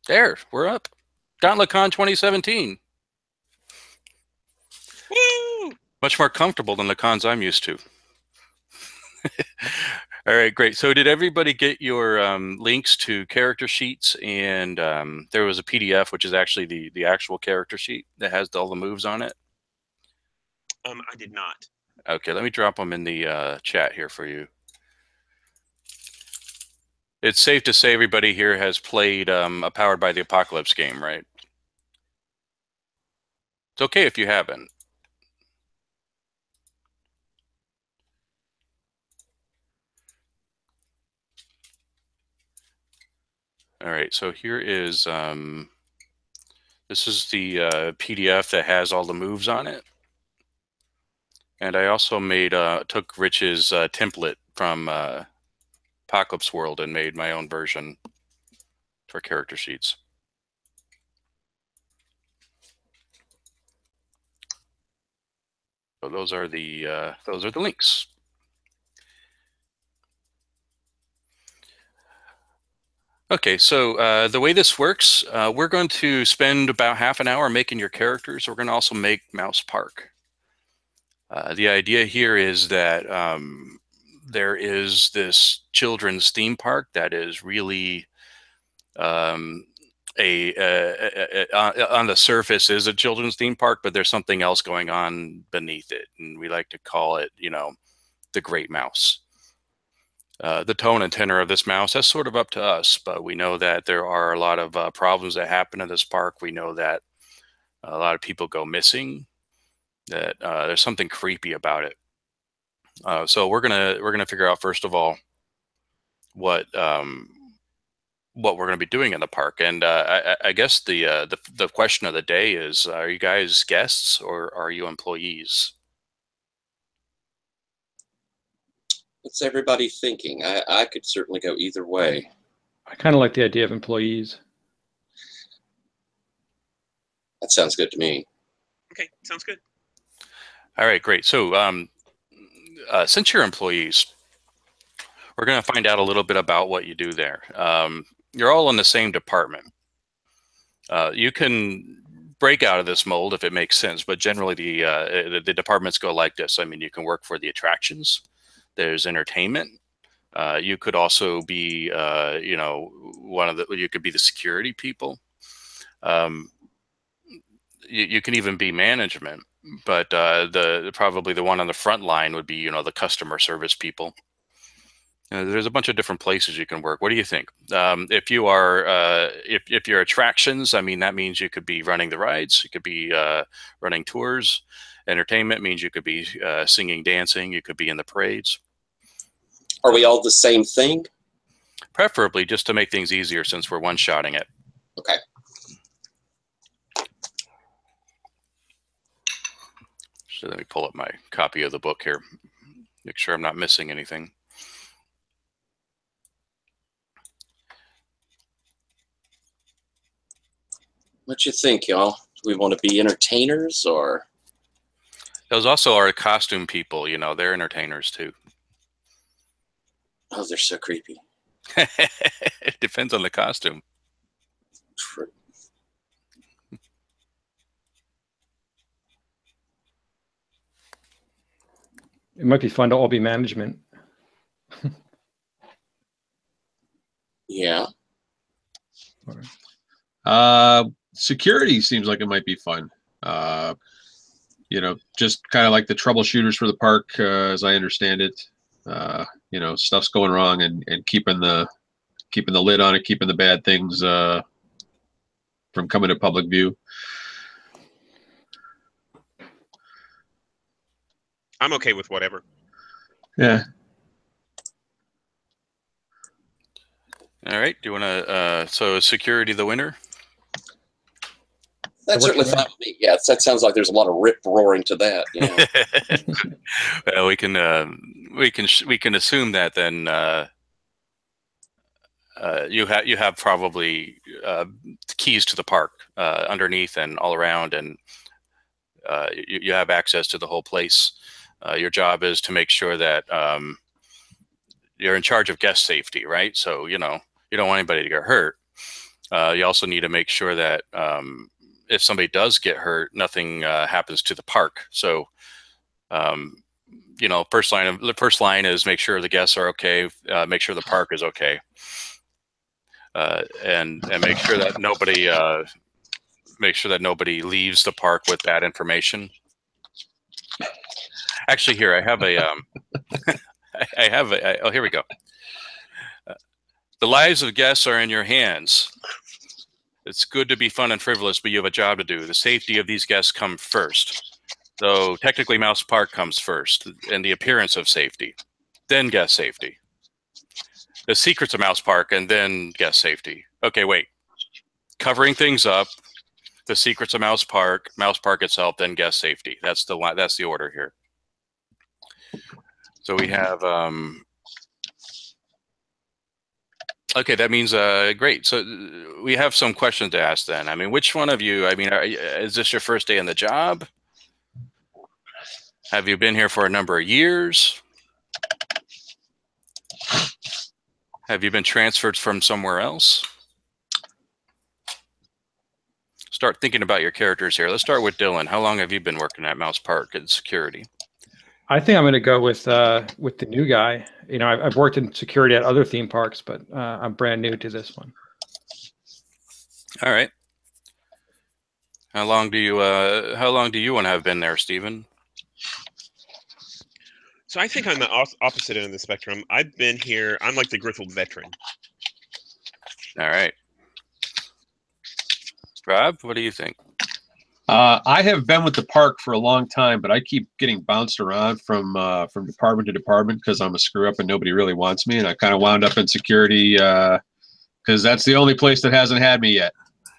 There, we're up. GauntletCon 2017. Woo! Much more comfortable than the cons I'm used to. All right, great. So did everybody get your links to character sheets? And there was a PDF, which is actually the actual character sheet that has all the moves on it. I did not. Okay, let me drop them in the chat here for you. It's safe to say everybody here has played a Powered by the Apocalypse game, right? It's okay if you haven't. All right, so here is, this is the PDF that has all the moves on it. And I also made, took Rich's template from Apocalypse World and made my own version for character sheets. So those are the links. Okay, so the way this works, we're going to spend about half an hour making your characters. We're going to also make Mouse Park. The idea here is that there is this children's theme park that is really on the surface is a children's theme park, but there's something else going on beneath it, and we like to call it, you know, the Great Mouse. The tone and tenor of this mouse, that's sort of up to us, but we know that there are a lot of problems that happen in this park. We know that a lot of people go missing, that there's something creepy about it. So we're gonna figure out, first of all, what we're gonna be doing in the park. And I guess the question of the day is, are you guys guests or are you employees? What's everybody thinking? I could certainly go either way. I kind of like the idea of employees. That sounds good to me. Okay, sounds good. All right, great. So since you're employees, we're going to find out a little bit about what you do there. You're all in the same department. You can break out of this mold if it makes sense, but generally the departments go like this. I mean, you can work for the attractions. There's entertainment. You could also be, you know, you could be the security people. You can even be management, but probably the one on the front line would be, you know, the customer service people. There's a bunch of different places you can work. What do you think? If you are, if you're attractions, I mean, that means you could be running the rides. You could be running tours. Entertainment means you could be singing, dancing. You could be in the parades. Are we all the same thing? Preferably, just to make things easier, since we're one-shotting it. Okay. So let me pull up my copy of the book here. Make sure I'm not missing anything. What you think, y'all? Do we want to be entertainers or? Those also are costume people, you know, they're entertainers too. Oh, they're so creepy. It depends on the costume. True. It might be fun to all be management. Yeah. Security seems like it might be fun. You know, just kind of like the troubleshooters for the park, as I understand it. You know, stuff's going wrong and keeping the lid on it, keeping the bad things from coming to public view. I'm okay with whatever. Yeah. All right. Do you want to? So is security the winner? That's certainly fine with me. Yeah, that sounds like there's a lot of rip roaring to that. You know? Well, we can assume that then you have probably keys to the park underneath and all around, and you have access to the whole place. Your job is to make sure that you're in charge of guest safety, right? So, you know, you don't want anybody to get hurt. You also need to make sure that if somebody does get hurt, nothing happens to the park. So, you know, the first line is make sure the guests are okay, make sure the park is okay, and make sure that nobody leaves the park with bad information. Actually, here I have a oh, here we go. The lives of guests are in your hands. It's good to be fun and frivolous, but you have a job to do. The safety of these guests come first. So technically Mouse Park comes first, and the appearance of safety, then guest safety. The secrets of Mouse Park, and then guest safety. Okay, wait. Covering things up, the secrets of Mouse Park itself, then guest safety. That's the order here. So we have okay, that means great. So we have some questions to ask then. I mean, which one of you, I mean, is this your first day in the job? Have you been here for a number of years? Have you been transferred from somewhere else? Start thinking about your characters here. Let's start with Dylan. How long have you been working at Mouse Park in security? I think I'm going to go with the new guy. You know, I've worked in security at other theme parks, but I'm brand new to this one. All right. How long do you want to have been there, Stephen? So I think I'm the opposite end of the spectrum. I've been here. I'm like the grizzled veteran. All right. Rob, what do you think? I have been with the park for a long time, but I keep getting bounced around from department to department because I'm a screw up and nobody really wants me, and I kind of wound up in security because that's the only place that hasn't had me yet.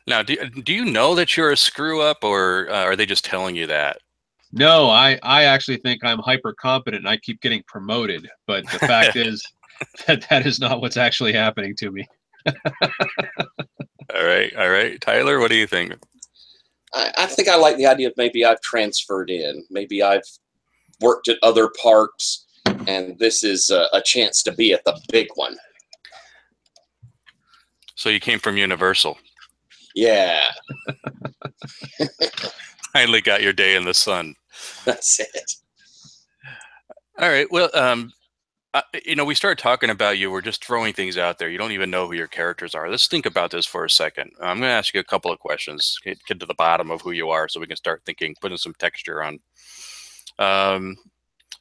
Now, do you know that you're a screw up, or are they just telling you that? No, I actually think I'm hyper competent and I keep getting promoted, but the fact is that is not what's actually happening to me. All right. Tyler, what do you think? I think I like the idea of maybe I've transferred in. Maybe I've worked at other parks, and this is a chance to be at the big one. So you came from Universal. Yeah. Finally got your day in the sun. That's it. All right. Well, you know, we started talking about you. We're just throwing things out there. You don't even know who your characters are. Let's think about this for a second. I'm going to ask you a couple of questions, get to the bottom of who you are so we can start thinking, putting some texture on.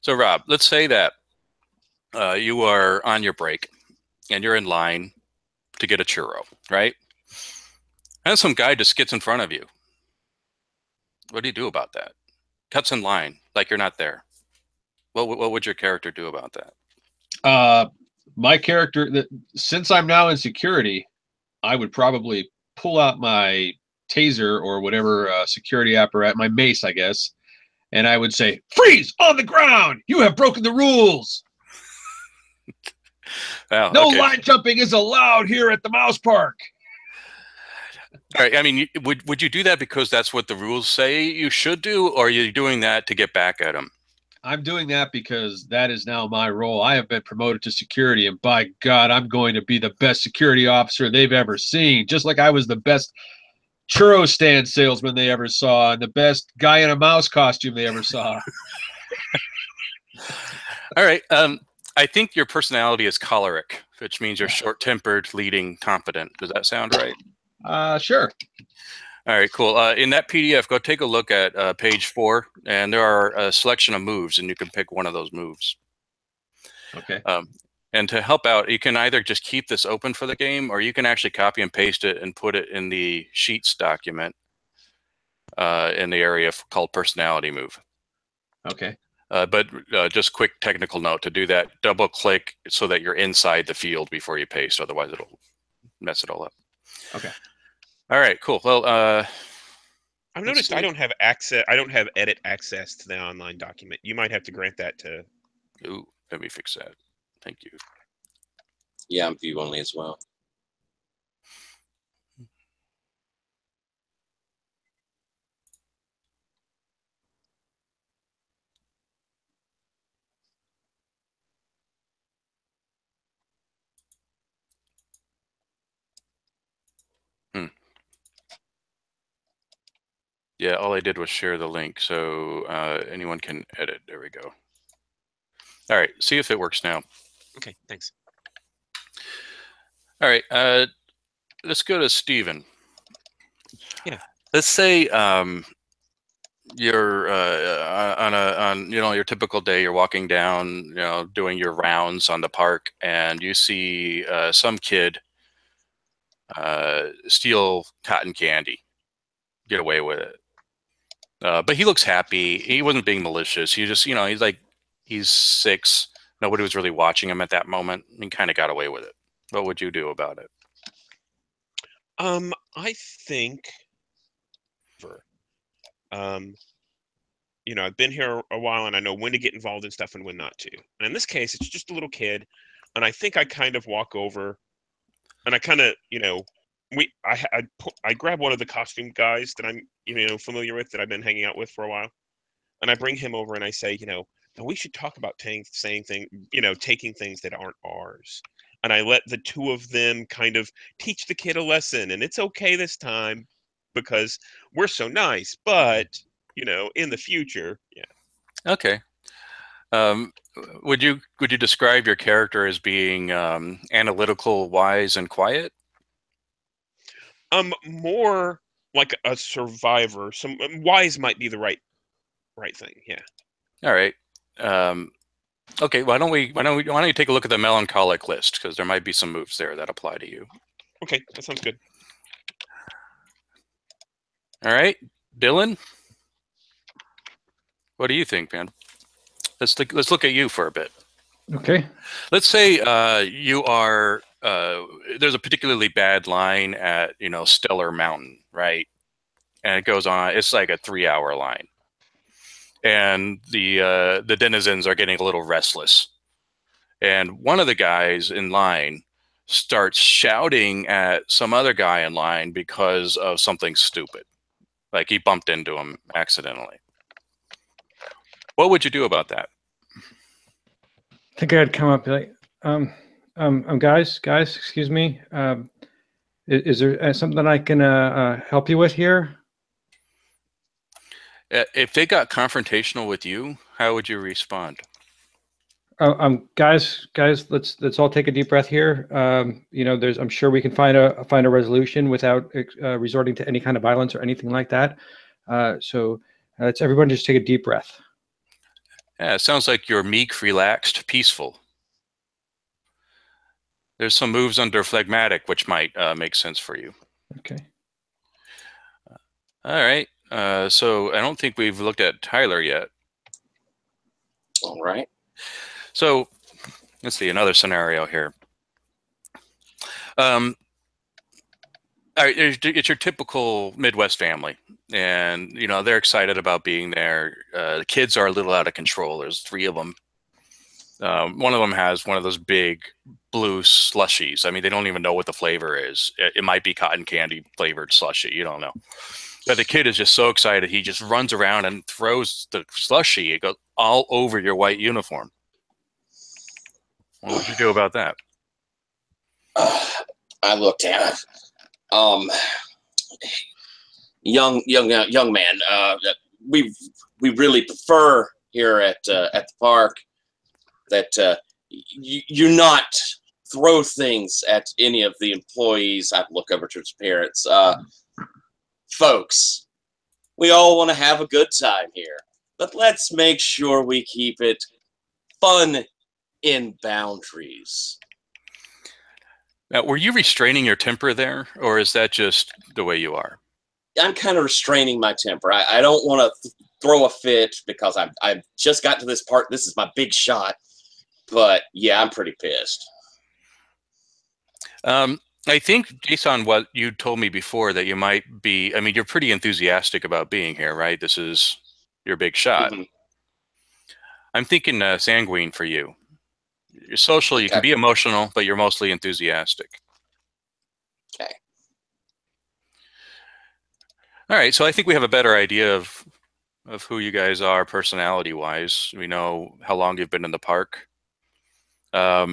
So, Rob, let's say that you are on your break and you're in line to get a churro, right? And some guy just gets in front of you. What do you do about that? Cuts in line like you're not there. What would your character do about that? My character, since I'm now in security, I would probably pull out my taser or whatever security apparatus, my mace, I guess, and I would say, "Freeze on the ground! You have broken the rules. Wow, No okay. line jumping is allowed here at the Mouse Park." All right. I mean, would you do that because that's what the rules say you should do, or are you doing that to get back at him? I'm doing that because that is now my role. I have been promoted to security, and by God, I'm going to be the best security officer they've ever seen. Just like I was the best churro stand salesman they ever saw, and the best guy in a mouse costume they ever saw. All right. I think your personality is choleric, which means you're short-tempered, leading, confident. Does that sound right? Sure. All right, cool. In that PDF, go take a look at page 4, and there are a selection of moves, and you can pick one of those moves. Okay. And to help out, you can either just keep this open for the game, or you can actually copy and paste it and put it in the Sheets document in the area called Personality Move. Okay. But just quick technical note, to do that, double-click so that you're inside the field before you paste. Otherwise, it'll mess it all up. Okay. All right, cool. Well, I've noticed I don't have access. I don't have edit access to the online document. You might have to grant that to. ooh, let me fix that. Thank you. Yeah, I'm view only as well. Yeah, all I did was share the link, so anyone can edit. There we go. All right, see if it works now. Okay, thanks. All right, let's go to Steven. Yeah. Let's say you're on your typical day. You're walking down, doing your rounds on the park, and you see some kid steal cotton candy, get away with it. But he looks happy. He wasn't being malicious. He just, he's 6. Nobody was really watching him at that moment. He kind of got away with it. What would you do about it? I think, I've been here a while and I know when to get involved in stuff and when not to. And in this case, it's just a little kid, and I think I kind of walk over, and I kind of, I grab one of the costume guys that I'm, familiar with, that I've been hanging out with for a while, and I bring him over and I say, now we should talk about taking things that aren't ours. And I let the two of them kind of teach the kid a lesson, and it's okay this time because we're so nice, but in the future, yeah. Okay. Would you describe your character as being analytical, wise, and quiet? More like a survivor. Some wise might be the right thing. Yeah. All right. Okay. Why don't you take a look at the melancholic list, because there might be some moves there that apply to you. Okay, that sounds good. All right, Dylan. What do you think, man? Let's look at you for a bit. Okay. Let's say you are. There's a particularly bad line at Stellar Mountain, right? And it goes on. It's like a 3-hour line, and the denizens are getting a little restless. And one of the guys in line starts shouting at some other guy in line because of something stupid, like he bumped into him accidentally. What would you do about that? I think I'd come up and be like, guys, excuse me. Is there something I can help you with here? If they got confrontational with you, how would you respond? Guys, let's all take a deep breath here. I'm sure we can find a resolution without resorting to any kind of violence or anything like that. So let's everyone just take a deep breath. Yeah, it sounds like you're meek, relaxed, peaceful. There's some moves under phlegmatic, which might make sense for you. Okay. All right. So I don't think we've looked at Tyler yet. All right. So let's see another scenario here. All right, it's your typical Midwest family, and they're excited about being there. The kids are a little out of control. There's 3 of them. One of them has one of those big blue slushies. I mean, they don't even know what the flavor is. It might be cotton candy flavored slushy. You don't know. But the kid is just so excited. He just runs around and throws the slushy. It goes all over your white uniform. What would you do about that? I looked at it. Young man. We really prefer here at the park that you not throw things at any of the employees. I look over to his parents. Folks, we all want to have a good time here, but let's make sure we keep it fun in boundaries. Now, were you restraining your temper there, or is that just the way you are? I'm kind of restraining my temper. I don't want to throw a fit because I've just got to this part. This is my big shot. But yeah, I'm pretty pissed. I think based on what you told me before that you might be, I mean, you're pretty enthusiastic about being here, right? This is your big shot. Mm-hmm. I'm thinking sanguine for you. You're social, you can be emotional, but you're mostly enthusiastic. Okay. All right, so I think we have a better idea of who you guys are personality-wise. We know how long you've been in the park. I'd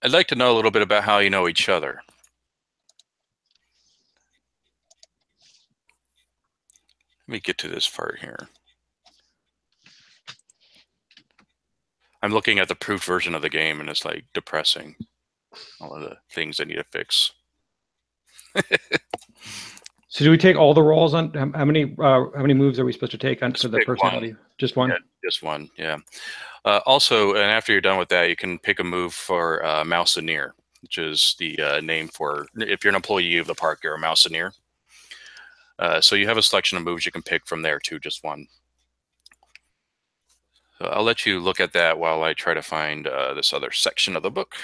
like to know a little bit about how you know each other. me get to this part here. I'm looking at the proof version of the game, and it's like depressing. All of the things I need to fix. So do we take all the rolls on how many moves are we supposed to take on Just for the pick personality? one. Just one? Yeah, just one, yeah. Also, and after you're done with that, you can pick a move for Mouseneer, which is the name for, if you're an employee of the park, you're a Mouseneer. So you have a selection of moves you can pick from there too, just one. So I'll let you look at that while I try to find this other section of the book.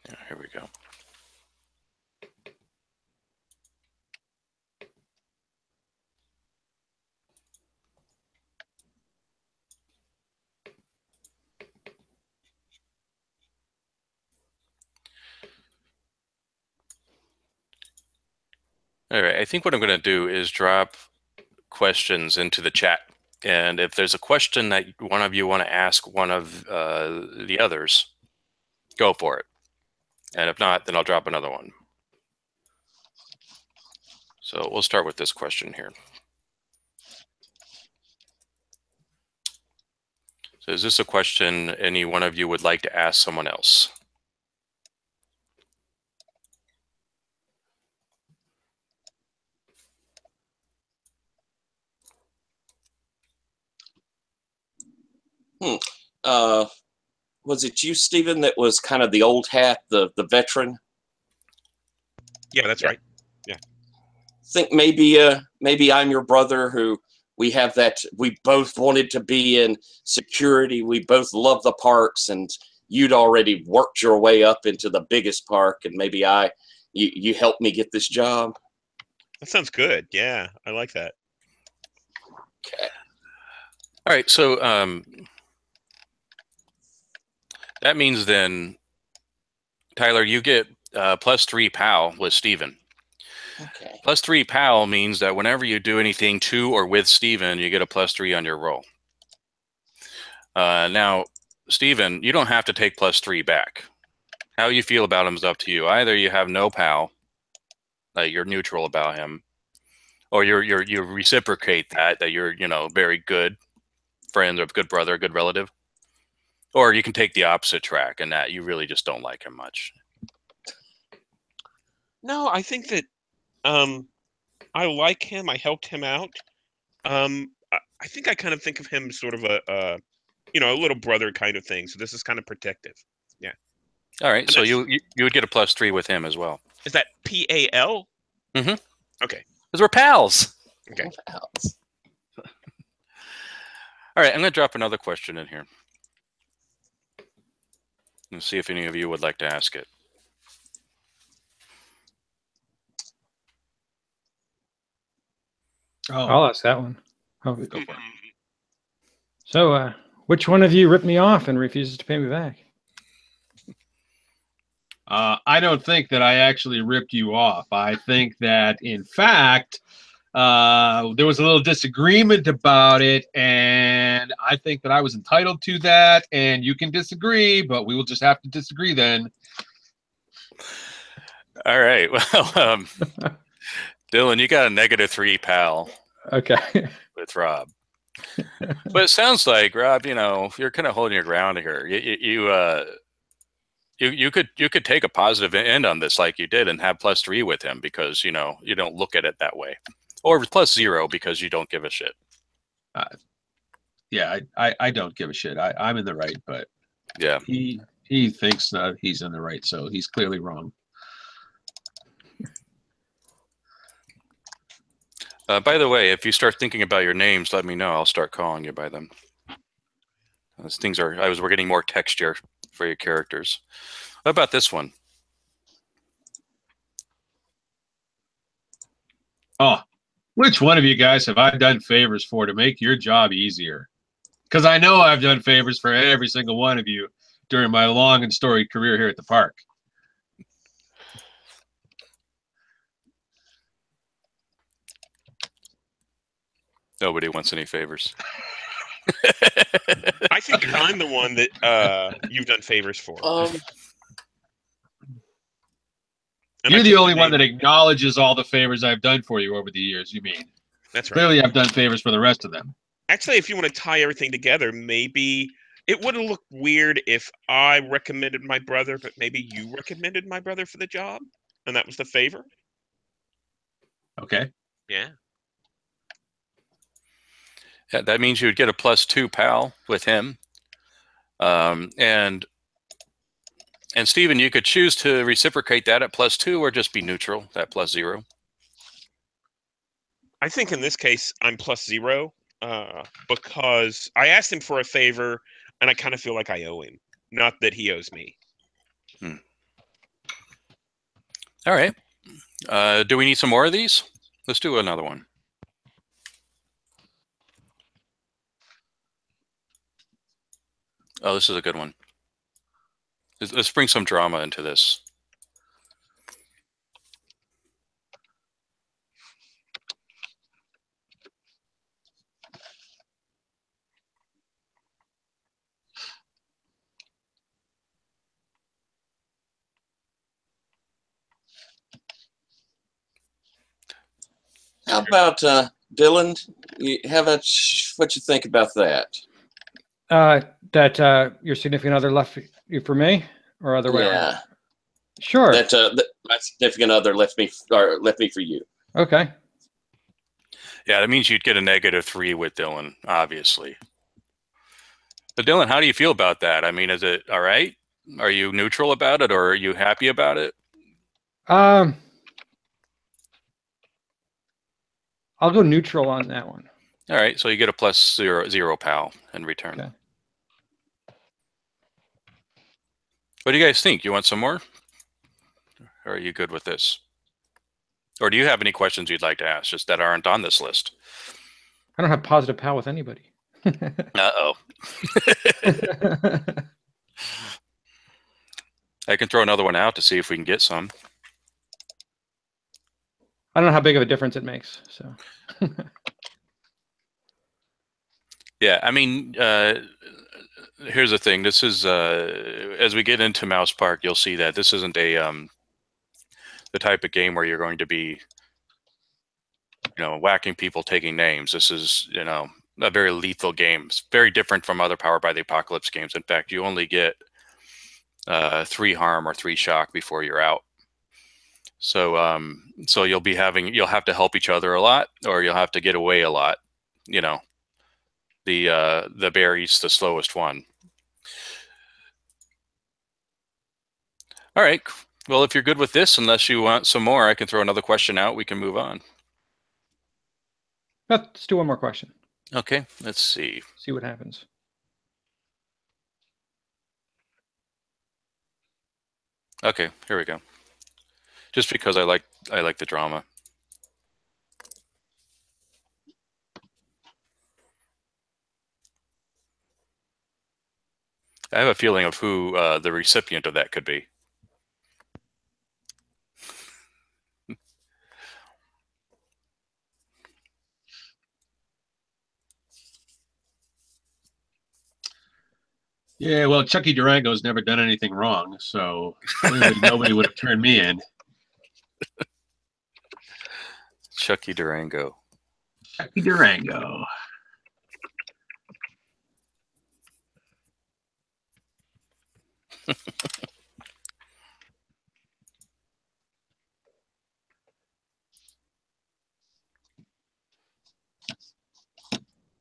Yeah, here we go. All right, I think what I'm going to do is drop questions into the chat. And if there's a question that one of you want to ask one of the others, go for it. And if not, then I'll drop another one. So we'll start with this question here. So is this a question any one of you would like to ask someone else? Was it you, Stephen, that was kind of the old hat, the veteran? Yeah, that's right. Yeah. I think maybe I'm your brother who we have that, we both wanted to be in security. We both love the parks, and you'd already worked your way up into the biggest park, and maybe you helped me get this job. That sounds good. Yeah, I like that. Okay. All right, so that means then, Tyler, you get +3 PAL with Steven. Okay. +3 PAL means that whenever you do anything to or with Steven, you get a +3 on your roll. Now, Steven, you don't have to take +3 back. How you feel about him is up to you. Either you have no PAL, like you're neutral about him, or you reciprocate that you're very good friend or good brother, good relative, or you can take the opposite track and that you really just don't like him much. No, I think that I like him. I helped him out. I think I kind of think of him sort of a little brother kind of thing. So this is kind of protective. Yeah. All right, And so that's- you would get a +3 with him as well. Is that PAL? Mm-hmm. Okay. Because we're pals. Okay. All right, I'm going to drop another question in here and see if any of you would like to ask it. Oh, I'll ask that one. Oh, go for it. So, which one of you ripped me off and refuses to pay me back? I don't think that I actually ripped you off. I think that, in fact, there was a little disagreement about it, and I think that I was entitled to that, and you can disagree, but we will just have to disagree then. All right, well, Dylan, you got a -3 PAL Okay. with Rob. But it sounds like, Rob, you're kind of holding your ground here. You could take a positive end on this like you did and have +3 with him because you don't look at it that way, or +0 because you don't give a shit. Yeah, I don't give a shit. I'm in the right, but Yeah, he thinks that he's in the right, so he's clearly wrong. by the way, if you start thinking about your names, let me know. I'll start calling you by them. We're getting more texture for your characters. How about this one? Oh, which one of you guys have I done favors for to make your job easier? Because I know I've done favors for every single one of you during my long and storied career here at the park. Nobody wants any favors. I think I'm the one that you've done favors for. And You're I the took only your one name. that acknowledges all the favors I've done for you over the years, you mean? That's right. Clearly, I've done favors for the rest of them. Actually, if you want to tie everything together, maybe it would have looked weird if I recommended my brother, but maybe you recommended my brother for the job, and that was the favor. Okay. Yeah. Yeah, that means you would get a +2 pal with him. And Stephen, you could choose to reciprocate that at +2 or just be neutral, that +0. I think in this case, I'm +0 because I asked him for a favor, and I kind of feel like I owe him, not that he owes me. All right. Do we need some more of these? Let's do another one. Oh, this is a good one. Let's bring some drama into this. How about Dylan? What you think about that? That your significant other left you for me, or other way around? Yeah, Sure. that my significant other left me for you. Okay. Yeah, that means you'd get a -3 with Dylan, obviously. But Dylan, how do you feel about that? I mean, is it all right? Are you neutral about it, or are you happy about it? I'll go neutral on that one. All right, so you get a +0 pal in return. Okay. What do you guys think? You want some more? Or are you good with this? Or do you have any questions you'd like to ask, just that aren't on this list? I don't have positive pal with anybody. Uh-oh. I can throw another one out to see if we can get some. I don't know how big of a difference it makes. So. Yeah, I mean, here's the thing. This is as we get into Mouse Park, you'll see that this isn't a the type of game where you're going to be, whacking people, taking names. This is, a very lethal game. It's very different from other Powered by the Apocalypse games. In fact, you only get 3 harm or 3 shock before you're out. So so you'll have to help each other a lot, or you'll have to get away a lot. The berry's the slowest one. All right. Well, if you're good with this, unless you want some more, I can throw another question out. We can move on. Let's do one more question. Okay. Let's see. See what happens. Okay. Here we go. Just because I like the drama. I have a feeling of who the recipient of that could be. Yeah, well, Chucky Durango's never done anything wrong, so clearly nobody would have turned me in. Chucky Durango. Chucky Durango.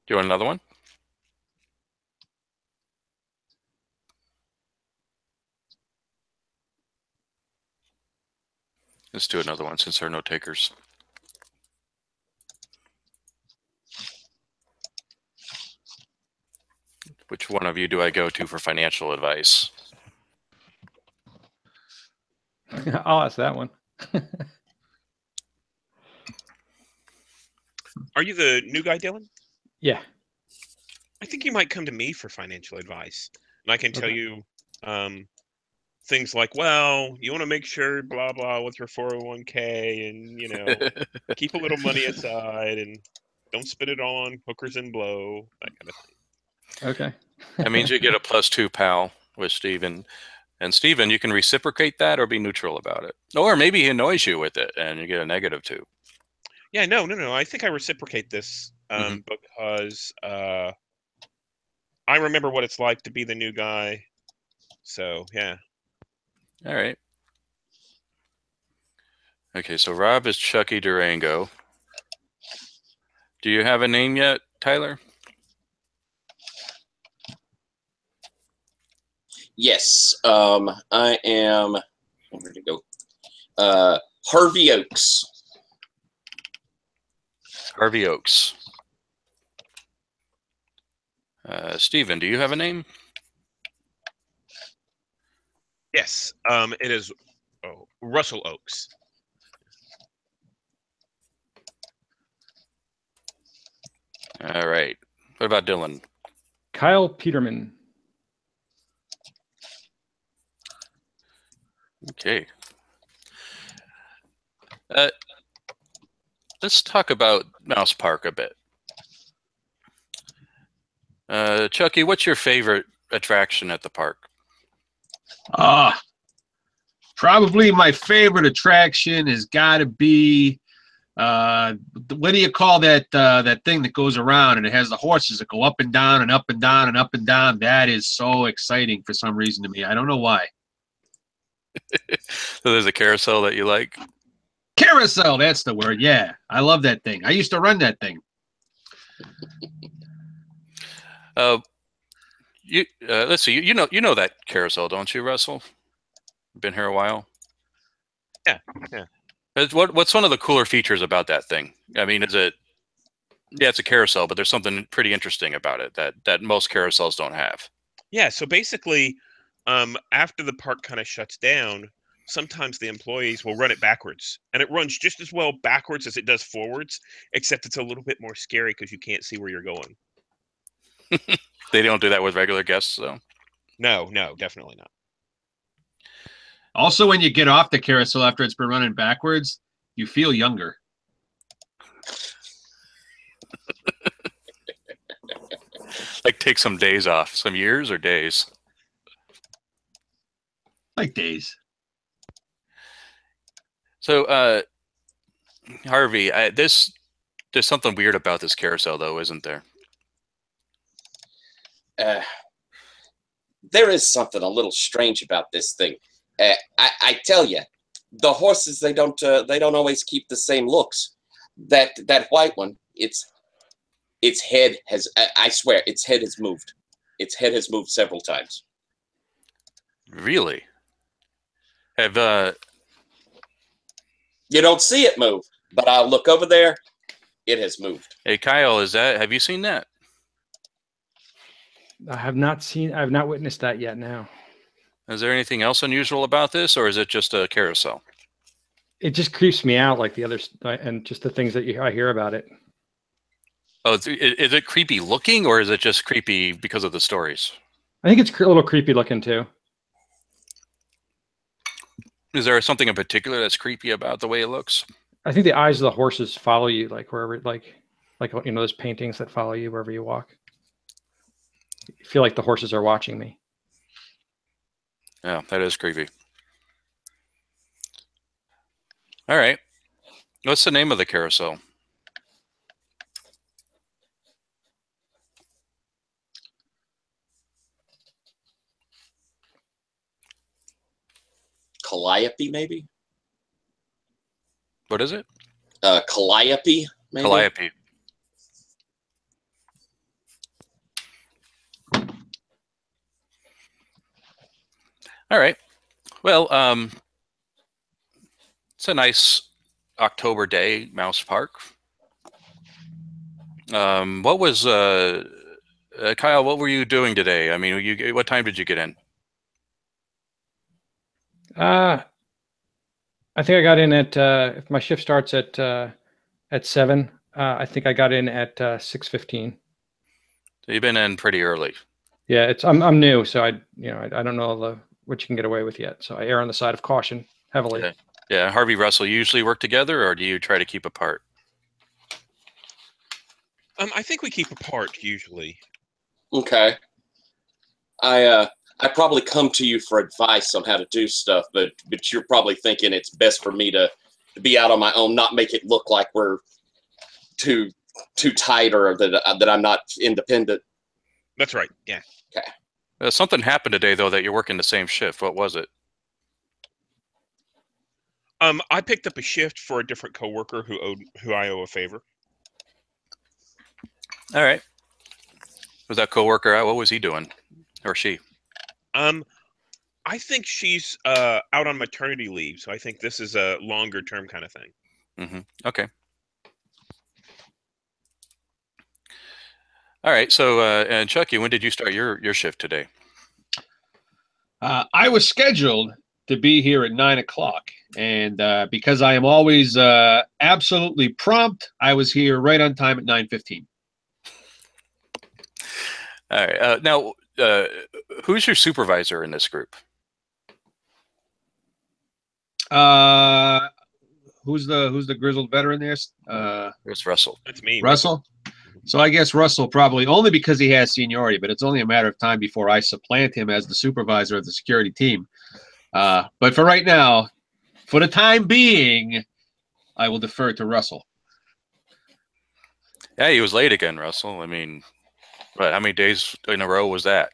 Do you want another one? Let's do another one since there are no takers. Which one of you do I go to for financial advice? I'll ask that one. Are you the new guy, Dylan? Yeah. I think you might come to me for financial advice, and I can tell Okay. you things like, well, you want to make sure blah blah with your 401k, and keep a little money aside, and don't spend it all on hookers and blow, that kind of thing. Okay. That means you get a +2 pal with Steven. And Steven, you can reciprocate that or be neutral about it. Or maybe he annoys you with it and you get a -2. Yeah, no. I think I reciprocate this Mhm. because I remember what it's like to be the new guy. So yeah. All right. Okay, so Rob is Chucky Durango. Do you have a name yet, Tyler? Yes. I am. Where to go? Harvey Oaks. Harvey Oaks. Steven, do you have a name? Yes. It is Russell Oaks. All right. What about Dylan? Kyle Peterman. Okay. Let's talk about Mouse Park a bit. Chucky, what's your favorite attraction at the park? Probably my favorite attraction has got to be what do you call that that thing that goes around and it has the horses that go up and down and up and down and up and down. That is so exciting for some reason to me. I don't know why. So there's a carousel that you like? Carousel, that's the word. Yeah, I love that thing. I used to run that thing. Let's see. You know that carousel, don't you, Russell? Been here a while. Yeah. What's one of the cooler features about that thing? I mean, is it? Yeah, it's a carousel, but there's something pretty interesting about it that most carousels don't have. Yeah. So basically, after the park kind of shuts down, sometimes the employees will run it backwards, and it runs just as well backwards as it does forwards, except it's a little bit more scary because you can't see where you're going. They don't do that with regular guests, though. No, definitely not. Also, when you get off the carousel after it's been running backwards, you feel younger. Like take some days off, some years or days. Like days. So, Harvey, there's something weird about this carousel, though, isn't there? There is something a little strange about this thing. I tell you, the horses they don't always keep the same looks. That white one, its head has, I swear, its head has moved. Its head has moved several times. Really? Have You don't see it move, but I'll look over there. It has moved. Hey, Kyle, have you seen that? I have not witnessed that yet now. Is there anything else unusual about this, or is it just a carousel? It just creeps me out like the others, and just the things that I hear about it. Oh, is it creepy looking, or is it just creepy because of the stories? I think it's a little creepy looking too. Is there something in particular that's creepy about the way it looks? I think the eyes of the horses follow you, like wherever, like those paintings that follow you wherever you walk. You feel like the horses are watching me. Yeah, that is creepy. All right. What's the name of the carousel? Calliope, maybe? What is it? Calliope, maybe? Calliope. All right. Well, it's a nice October day, Mouse Park. What was Kyle? What were you doing today? I mean, what time did you get in? I think I got in at if my shift starts at 7. I think I got in at 6:15. So you've been in pretty early. Yeah, I'm new, so I don't know what you can get away with yet. So I err on the side of caution heavily. Yeah. Yeah. Harvey, Russell usually work together, or do you try to keep apart? I think we keep apart usually. Okay. I probably come to you for advice on how to do stuff, but you're probably thinking it's best for me to be out on my own, not make it look like we're too tight or that I'm not independent. That's right. Yeah. Okay. Something happened today, though, that you're working the same shift. What was it? I picked up a shift for a different coworker who I owe a favor. All right. Was that coworker out? What was he doing, or she? I think she's out on maternity leave, so I think this is a longer term kind of thing. Mm-hmm. Okay. All right. So, and Chucky, when did you start your shift today? I was scheduled to be here at 9 o'clock, and because I am always absolutely prompt, I was here right on time at 9:15. All right. Now, who's your supervisor in this group? Who's the grizzled veteran there? It's Russell. That's me. Russell. So I guess Russell probably, only because he has seniority, but it's only a matter of time before I supplant him as the supervisor of the security team. But for right now, for the time being, I will defer to Russell. Yeah, he was late again, Russell. I mean, but how many days in a row was that?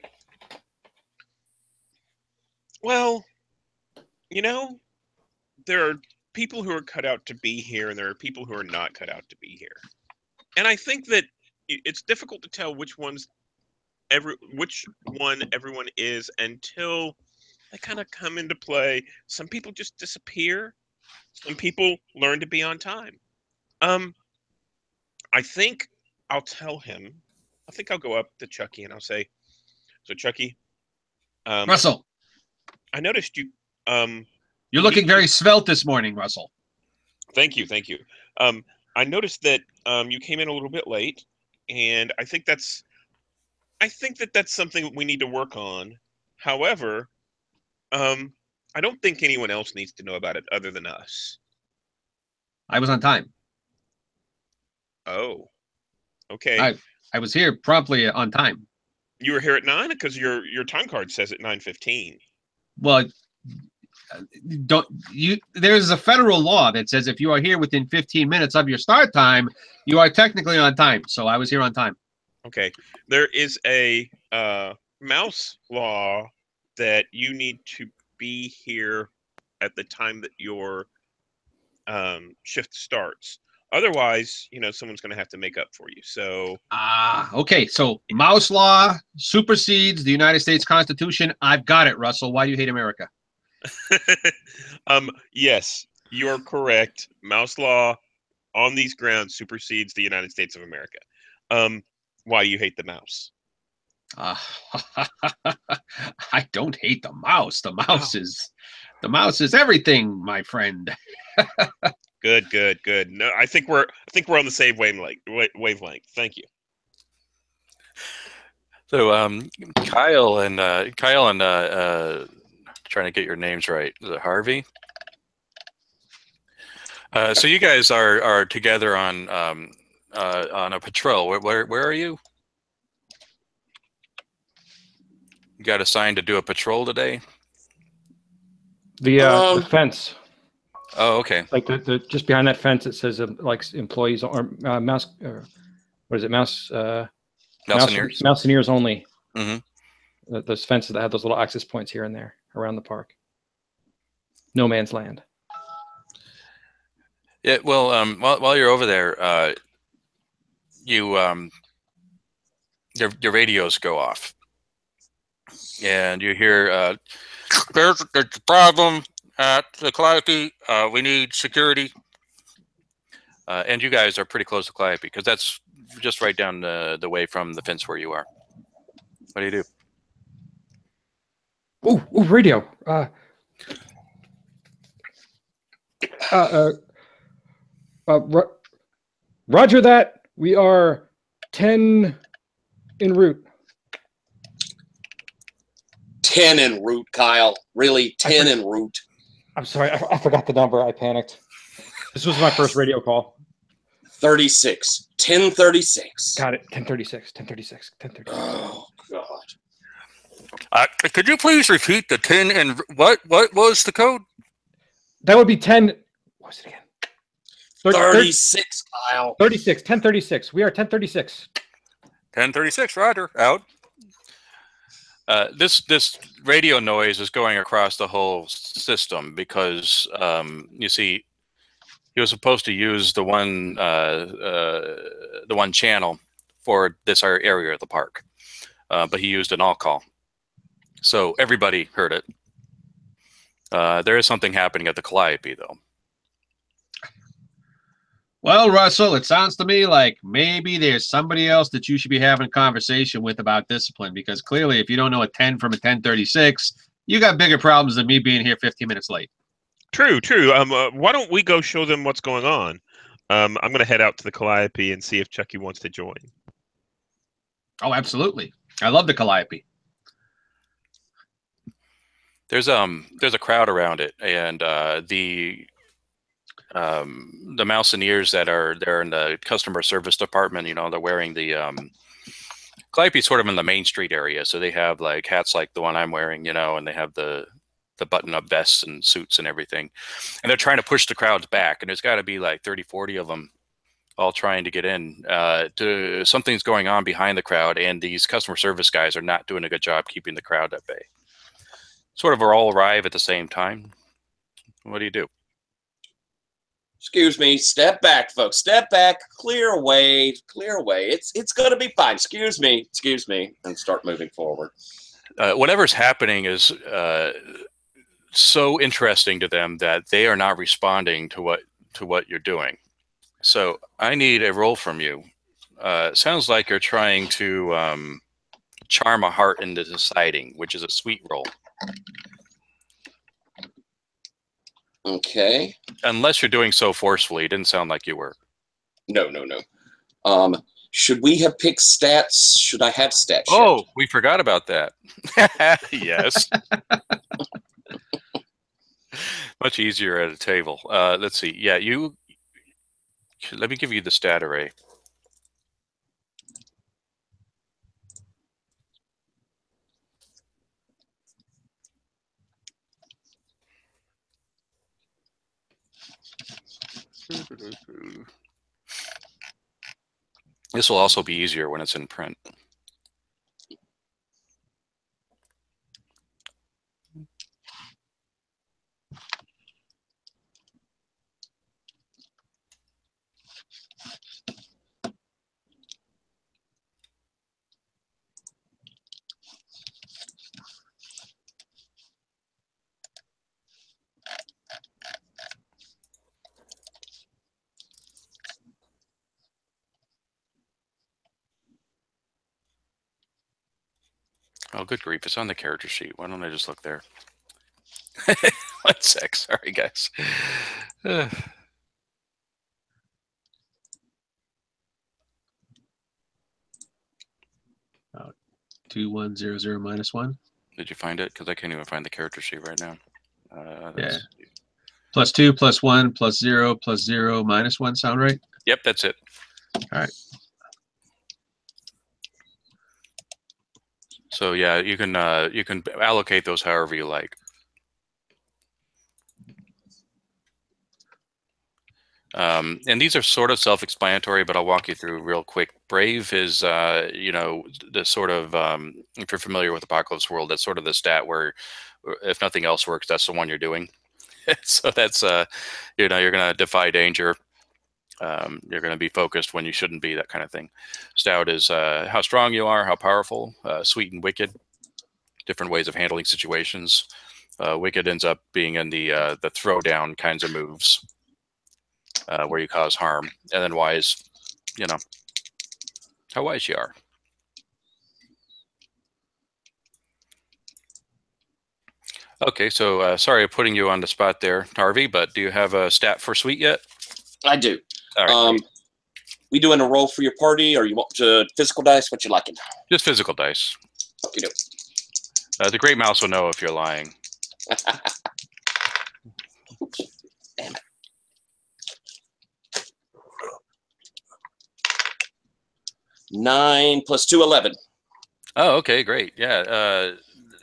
Well, there are people who are cut out to be here, and there are people who are not cut out to be here. And I think that it's difficult to tell which one everyone is until they kind of come into play. Some people just disappear. Some people learn to be on time. I think I'll tell him. I think I'll go up to Chucky and I'll say, "So Chucky, Russell, I noticed you. you're looking very svelte this morning, Russell." Thank you. I noticed that you came in a little bit late, and I think that's something that we need to work on. However, I don't think anyone else needs to know about it other than us. I was on time. Oh, okay. I was here promptly on time. You were here at 9 because your time card says at 9:15. Well, there's a federal law that says if you are here within 15 minutes of your start time, you are technically on time. So I was here on time. Okay. There is a mouse law that you need to be here at the time that your shift starts. Otherwise, someone's going to have to make up for you. So okay. So mouse law supersedes the United States Constitution. I've got it, Russell. Why do you hate America? Yes, you are correct. Mouse law on these grounds supersedes the United States of America. Why do you hate the mouse? I don't hate the mouse. The mouse is everything, my friend. Good. No, I think we're on the same wavelength. Thank you. So, Kyle and trying to get your names right. Is it Harvey? So you guys are together on a patrol. Where are you? You got assigned to do a patrol today? The fence. Oh, okay. Like the just behind that fence, it says like employees or mouse. What is it? Mountaineers. Mountaineers only. Mm-hmm. Those fences that have those little access points here and there around the park. No man's land. Yeah. Well, while you're over there, your radios go off, and you hear there's a problem at the Calliope. We need security. And you guys are pretty close to Calliope because that's just right down the way from the fence where you are. What do you do? Oh, radio. Roger that. We are 10 en route. 10 en route, Kyle. Really, 10 en route. I'm sorry, I forgot the number. I panicked. This was my first radio call. 36. 1036. Got it. 1036. 1036. 1036. Oh, God. Could you please repeat the 10 and what was the code? That would be 10. What was it again? 36, Kyle. 36. 1036. We are 1036. 1036, Roger. Out. This radio noise is going across the whole system because you see, he was supposed to use the one channel for this area of the park, but he used an all call, so everybody heard it. There is something happening at the Calliope, though. Well, Russell, it sounds to me like maybe there's somebody else that you should be having a conversation with about discipline, because clearly if you don't know a 10 from a 1036, you got bigger problems than me being here 15 minutes late. True. Why don't we go show them what's going on? I'm going to head out to the Calliope and see if Chucky wants to join. Oh, absolutely. I love the Calliope. There's a crowd around it, and the Mountaineers that are there in the customer service department, you know, they're wearing the Calliope's sort of in the Main Street area, so they have like hats like the one I'm wearing, you know, and they have the button-up vests and suits and everything, and they're trying to push the crowds back, and there's got to be like 30-40 of them all trying to get in. Something's going on behind the crowd, and these customer service guys are not doing a good job keeping the crowd at bay. Sort of all arrive at the same time. What do you do? Excuse me. Step back, folks. Step back. Clear away. Clear away. It's going to be fine. Excuse me. Excuse me. And start moving forward. Whatever's happening is so interesting to them that they are not responding to what you're doing. So I need a roll from you. Sounds like you're trying to charm a heart into deciding, which is a sweet roll. Okay. Unless you're doing so forcefully. It didn't sound like you were. No. Should we have picked stats? Should I have stats? Oh, we forgot about that. Yes. Much easier at a table. Let's see. Yeah, let me give you the stat array. This will also be easier when it's in print. Oh, good grief. It's on the character sheet. Why don't I just look there? 1 sec. Sorry, guys. 2100 minus 1. Did you find it? Because I can't even find the character sheet right now. Yeah. +2, +1, +0, +0, -1 sound right? Yep, that's it. All right. So yeah, you can allocate those however you like. And these are sort of self-explanatory, but I'll walk you through real quick. Brave is, you know, the sort of, if you're familiar with Apocalypse World, that's sort of the stat where if nothing else works, that's the one you're doing. So that's, you know, you're going to defy danger. You're going to be focused when you shouldn't be, that kind of thing. Stout is how strong you are, how powerful. Sweet and wicked, different ways of handling situations. Wicked ends up being in the throwdown kinds of moves. Where you cause harm. And then wise, you know, how wise you are. Okay, so sorry I'm putting you on the spot there, Harvey, but do you have a stat for sweet yet? I do. All right. We doing a roll for your party, or you want to physical dice? What you liking? Just physical dice. Okay, The great mouse will know if you're lying. Damn it. Nine plus 2, 11. Oh, okay, great. Yeah,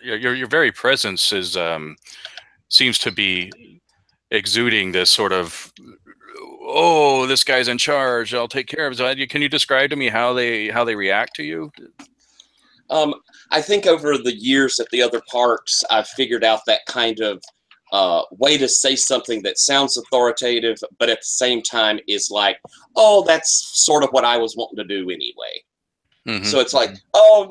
your very presence is seems to be exuding this sort of, oh, this guy's in charge. I'll take care of it. Can you describe to me how they react to you? I think over the years at the other parks, I've figured out that kind of way to say something that sounds authoritative, but at the same time is like, oh, that's sort of what I was wanting to do anyway. Mm-hmm. So it's like, oh,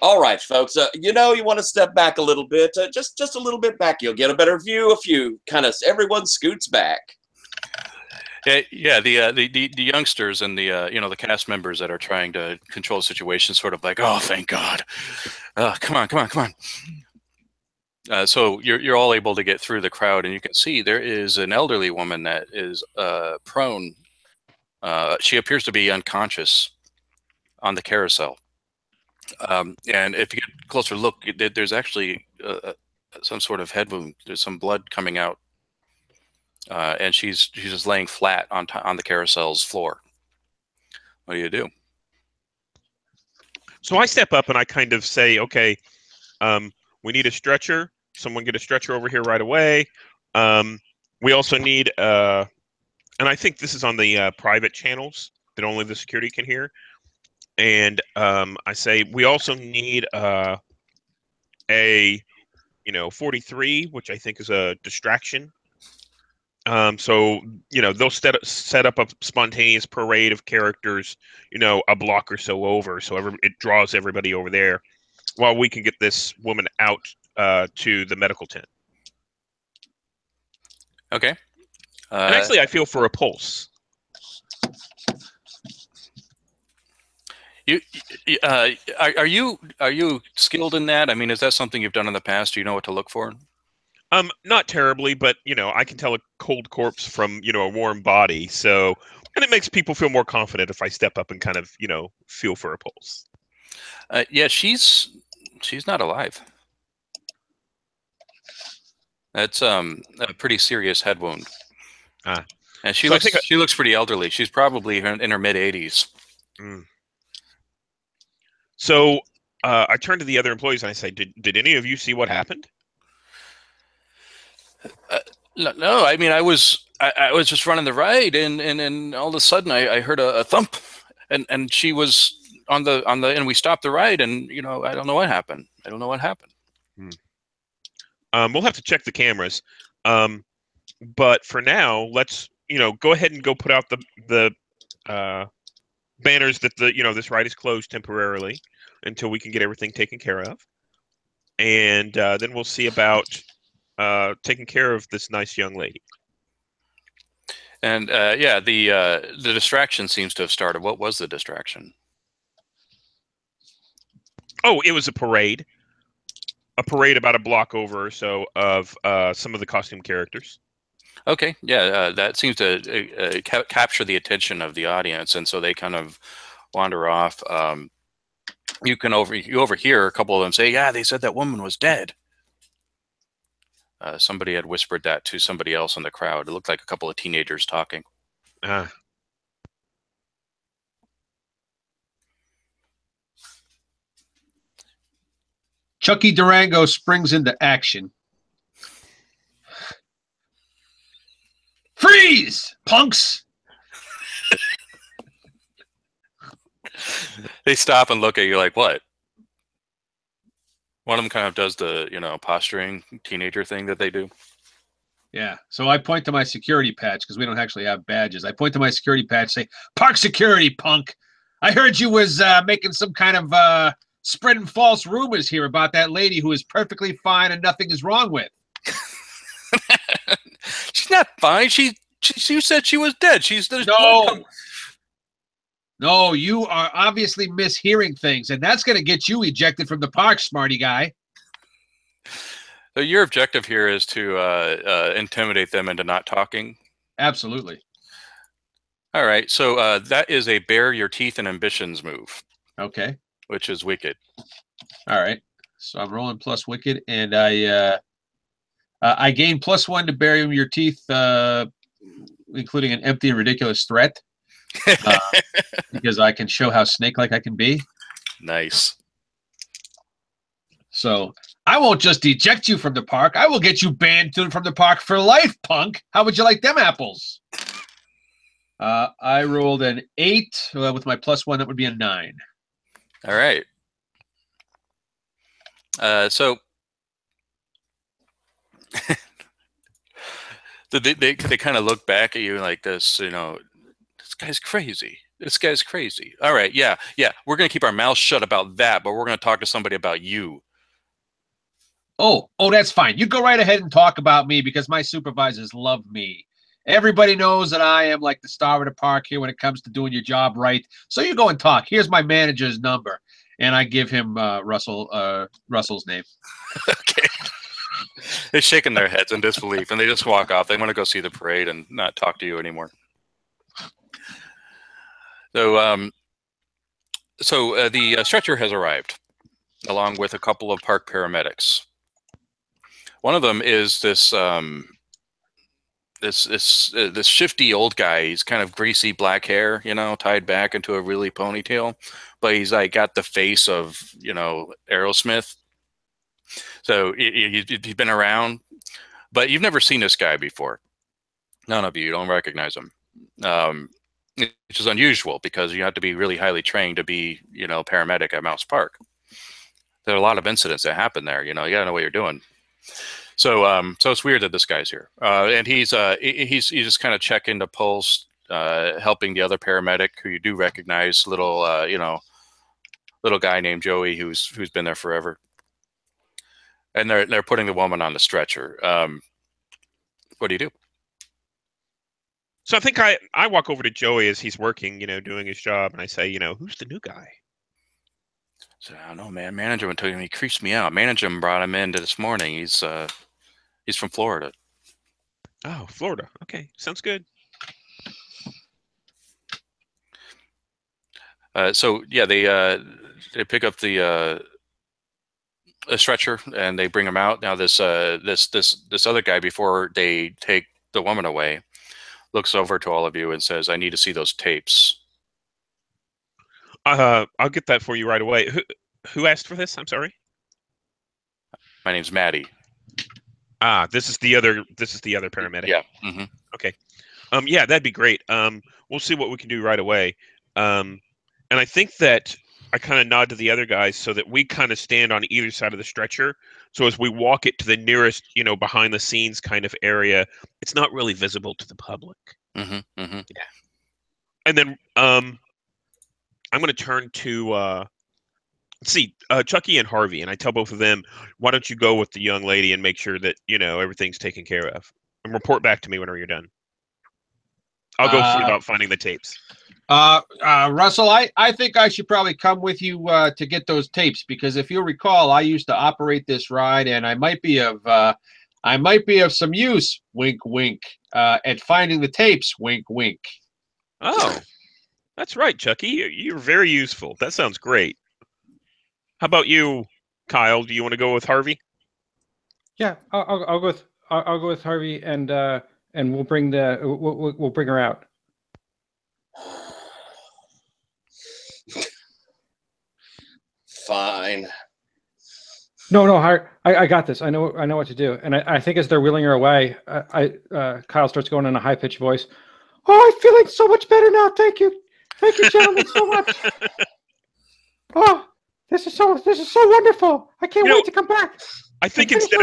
all right, folks, you know, you want to step back a little bit, just a little bit back. You'll get a better view if you kind of, everyone scoots back. Yeah. The youngsters and the the cast members that are trying to control the situation, sort of like, oh, thank God, come on. So you're all able to get through the crowd, and you can see there is an elderly woman that is prone. She appears to be unconscious on the carousel. And if you get a closer look, there's actually some sort of head wound. There's some blood coming out, and she's just laying flat on the carousel's floor. What do you do? So I step up and I kind of say, okay, we need a stretcher. Someone get a stretcher over here right away. We also need, and I think this is on the private channels that only the security can hear. And I say we also need a 43, which I think is a distraction. So they'll set up a spontaneous parade of characters, a block or so over, so it draws everybody over there, while we can get this woman out to the medical tent. Okay. And actually, I feel for a pulse. Are you skilled in that? I mean, is that something you've done in the past? Do you know what to look for? Not terribly, but I can tell a cold corpse from a warm body. So, and it makes people feel more confident if I step up and kind of feel for a pulse. Yeah, she's not alive. That's a pretty serious head wound. And she looks pretty elderly. She's probably in her mid-80s. So I turn to the other employees and I say, "Did any of you see what happened?" No. I mean, I was just running the ride, and all of a sudden I heard a thump, and she was on the and we stopped the ride, and I don't know what happened. We'll have to check the cameras, but for now, let's go ahead and go put out the banners that this ride is closed temporarily until we can get everything taken care of, and then we'll see about taking care of this nice young lady. And yeah, the distraction seems to have started. What was the distraction? Oh, it was a parade. A parade about a block over or so of some of the costume characters. Okay, yeah, that seems to capture the attention of the audience, and so they kind of wander off. You overhear a couple of them say, "Yeah, they said that woman was dead." Somebody had whispered that to somebody else in the crowd. It looked like a couple of teenagers talking. Chucky Durango springs into action. Freeze, punks! They stop and look at you like, what? One of them kind of does the, posturing teenager thing that they do. Yeah. So I point to my security patch because we don't actually have badges. I point to my security patch, say, "Park security, punk. I heard you was making some kind of spreading false rumors here about that lady who is perfectly fine and nothing is wrong with." She's not fine. She said she was dead. No, you are obviously mishearing things, and that's going to get you ejected from the park, smarty guy. So your objective here is to intimidate them into not talking. Absolutely. All right. So that is a bare your teeth and ambitions move, Okay. which is wicked. All right. So I'm rolling plus wicked, and I gain +1 to bury your teeth, including an empty and ridiculous threat, because I can show how snake-like I can be. Nice. So I won't just eject you from the park. I will get you banned from the park for life, punk. How would you like them apples? I rolled an 8 with my +1. That would be a 9. All right. So they kind of look back at you like this, you know, this guy's crazy. This guy's crazy. All right. Yeah. Yeah. We're going to keep our mouths shut about that, but we're going to talk to somebody about you. Oh, that's fine. You go right ahead and talk about me because my supervisors love me. Everybody knows that I am like the star of the park here when it comes to doing your job right. So you go and talk. Here's my manager's number. And I give him Russell's name. Okay. They're shaking their heads in disbelief, and they just walk off. They want to go see the parade and not talk to you anymore. So, the stretcher has arrived, along with a couple of park paramedics. One of them is this this shifty old guy. He's kind of greasy black hair, you know, tied back into a really ponytail, but he's like got the face of, you know, Aerosmith. So he's been around, but you've never seen this guy before. None of you don't recognize him, which is unusual because you have to be really highly trained to be, you know, paramedic at Mouse Park. There are a lot of incidents that happen there. You know, you gotta know what you're doing. So, so it's weird that this guy's here, and he's just kind of checking the pulse, helping the other paramedic who you do recognize, little you know, little guy named Joey who's been there forever, and they're putting the woman on the stretcher. What do you do? So I think I walk over to Joey as he's working, you know, doing his job, and I say, you know, who's the new guy? So I don't know, man. Manager told him he creeps me out. Manager brought him in this morning. He's from Florida. Oh, Florida. Okay, sounds good. So yeah, they pick up the a stretcher and they bring him out. Now this other guy, before they take the woman away, looks over to all of you and says, "I need to see those tapes." I'll get that for you right away. Who asked for this? I'm sorry. My name's Maddie. Ah, this is the other paramedic. Yeah. Mm-hmm. Okay. Yeah, that'd be great. We'll see what we can do right away. And I think that I kind of nod to the other guys so that we kind of stand on either side of the stretcher. So as we walk it to the nearest, you know, behind the scenes kind of area, it's not really visible to the public. Mm-hmm. Mm-hmm. Yeah. And then I'm going to turn to let's see, Chucky and Harvey, and I tell both of them, why don't you go with the young lady and make sure that, you know, everything's taken care of, and report back to me whenever you're done. I'll go see about finding the tapes. Russell, I think I should probably come with you to get those tapes, because if you recall, I used to operate this ride, and I might be of some use, wink, wink, at finding the tapes, wink, wink. Oh, that's right, Chucky. You're very useful. That sounds great. How about you, Kyle? Do you want to go with Harvey? Yeah, I'll go with Harvey, and we'll bring we'll bring her out. Fine. No, I got this. I know what to do. And I think as they're wheeling her away, Kyle starts going in a high pitched voice. Oh, I'm feeling so much better now. Thank you, gentlemen, so much. Oh, this is so wonderful. I can't wait to come back. I think instead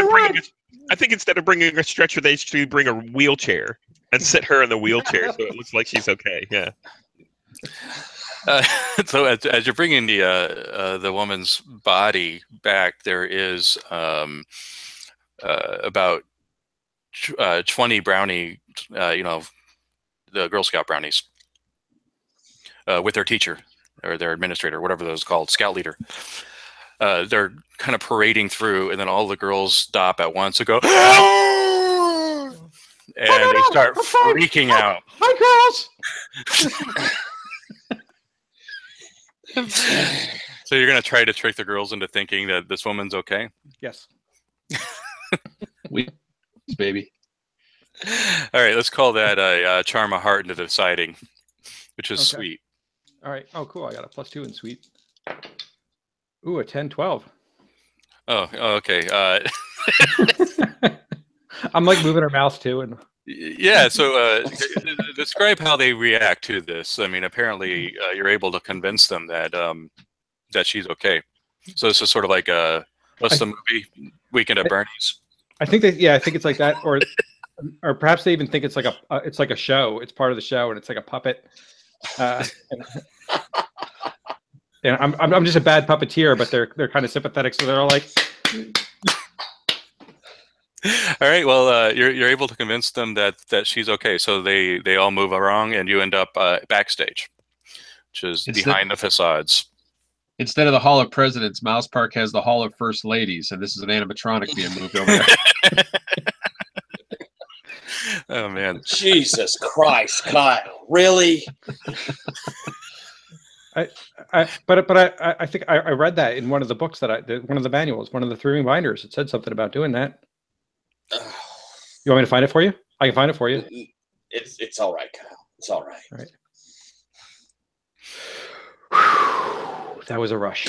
of bringing a stretcher, they should bring a wheelchair and sit her in the wheelchair so it looks like she's okay. Yeah. So as you're bringing the woman's body back, there is about 20 brownie, you know, the Girl Scout brownies, with their teacher or their administrator, whatever those called, scout leader. they're kind of parading through, and then all the girls stop at once and go, and they start freaking out. Hi, girls. So you're gonna try to trick the girls into thinking that this woman's okay? Yes. We, baby. All right, let's call that a charm a heart into deciding, which is Okay. sweet. All right. Oh, cool. I got a +2 in sweet. Ooh, a 10, 12. Oh, okay. I'm like moving her mouse too, and Yeah, so describe how they react to this. I mean, apparently you're able to convince them that that she's okay. So this is sort of like what's the movie? Weekend at Bernie's. I think that, yeah, I think it's like that, or perhaps they even think it's like a show. It's part of the show, and it's like a puppet. And I'm just a bad puppeteer, but they're kind of sympathetic, so they're all like. All right. Well, you're able to convince them that she's okay. So they all move along, and you end up backstage, which is behind the facades. Instead of the Hall of Presidents, Mouse Park has the Hall of First Ladies, and this is an animatronic being moved over there. Oh man! Jesus Christ, Kyle! Really? I think I read that in one of the books one of the manuals, one of the 3-ring binders. It said something about doing that. You want me to find it for you? I can find it for you. It's all right, Kyle. It's all right. All right. That was a rush.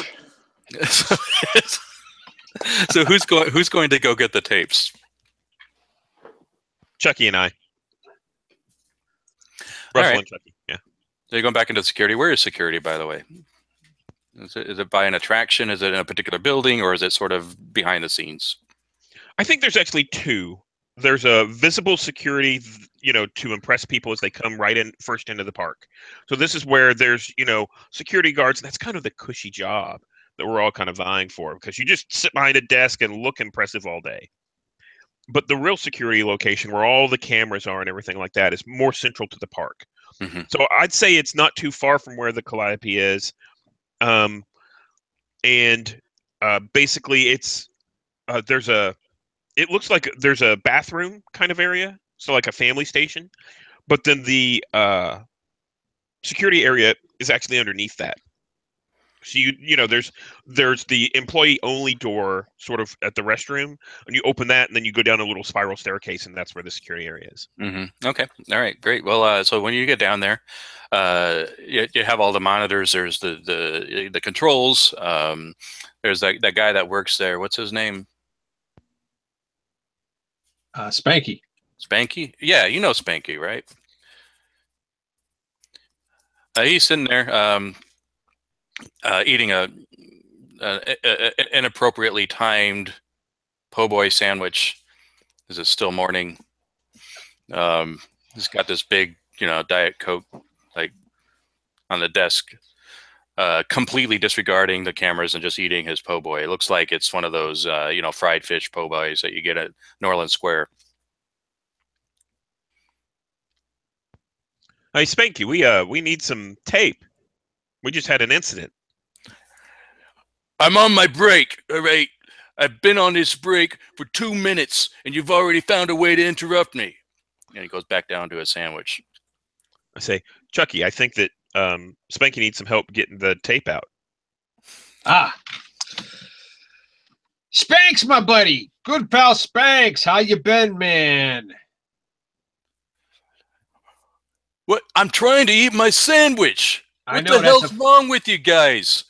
So who's going to go get the tapes? Chucky and I. All Russell right. and Chucky. Yeah. So you're going back into security. Where is security, by the way? Is it by an attraction? Is it in a particular building, or is it sort of behind the scenes? I think there's actually two. There's a visible security, to impress people as they come first into the park. So this is where there's, security guards. And that's kind of the cushy job that we're all kind of vying for, because you just sit behind a desk and look impressive all day. But the real security location where all the cameras are and everything like that is more central to the park. Mm-hmm. So I'd say it's not too far from where the Calliope is. Basically it's, it looks like there's a bathroom kind of area, so like a family station, but then the security area is actually underneath that. So there's the employee only door sort of at the restroom, and you open that, and then you go down a little spiral staircase, and that's where the security area is. Mm-hmm. Okay. All right. Great. Well, so when you get down there, you have all the monitors. There's the controls. There's that guy that works there. What's his name? Spanky. Spanky? Yeah, you know Spanky, right? He's sitting there eating an inappropriately timed po' boy sandwich. This is still morning. He's got this big, Diet Coke like on the desk, completely disregarding the cameras and just eating his po' boy. It looks like it's one of those, fried fish po' boys that you get at Norland Square. Hey, Spanky, we need some tape. We just had an incident. I'm on my break, all right? I've been on this break for 2 minutes, and you've already found a way to interrupt me. And he goes back down to his sandwich. I say, Chucky, I think that Spanky needs some help getting the tape out. Spanks, my buddy. Good pal Spanks. How you been, man? What? I'm trying to eat my sandwich. What know the hell's wrong with you guys?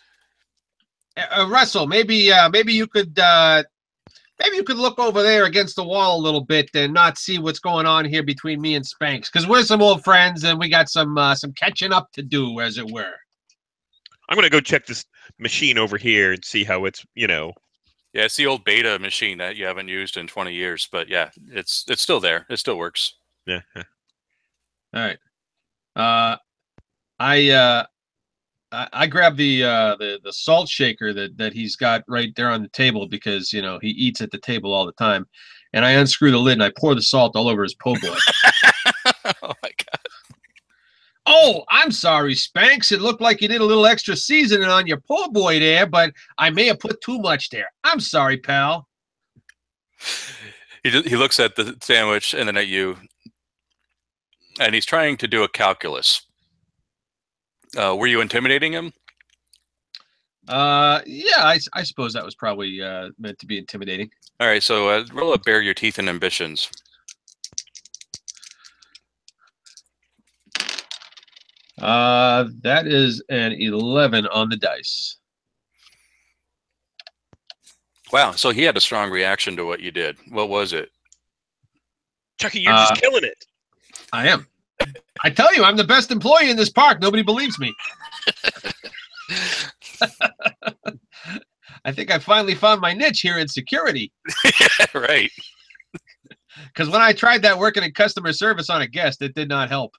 Russell, maybe you could look over there against the wall a little bit and not see what's going on here between me and Spanks, because we're some old friends and we got some catching up to do, as it were. I'm gonna go check this machine over here and see how it's, Yeah, it's the old beta machine that you haven't used in 20 years, but yeah, it's still there. It still works. Yeah. All right. I grabbed the salt shaker that he's got right there on the table, because he eats at the table all the time, and I unscrew the lid and I pour the salt all over his po' boy. Oh my god! Oh, I'm sorry, Spanx. It looked like you did a little extra seasoning on your po' boy there, but I may have put too much there. I'm sorry, pal. He looks at the sandwich and then at you, and he's trying to do a calculus. Were you intimidating him? Yeah, I suppose that was probably meant to be intimidating. All right, so roll a bare your teeth and ambitions. That is an 11 on the dice. Wow, so he had a strong reaction to what you did. What was it? Chucky, you're just killing it. I am. I tell you, I'm the best employee in this park. Nobody believes me. I think I finally found my niche here in security. Right. Because when I tried that working in customer service on a guest, it did not help.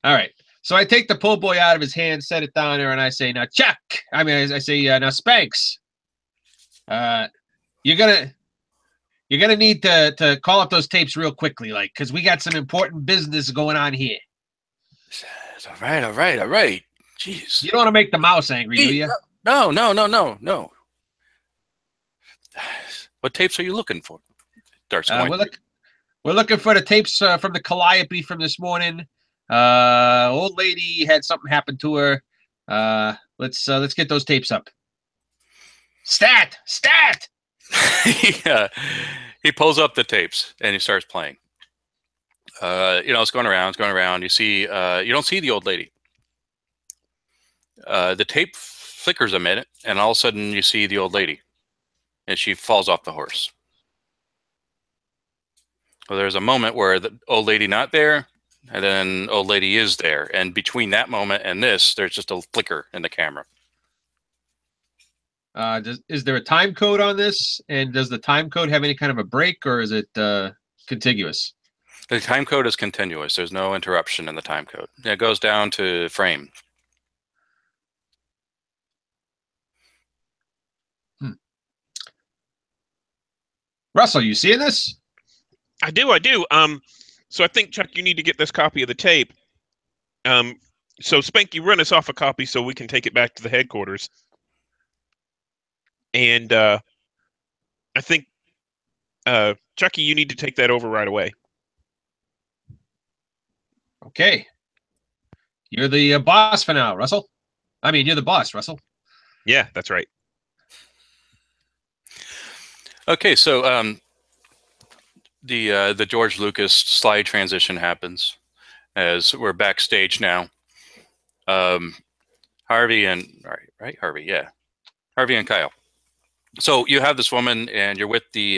All right. So I take the po' boy out of his hand, set it down there, and I say, now, Chuck. I mean, I say, now, Spanx. You're gonna need to call up those tapes real quickly, like, because we got some important business going on here. All right. Jeez. You don't want to make the mouse angry, do you? No. What tapes are you looking for? We're looking for the tapes from the Calliope from this morning. Old lady had something happen to her. Let's get those tapes up. Stat! Yeah. He pulls up the tapes and he starts playing. It's going around. You see, you don't see the old lady. The tape flickers a minute, and all of a sudden you see the old lady, and she falls off the horse. Well, there's a moment where the old lady not there, and then old lady is there, and between that moment and this, there's just a flicker in the camera. Is there a time code on this? And does the time code have any kind of a break, or is it contiguous? The time code is continuous. There's no interruption in the time code. It goes down to frame. Russell, you seeing this? I do. So I think, Chuck, you need to get this copy of the tape. So Spank, you run us off a copy so we can take it back to the headquarters. And I think, Chucky, you need to take that over right away. Okay. You're the boss for now, Russell. I mean, you're the boss, Russell. Yeah, that's right. Okay, so the George Lucas slide transition happens as we're backstage now. Harvey and Harvey and Kyle. So you have this woman, and you're with the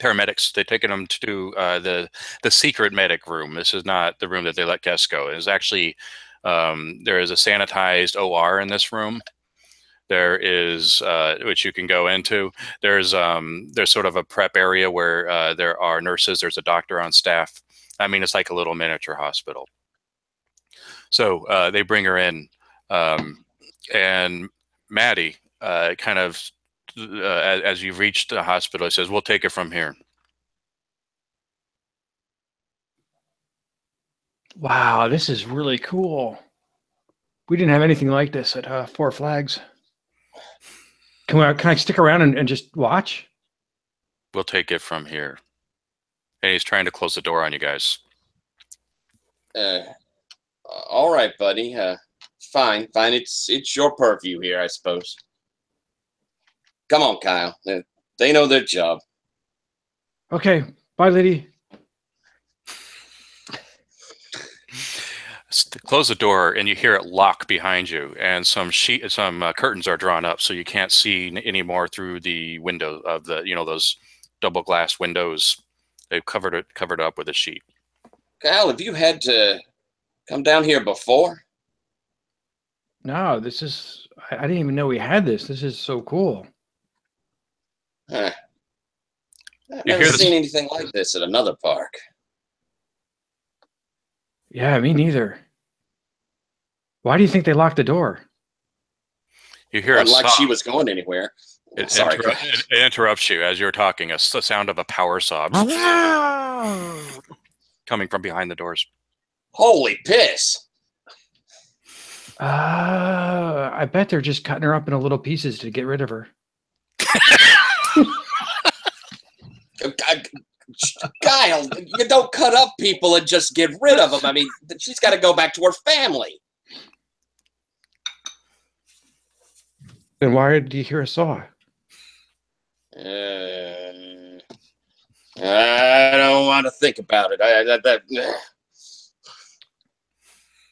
paramedics. They're taking them to the secret medic room. This is not the room that they let guests go. It's actually there is a sanitized OR in this room. There is which you can go into. There's sort of a prep area where there are nurses. There's a doctor on staff. I mean, it's like a little miniature hospital. So they bring her in, and Maddie kind of as you've reached the hospital, he says, "We'll take it from here." Wow, this is really cool. We didn't have anything like this at Four Flags. Can I stick around and just watch? We'll take it from here. And he's trying to close the door on you guys. All right, buddy. Fine. It's your purview here, I suppose. Come on, Kyle. They know their job. Okay. Bye, lady. Close the door, and you hear it lock behind you, and some curtains are drawn up, so you can't see anymore through the window of the those double glass windows. They've covered up with a sheet. Kyle, have you had to come down here before? No, this is. I didn't even know we had this. This is so cool. Huh. I've never seen anything like this at another park. Yeah, me neither. Why do you think they locked the door? You hear like she was going anywhere. It interrupts you as you're talking. A sound of a power saw. coming from behind the doors. Holy piss! I bet they're just cutting her up into little pieces to get rid of her. Kyle, you don't cut up people and just get rid of them. I mean, she's got to go back to her family. Then why did you hear a saw? I don't want to think about it.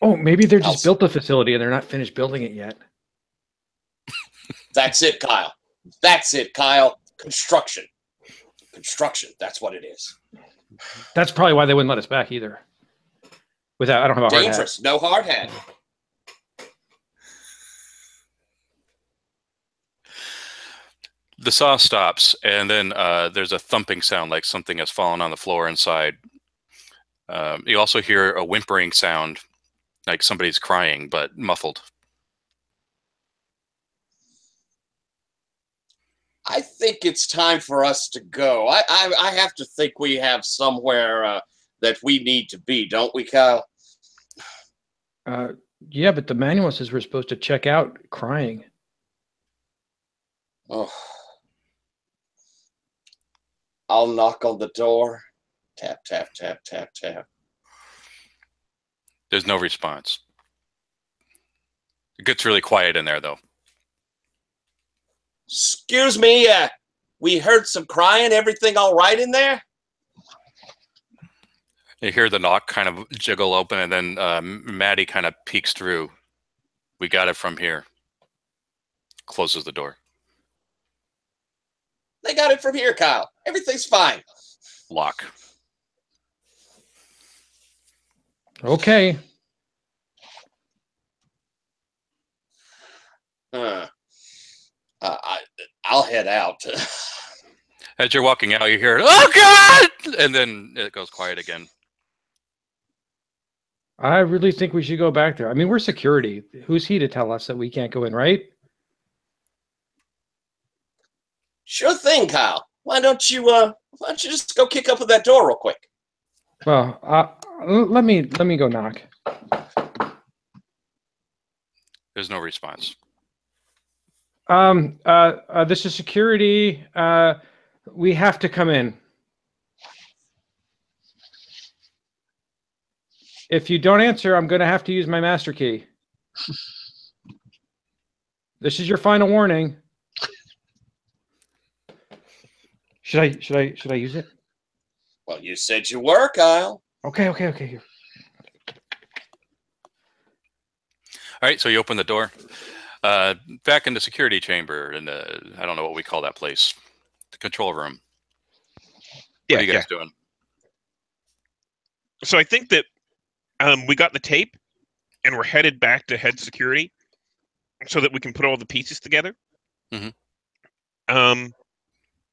Oh, maybe they're just built the facility and they're not finished building it yet. That's it, Kyle. That's it, Kyle. Construction. Construction. That's what it is. That's probably why they wouldn't let us back either. Without, I don't have a hard hat. Dangerous. No hard hat. The saw stops, and then there's a thumping sound like something has fallen on the floor inside. You also hear a whimpering sound, like somebody's crying, but muffled. I think it's time for us to go. I have to think we have somewhere that we need to be, don't we, Kyle? Yeah, but the manual says we're supposed to check out crying. Oh. I'll knock on the door. Tap, tap, tap, tap, tap. There's no response. It gets really quiet in there, though. Excuse me, we heard some crying. Everything all right in there? You hear the knock kind of jiggle open, and then Maddie kind of peeks through. We got it from here. Closes the door. They got it from here, Kyle. Everything's fine. Lock. Okay. I'll head out. As you're walking out, you hear, "Oh God!" And then it goes quiet again. I really think we should go back there. I mean, we're security. Who's he to tell us that we can't go in, right? Sure thing, Kyle. Why don't you just go kick up with that door real quick? Well, let me go knock. There's no response. This is security. We have to come in. If you don't answer, I'm going to have to use my master key. This is your final warning. Should I use it? Well, you said you were, Kyle. Okay, here. All right, so you open the door. Back in the security chamber, in the, I don't know what we call that place, the control room. Yeah, what are you guys doing? So I think that we got the tape, and we're headed back to head security, so that we can put all the pieces together. Mm-hmm.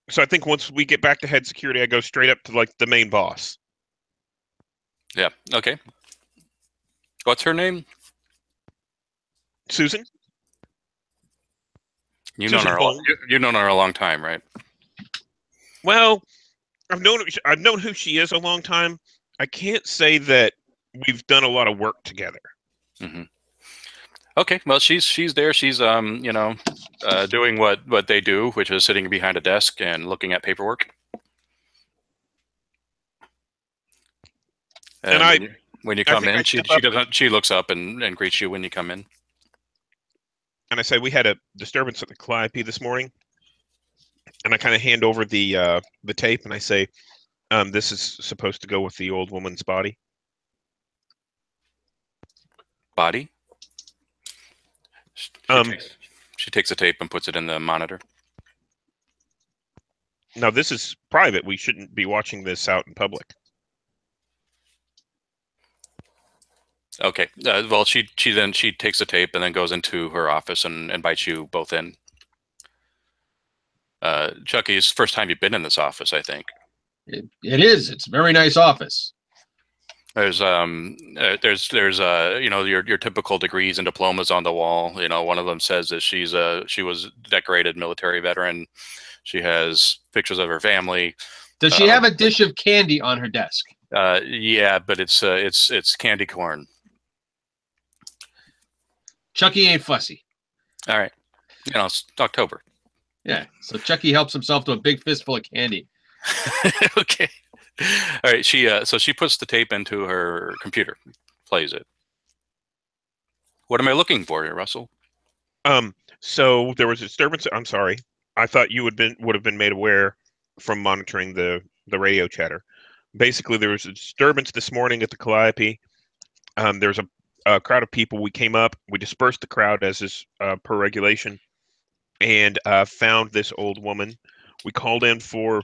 So I think once we get back to head security, I go straight up to like the main boss. Yeah. Okay. What's her name? Susan. You've known her a long time, right? Well, I've known who she is a long time. I can't say that we've done a lot of work together. Mm-hmm. Okay, well, she's there. She's doing what they do, which is sitting behind a desk and looking at paperwork. And when you come in, she looks up and greets you when you come in. And I say, we had a disturbance at the Calliope this morning, and I kind of hand over the tape, and I say, this is supposed to go with the old woman's body. Body? She takes a tape and puts it in the monitor. Now, this is private. We shouldn't be watching this out in public. Okay. Well, she takes a tape and then goes into her office and invites you both in. Chucky's first time you've been in this office, I think. It is. It's a very nice office. There's your typical degrees and diplomas on the wall. You know, one of them says that she was a decorated military veteran. She has pictures of her family. Does she have a dish of candy on her desk? Yeah, but it's candy corn. Chucky ain't fussy. All right, it's October. Yeah, so Chucky helps himself to a big fistful of candy. Okay. All right. So she puts the tape into her computer, plays it. What am I looking for here, Russell? So there was a disturbance. I'm sorry. I thought you would have been made aware from monitoring the radio chatter. Basically, there was a disturbance this morning at the Calliope. There's a crowd of people. We came up. We dispersed the crowd as is per regulation, and found this old woman. We called in for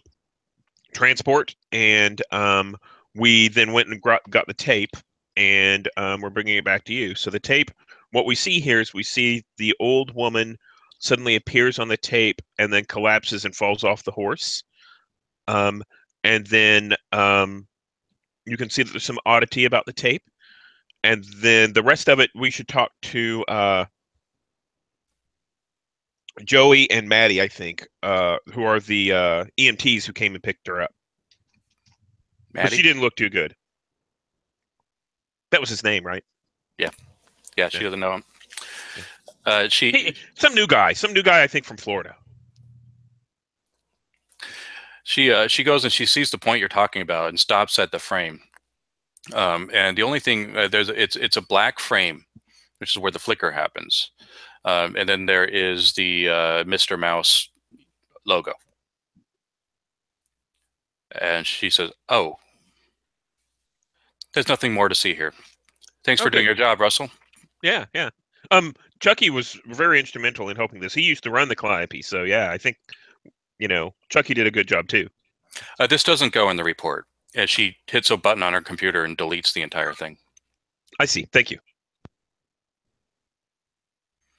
transport, and we then went and got the tape, and we're bringing it back to you. So the tape, what we see here is we see the old woman suddenly appears on the tape and then collapses and falls off the horse. And then you can see that there's some oddity about the tape. And then the rest of it, we should talk to Joey and Maddie, I think, who are the EMTs who came and picked her up. Maddie? But she didn't look too good. That was his name, right? Yeah. Yeah, she doesn't know him. Some new guy, I think, from Florida. She goes and she sees the point you're talking about and stops at the frame. And the only thing it's a black frame, which is where the flicker happens. And then there is the Mr. Mouse logo. And she says, "Oh, there's nothing more to see here. Thanks for doing your job, Russell." Yeah. Chucky was very instrumental in helping this. He used to run the Calliope, so yeah, I think Chucky did a good job too. This doesn't go in the report. As she hits a button on her computer and deletes the entire thing. I see. Thank you.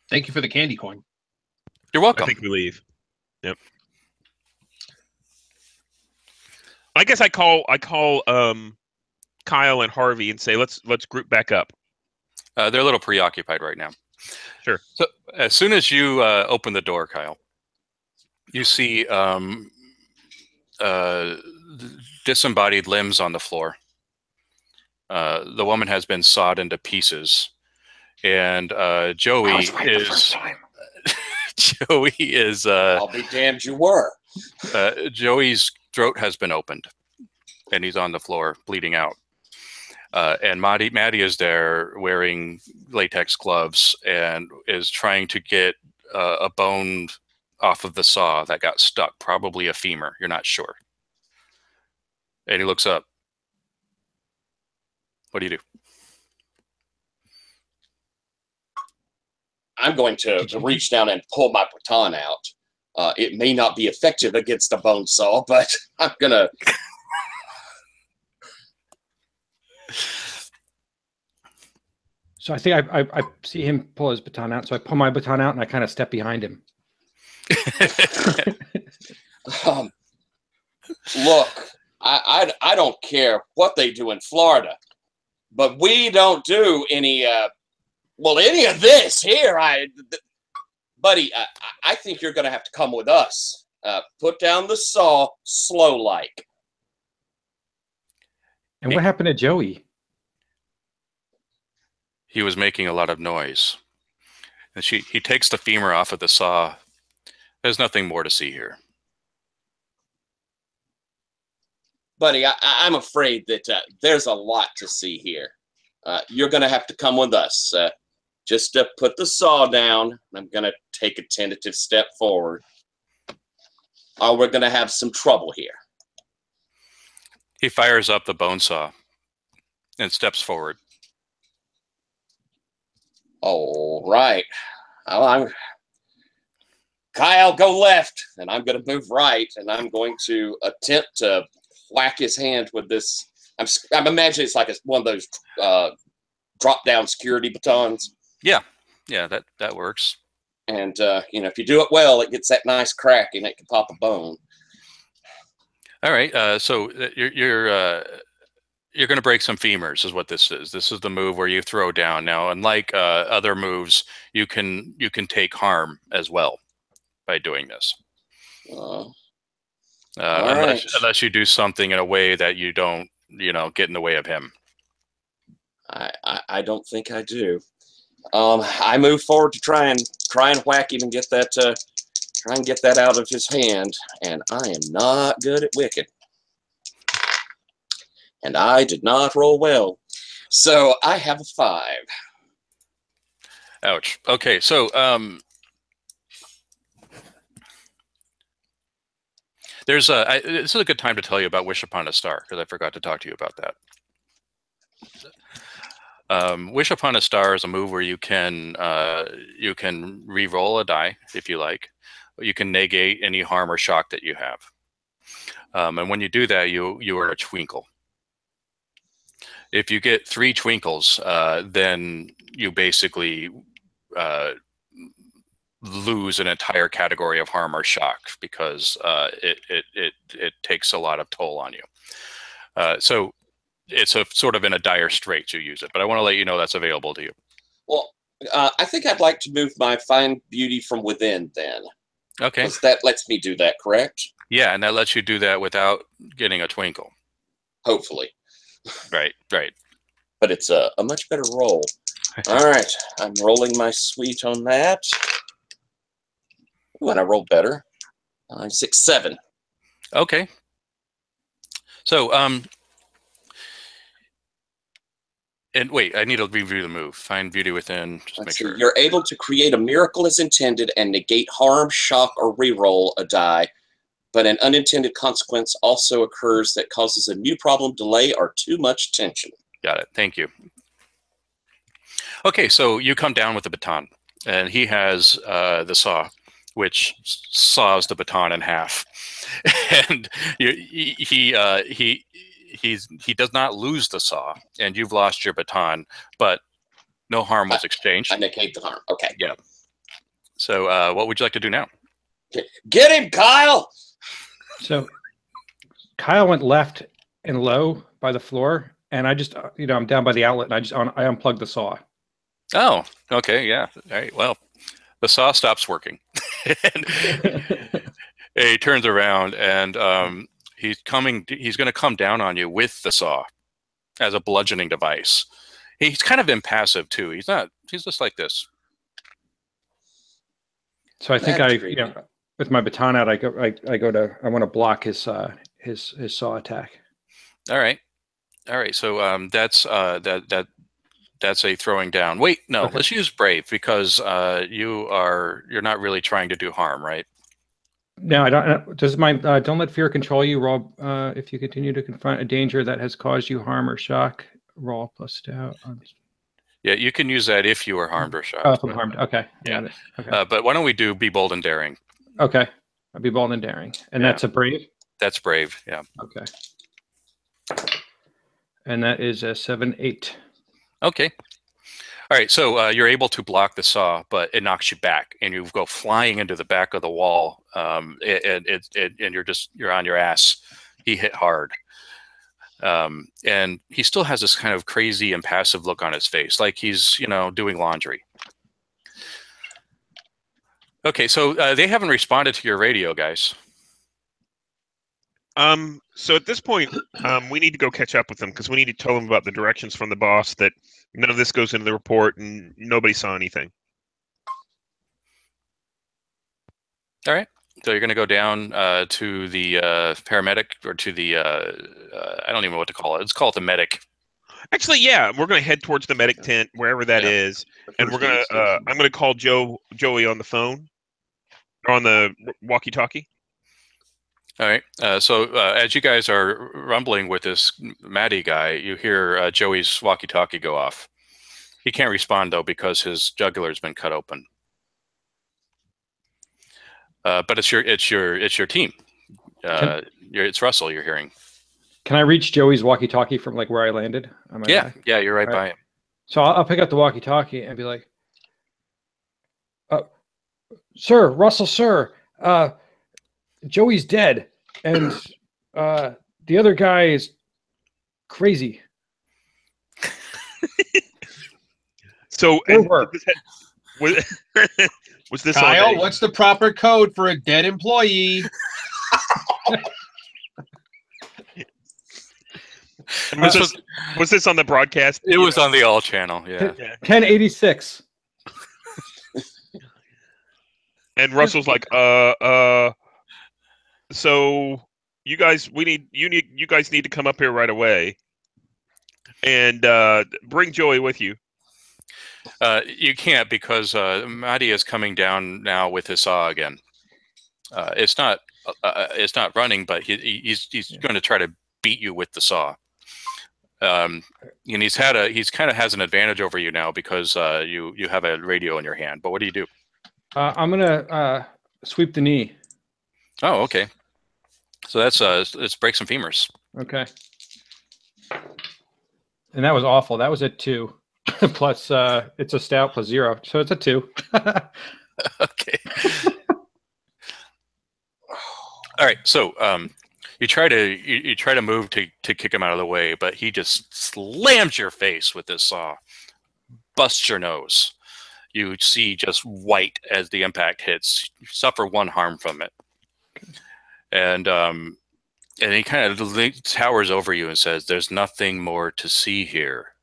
Thank you for the candy coin. You're welcome. I think we leave. Yep. I guess I call Kyle and Harvey and say let's group back up. They're a little preoccupied right now. Sure. So as soon as you open the door, Kyle, you see disembodied limbs on the floor. The woman has been sawed into pieces, and Joey is. Joey is. I'll be damned, you were. Joey's throat has been opened, and he's on the floor bleeding out. And Maddie is there wearing latex gloves and is trying to get a bone off of the saw that got stuck, probably a femur. You're not sure. And he looks up. What do you do? I'm going to reach down and pull my baton out. It may not be effective against a bone saw, but I'm going to... So I think I see him pull his baton out. So I pull my baton out and I kind of step behind him. Look, I don't care what they do in Florida, but we don't do any of this here. Buddy, I think you're going to have to come with us. Put down the saw slow like. And what happened to Joey? He was making a lot of noise. And he takes the femur off of the saw. There's nothing more to see here. Buddy, I'm afraid that there's a lot to see here. You're going to have to come with us. Just put the saw down. I'm going to take a tentative step forward. Or we're going to have some trouble here. He fires up the bone saw and steps forward. All right. Well, Kyle, go left, and I'm going to move right, and I'm going to attempt to whack his hand with this. I'm imagining it's like one of those drop-down security batons. Yeah, that works. And if you do it well, it gets that nice crack, and it can pop a bone. All right. So you're going to break some femurs, is what this is. This is the move where you throw down. Now, unlike other moves, you can take harm as well by doing this. Unless you do something in a way that you don't get in the way of him. I don't think I do. I move forward to try and whack him and get that try and get that out of his hand, and I am not good at wicked. And I did not roll well. So I have a 5. Ouch. Okay, so this is a good time to tell you about Wish Upon a Star, because I forgot to talk to you about that. Wish Upon a Star is a move where you can re-roll a die if you like. You can negate any harm or shock that you have, and when you do that, you earn a twinkle. If you get 3 twinkles, then you basically lose an entire category of harm or shock, because it takes a lot of toll on you. So it's a sort of in a dire strait to use it, but I want to let you know that's available to you. Well, I think I'd like to move my Find Beauty from Within then. Okay. Because that lets me do that, correct? Yeah, and that lets you do that without getting a twinkle. Hopefully. Right. But it's a much better roll. All right, I'm rolling my sweet on that. Ooh, and I rolled better. 6, 7. Okay. So, and wait, I need to review the move. Find Beauty Within. Just make sure. You're able to create a miracle as intended and negate harm, shock, or reroll a die, but an unintended consequence also occurs that causes a new problem, delay, or too much tension. Got it. Thank you. Okay, so you come down with the baton, and he has the saw, which saws the baton in half, and he does not lose the saw, and you've lost your baton, but no harm was exchanged. I negate the harm. Okay. Yeah. So what would you like to do now? Get him, Kyle! So Kyle went left and low by the floor, and I just, I'm down by the outlet, and I unplugged the saw. Oh, okay, yeah. All right, well, the saw stops working. And he turns around, and he's going to come down on you with the saw as a bludgeoning device. He's kind of impassive too. He's just like this. So I think with my baton out, I want to block his saw attack. All right. So that's a throwing down. Wait, no, okay. Let's use brave, because you're not really trying to do harm, right? No, I don't. Does my don't let fear control you? Roll if you continue to confront a danger that has caused you harm or shock. Roll plus stout. Yeah, you can use that if you are harmed or shocked. Oh, if I'm harmed. Okay. Yeah. Okay. But why don't we do Be Bold and Daring? Okay. I'll be bold and daring, and that's a brave. That's brave. Yeah. Okay. And that is a 7, 8. Okay. All right. So you're able to block the saw, but it knocks you back, and you go flying into the back of the wall. And you're on your ass. He hit hard. And he still has this kind of crazy impassive look on his face, like he's, doing laundry. Okay. So they haven't responded to your radio, guys. So at this point, we need to go catch up with them, because we need to tell them about the directions from the boss, that none of this goes into the report and nobody saw anything. All right. So you're going to go down to the paramedic, or to the, I don't even know what to call it. Let's call it the medic. Actually, yeah, we're going to head towards the medic tent, wherever that is, and we're going to. I'm going to call Joey on the phone, or on the walkie-talkie. All right. So as you guys are rumbling with this Maddie guy, you hear Joey's walkie-talkie go off. He can't respond though, because his jugular's been cut open. But it's your team. It's Russell you're hearing. Can I reach Joey's walkie-talkie from like where I landed? Yeah, you're right by him. So I'll pick up the walkie-talkie and be like, "Sir, Russell, sir, Joey's dead, and the other guy is crazy." So was this Kyle? What's the proper code for a dead employee? And was this on the broadcast? It was on the All channel. Yeah. 1086. And Russell's like, so you guys need to come up here right away and bring Joey with you. You can't, because Matty is coming down now with his saw again. It's not running, but he's going to try to beat you with the saw. And he's kind of has an advantage over you now because you have a radio in your hand. But what do you do? I'm gonna sweep the knee. Oh, okay. So that's let's break some femurs. Okay. And that was awful. That was a 2. Plus it's a stout plus 0, so it's a 2. Okay. All right. So you try to move to kick him out of the way, but he just slams your face with this saw, busts your nose. You see just white as the impact hits. You suffer 1 harm from it, and he kind of towers over you and says, "There's nothing more to see here."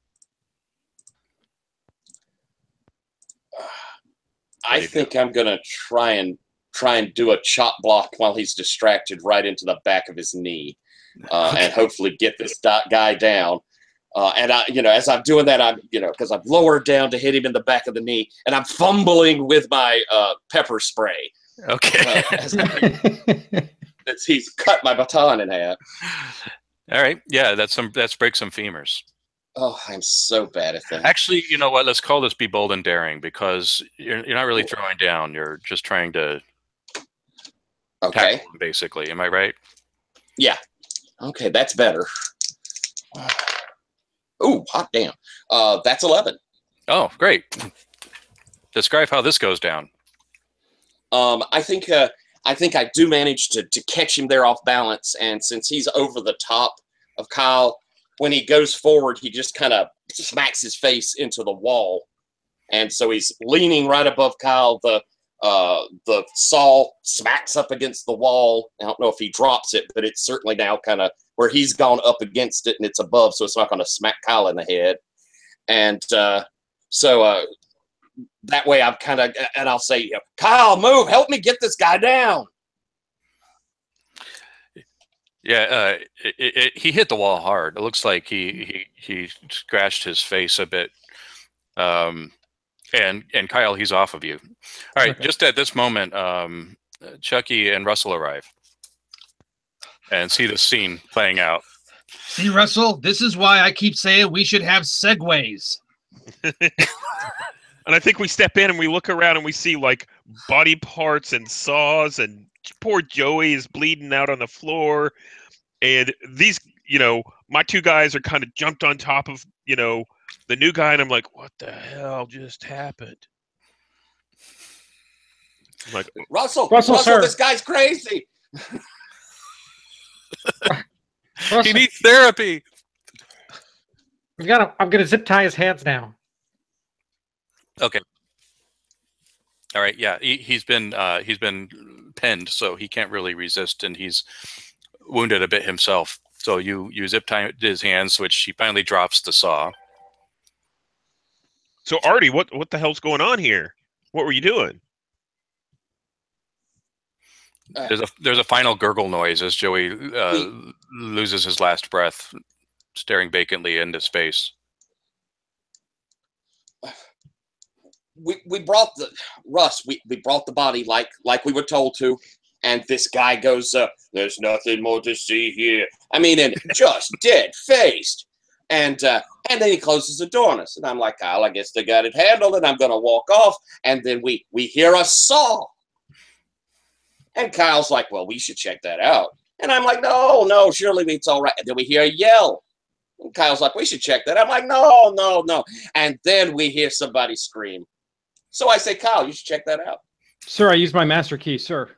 I think I'm gonna try and do a chop block while he's distracted right into the back of his knee, and hopefully get this guy down. And as I'm doing that, I'm because I've lowered down to hit him in the back of the knee, and I'm fumbling with my pepper spray. Okay. As he's cut my baton in half. All right. Yeah, let's break some femurs. Oh, I'm so bad at that. Actually, you know what? Let's call this be bold and daring, because you're not really throwing down. You're just trying to tackle him, basically. Am I right? Yeah. Okay, that's better. Ooh, hot damn. That's 11. Oh, great. Describe how this goes down. I think I do manage to catch him there off balance, and since he's over the top of Kyle, when he goes forward, he just kind of smacks his face into the wall, and so he's leaning right above Kyle. The saw smacks up against the wall. I don't know if he drops it, but it's certainly now kind of where he's gone up against it, and it's above, so it's not going to smack Kyle in the head. And so that way I'm kind of, and I'll say, Kyle, move, help me get this guy down. Yeah, he hit the wall hard. It looks like he scratched his face a bit. And Kyle, he's off of you. All right, just at this moment, Chucky and Russell arrive and see the scene playing out. See, Russell, this is why I keep saying we should have segues. And I think we step in and we look around and we see like body parts and saws, and poor Joey is bleeding out on the floor. And these, my 2 guys are kind of jumped on top of, the new guy, and I'm like, what the hell just happened? I'm like, Russell, sir. This guy's crazy. He needs therapy. I'm gonna zip tie his hands now. Okay. All right. Yeah, he's been pinned, so he can't really resist, and he's wounded a bit himself. So you zip tie his hands, which he finally drops the saw. So Artie, what the hell's going on here? What were you doing? There's a final gurgle noise as Joey loses his last breath, staring vacantly into space. We brought we brought the body like we were told to, and this guy goes, there's nothing more to see here. I mean, and just dead faced. And then he closes the door on us, and I'm like, Kyle, I guess they got it handled, and I'm gonna walk off, and then we hear a saw. And Kyle's like, well, we should check that out. And I'm like, no, surely it's all right. And then we hear a yell. And Kyle's like, we should check that. I'm like, no. And then we hear somebody scream. So I say, Kyle, you should check that out. Sir, I used my master key, sir.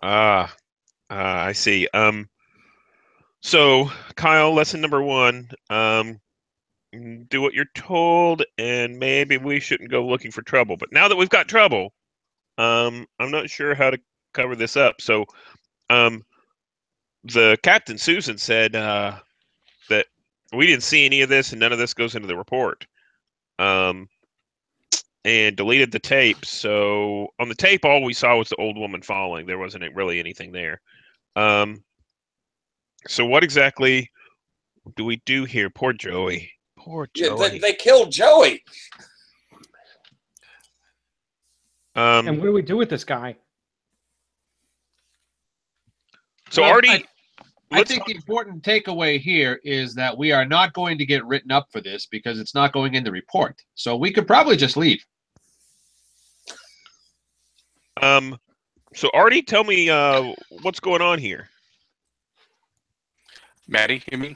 I see. So Kyle, lesson number 1, do what you're told, and maybe we shouldn't go looking for trouble. But now that we've got trouble, I'm not sure how to cover this up. So, the captain, Susan, said, that we didn't see any of this, and none of this goes into the report. And deleted the tape. So on the tape, all we saw was the old woman falling. There wasn't really anything there. So what exactly do we do here? Poor Joey. Poor Joey. They killed Joey. And what do we do with this guy? So Well, Artie, I think the important takeaway here is that we are not going to get written up for this because it's not going in the report. So we could probably just leave. So Artie, tell me what's going on here. Maddie, you mean?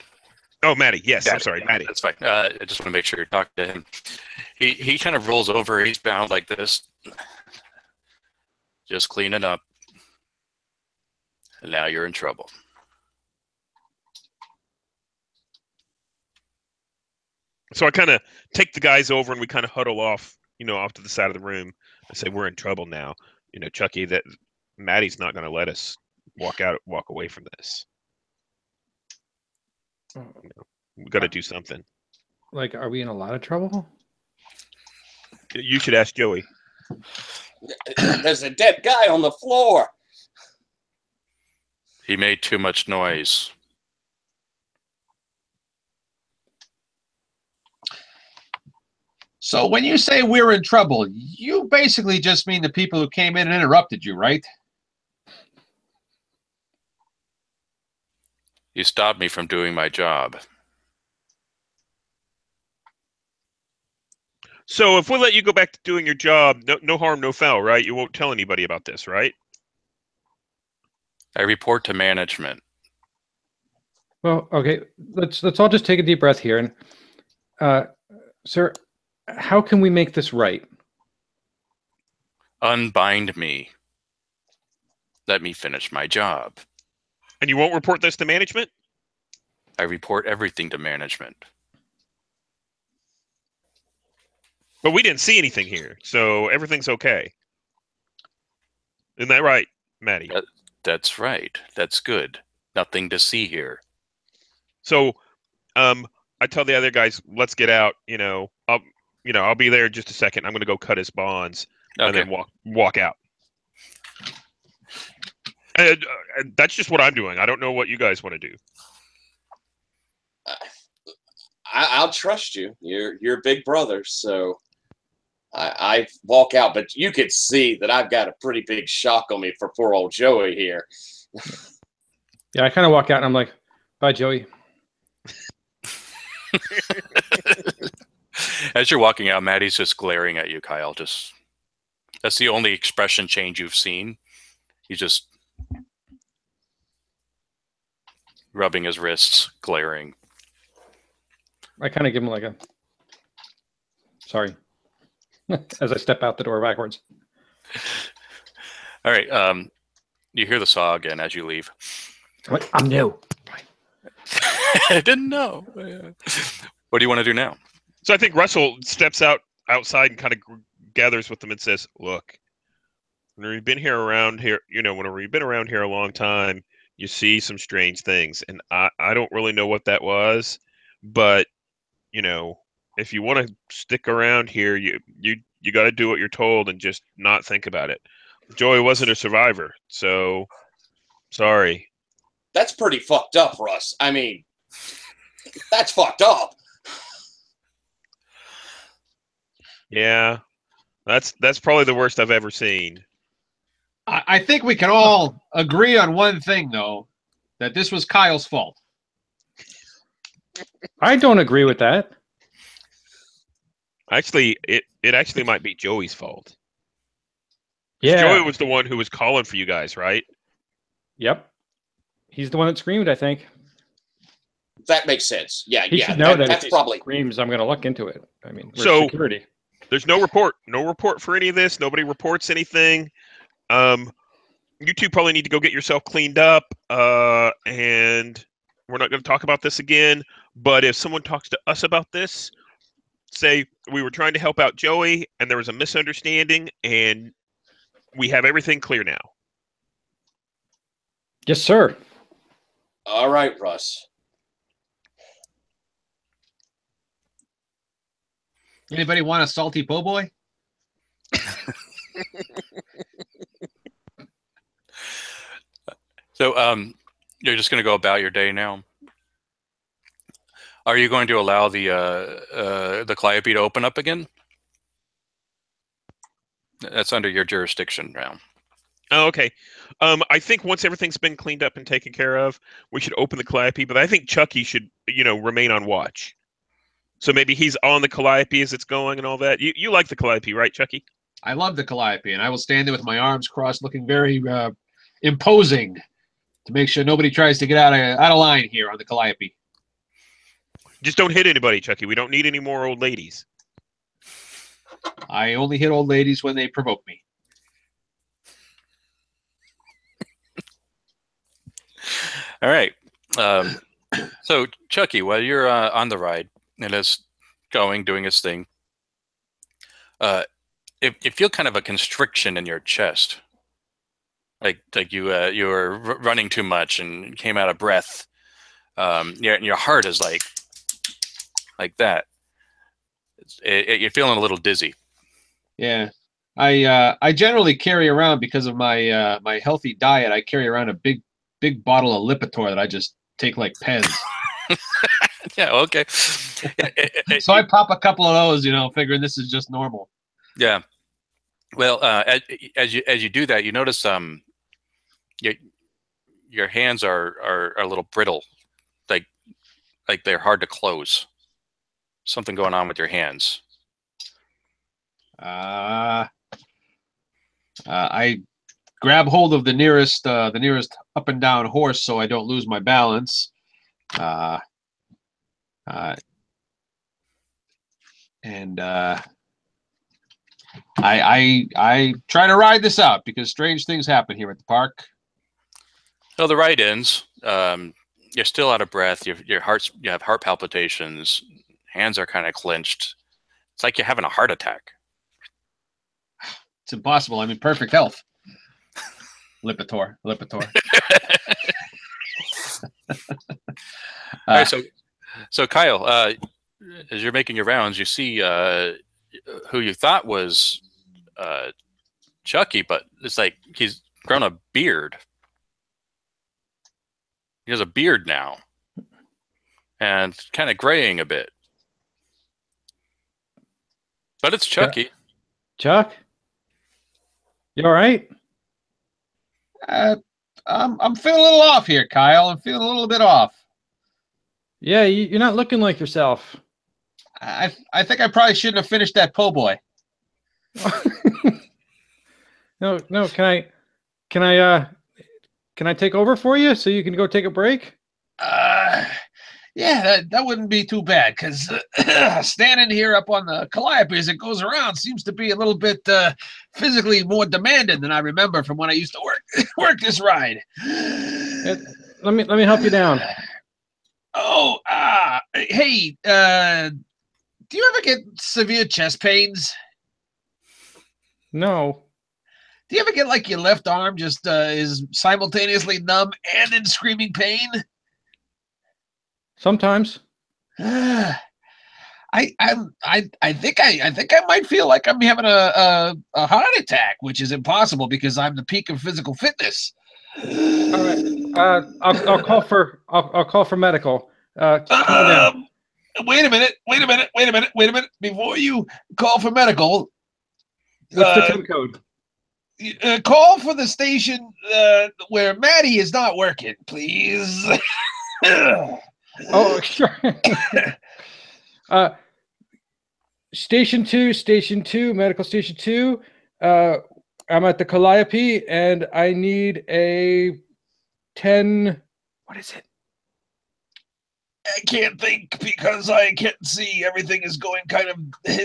Oh, Maddie. Yes, I'm Maddie, sorry, yeah, Maddie. That's fine. I just want to make sure you're talking to him. He kind of rolls over. He's bound like this. Just cleaning up. And now you're in trouble. So I kind of take the guys over and we kind of huddle off, off to the side of the room. I say, we're in trouble now. Chucky, that Maddie's not going to let us walk away from this. We got to do something. Like, are we in a lot of trouble? You should ask Joey. There's a dead guy on the floor. He made too much noise. So when you say we're in trouble, you basically just mean the people who came in and interrupted you, right? You stopped me from doing my job. So if we let you go back to doing your job, no harm, no foul, right? You won't tell anybody about this, right? I report to management. Well, okay. Let's all just take a deep breath here. And, sir, how can we make this right? Unbind me. Let me finish my job. And you won't report this to management? I report everything to management. But we didn't see anything here, so everything's okay. Isn't that right, Maddie? That's right. That's good. Nothing to see here. So, I tell the other guys, let's get out. I'll be there in just a second. I'm going to go cut his bonds and then walk out. And that's just what I'm doing. I don't know what you guys want to do. I'll trust you. You're big brother, so I walk out. But you could see that I've got a pretty big shock on me for poor old Joey here. Yeah, I kind of walk out and I'm like, bye, Joey. As you're walking out, Maddie's just glaring at you, Kyle. That's the only expression change you've seen. He's just rubbing his wrists, glaring. I kind of give him like a sorry as I step out the door backwards. All right. You hear the saw again as you leave. I'm new. I didn't know. What do you want to do now? So I think Russell steps outside and kind of gathers with them and says, "Look, when we've been around here a long time, you see some strange things, and I don't really know what that was, but if you want to stick around here, you got to do what you're told and just not think about it. Joey wasn't a survivor, so sorry." That's pretty fucked up, Russ. I mean, that's fucked up. Yeah, that's probably the worst I've ever seen. I think we can all agree on one thing, though, that this was Kyle's fault. I don't agree with that. Actually, it actually might be Joey's fault. Yeah. Joey was the one who was calling for you guys, right? Yep. He's the one that screamed, I think. That makes sense. Yeah, He yeah. should know that that's if he probably screams, I'm going to look into it. I mean, we're So- security. There's no report for any of this. Nobody reports anything. You two probably need to go get yourself cleaned up. And we're not going to talk about this again. But if someone talks to us about this, say we were trying to help out Joey and there was a misunderstanding and we have everything clear now. Yes, sir. all right, Russ. Anybody want a salty po' boy? So, you're just going to go about your day now. Are you going to allow the Calliope to open up again? That's under your jurisdiction now. Oh, okay. I think once everything's been cleaned up and taken care of, we should open the Calliope. But I think Chucky should, remain on watch. So maybe he's on the Calliope as it's going and all that. You like the Calliope, right, Chucky? I love the Calliope, and I will stand there with my arms crossed, looking very imposing, to make sure nobody tries to get out of line here on the Calliope. Just don't hit anybody, Chucky. We don't need any more old ladies. I only hit old ladies when they provoke me. All right. So, Chucky, while you're on the ride and it's doing its thing, you feel kind of a constriction in your chest, like you were running too much and came out of breath. Your heart is like that. You're feeling a little dizzy. Yeah, I generally carry around, because of my my healthy diet, I carry around a big bottle of Lipitor that I just take like Pez. Yeah. Okay. So I pop a couple of those, figuring this is just normal. Yeah. Well, as you do that, you notice your hands are a little brittle, like they're hard to close. Something going on with your hands. I grab hold of the nearest up and down horse so I don't lose my balance. And I try to ride this out, because strange things happen here at the park. So the ride ends. You're still out of breath. You have heart palpitations. Hands are kind of clenched. It's like you're having a heart attack. It's impossible. I'm in perfect health. Lipitor. All right, so Kyle, as you're making your rounds, you see who you thought was Chucky, but it's like he's grown a beard. He has a beard now, and it's kind of graying a bit. But it's Chucky. Chuck, you all right? I'm feeling a little off here, Kyle. I'm feeling a little bit off. Yeah, you're not looking like yourself. I think I probably shouldn't have finished that po' boy. No. Can I take over for you so you can go take a break? Yeah, that wouldn't be too bad, because standing here up on the Calliope as it goes around seems to be a little bit physically more demanding than I remember from when I used to work this ride. Let me help you down. Oh, hey, do you ever get severe chest pains? No. Do you ever get like your left arm just is simultaneously numb and in screaming pain? Sometimes. I think I might feel like I'm having a heart attack, which is impossible because I'm the peak of physical fitness. All right. I'll call for medical. Calm down. Wait a minute. Before you call for medical, What's the temp code? call for the station where Maddie is not working, please. Oh, sure. Station 2, medical station 2. I'm at the Calliope, and I need a 10. What is it? I can't think because I can't see. Everything is going kind of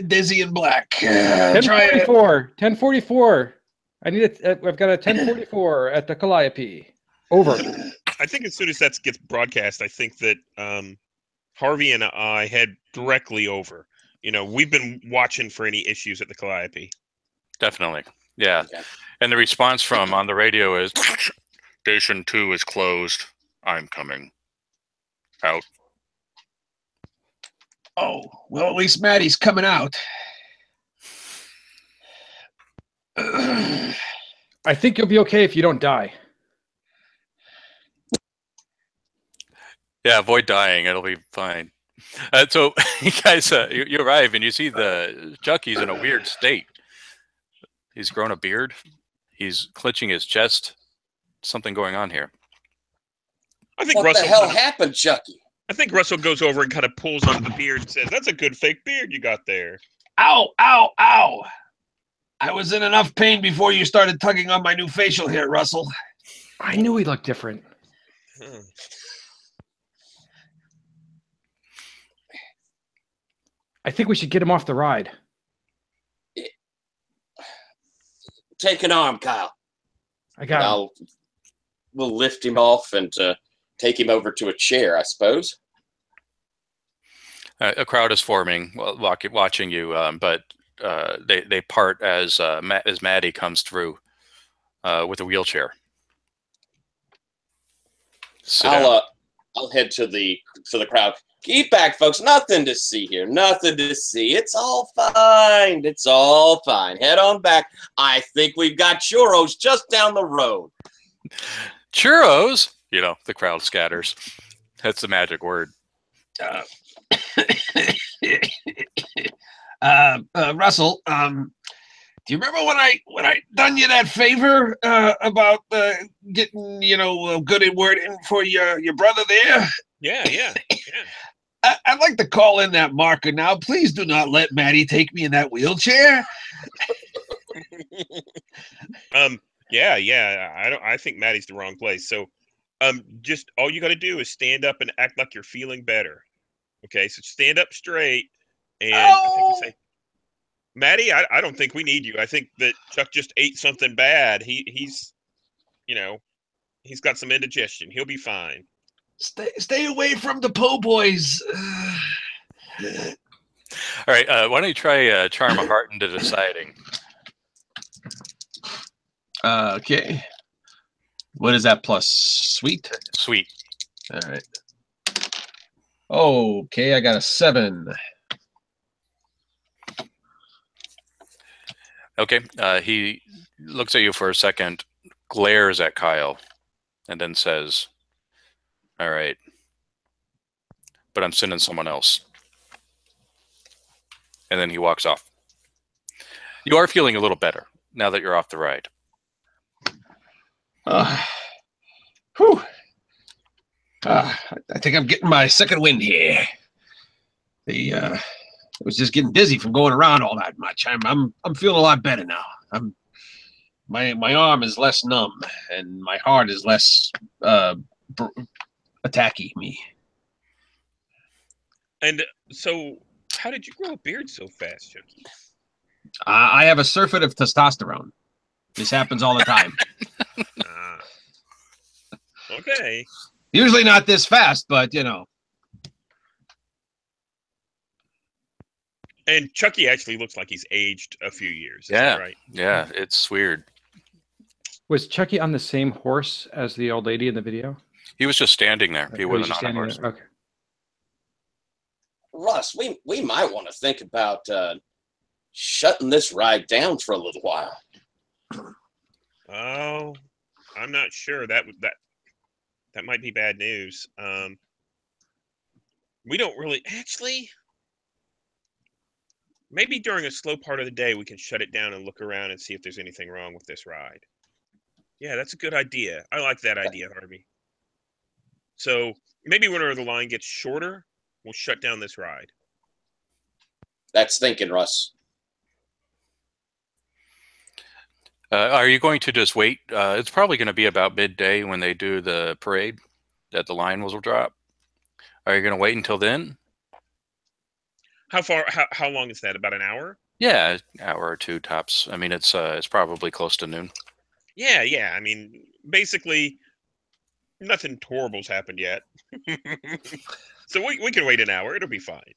dizzy and black. 1044. 1044. I need it. I've got a 1044 at the Calliope. Over. I think as soon as that gets broadcast, I think that Harvey and I head directly over. We've been watching for any issues at the Calliope. Definitely. Yeah. And the response from on the radio is, Station 2 is closed. I'm coming out. Oh, well, at least Maddie's coming out. I think you'll be okay if you don't die. Yeah, avoid dying. It'll be fine. So you guys, you arrive and you see the Chucky's in a weird state. He's grown a beard. He's clenching his chest. Something going on here. I think What Russell the hell kind of- happened, Chucky? I think Russell goes over and kind of pulls on the beard and says, "That's a good fake beard you got there." Ow, ow, ow. I was in enough pain before you started tugging on my new facial hair, Russell. I knew he looked different. Huh. I think we should get him off the ride. Take an arm, Kyle. I got him. We'll lift him off and take him over to a chair, I suppose. A crowd is forming, watching you, but they part as Maddie comes through with a wheelchair. Sit down. I'll head to the crowd. Keep back, folks. Nothing to see here. Nothing to see. It's all fine. It's all fine. Head on back. I think we've got churros just down the road. Churros? You know, the crowd scatters. That's the magic word. Russell, do you remember when I done you that favor about getting a good word in for your brother there? Yeah. I'd like to call in that marker now. Please do not let Maddie take me in that wheelchair. Yeah. I think Maddie's the wrong place. So, just all you got to do is stand up and act like you're feeling better. Okay, so stand up straight, and I think we say, Maddie, I don't think we need you. I think that Chuck just ate something bad. He's got some indigestion. He'll be fine. Stay away from the po' boys. All right, why don't you try charm a heart into deciding? Okay. What is that plus? Sweet? Sweet. All right. Okay, I got a 7. Okay, he looks at you for a second, glares at Kyle, and then says, "All right, but I'm sending someone else." And then he walks off. You are feeling a little better now that you're off the ride. Whew. I think I'm getting my second wind here. I was just getting dizzy from going around all that much. I'm feeling a lot better now. My arm is less numb and my heart is less attacky me. And so, how did you grow a beard so fast, Chucky? I have a surfeit of testosterone. This happens all the time. Okay. Usually not this fast, but And Chucky actually looks like he's aged a few years. Is Yeah, that right? yeah, it's weird. Was Chucky on the same horse as the old lady in the video? He was just standing there. He Or was wasn't on a standing horse. there? Okay. Russ, we might want to think about shutting this ride down for a little while. Oh, I'm not sure. That might be bad news. We don't really actually. Maybe during a slow part of the day, we can shut it down and look around and see if there's anything wrong with this ride. Yeah, that's a good idea. I like that idea, Harvey. So maybe whenever the line gets shorter, we'll shut down this ride. That's thinking, Russ. Are you going to just wait? It's probably going to be about midday when they do the parade that the line will drop. Are you going to wait until then? How long is that? About an hour? Yeah, an hour or two tops. I mean, it's probably close to noon. Yeah. I mean, basically, nothing horrible's happened yet. So we can wait an hour. It'll be fine.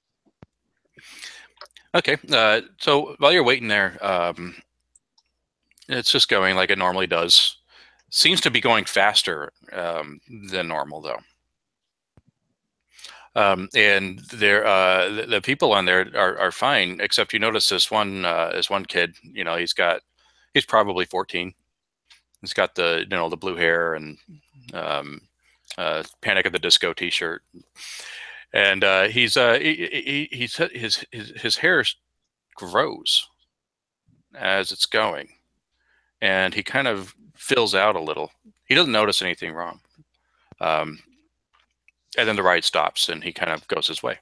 Okay. So while you're waiting there, it's just going like it normally does. Seems to be going faster than normal, though. And they're the people on there are fine, except you notice this one kid. You know, he's probably 14. He's got the the blue hair and um, Panic at the Disco T-shirt, and he's his hair grows as it's going, and he kind of fills out a little. He doesn't notice anything wrong, and then the ride stops, and he kind of goes his way.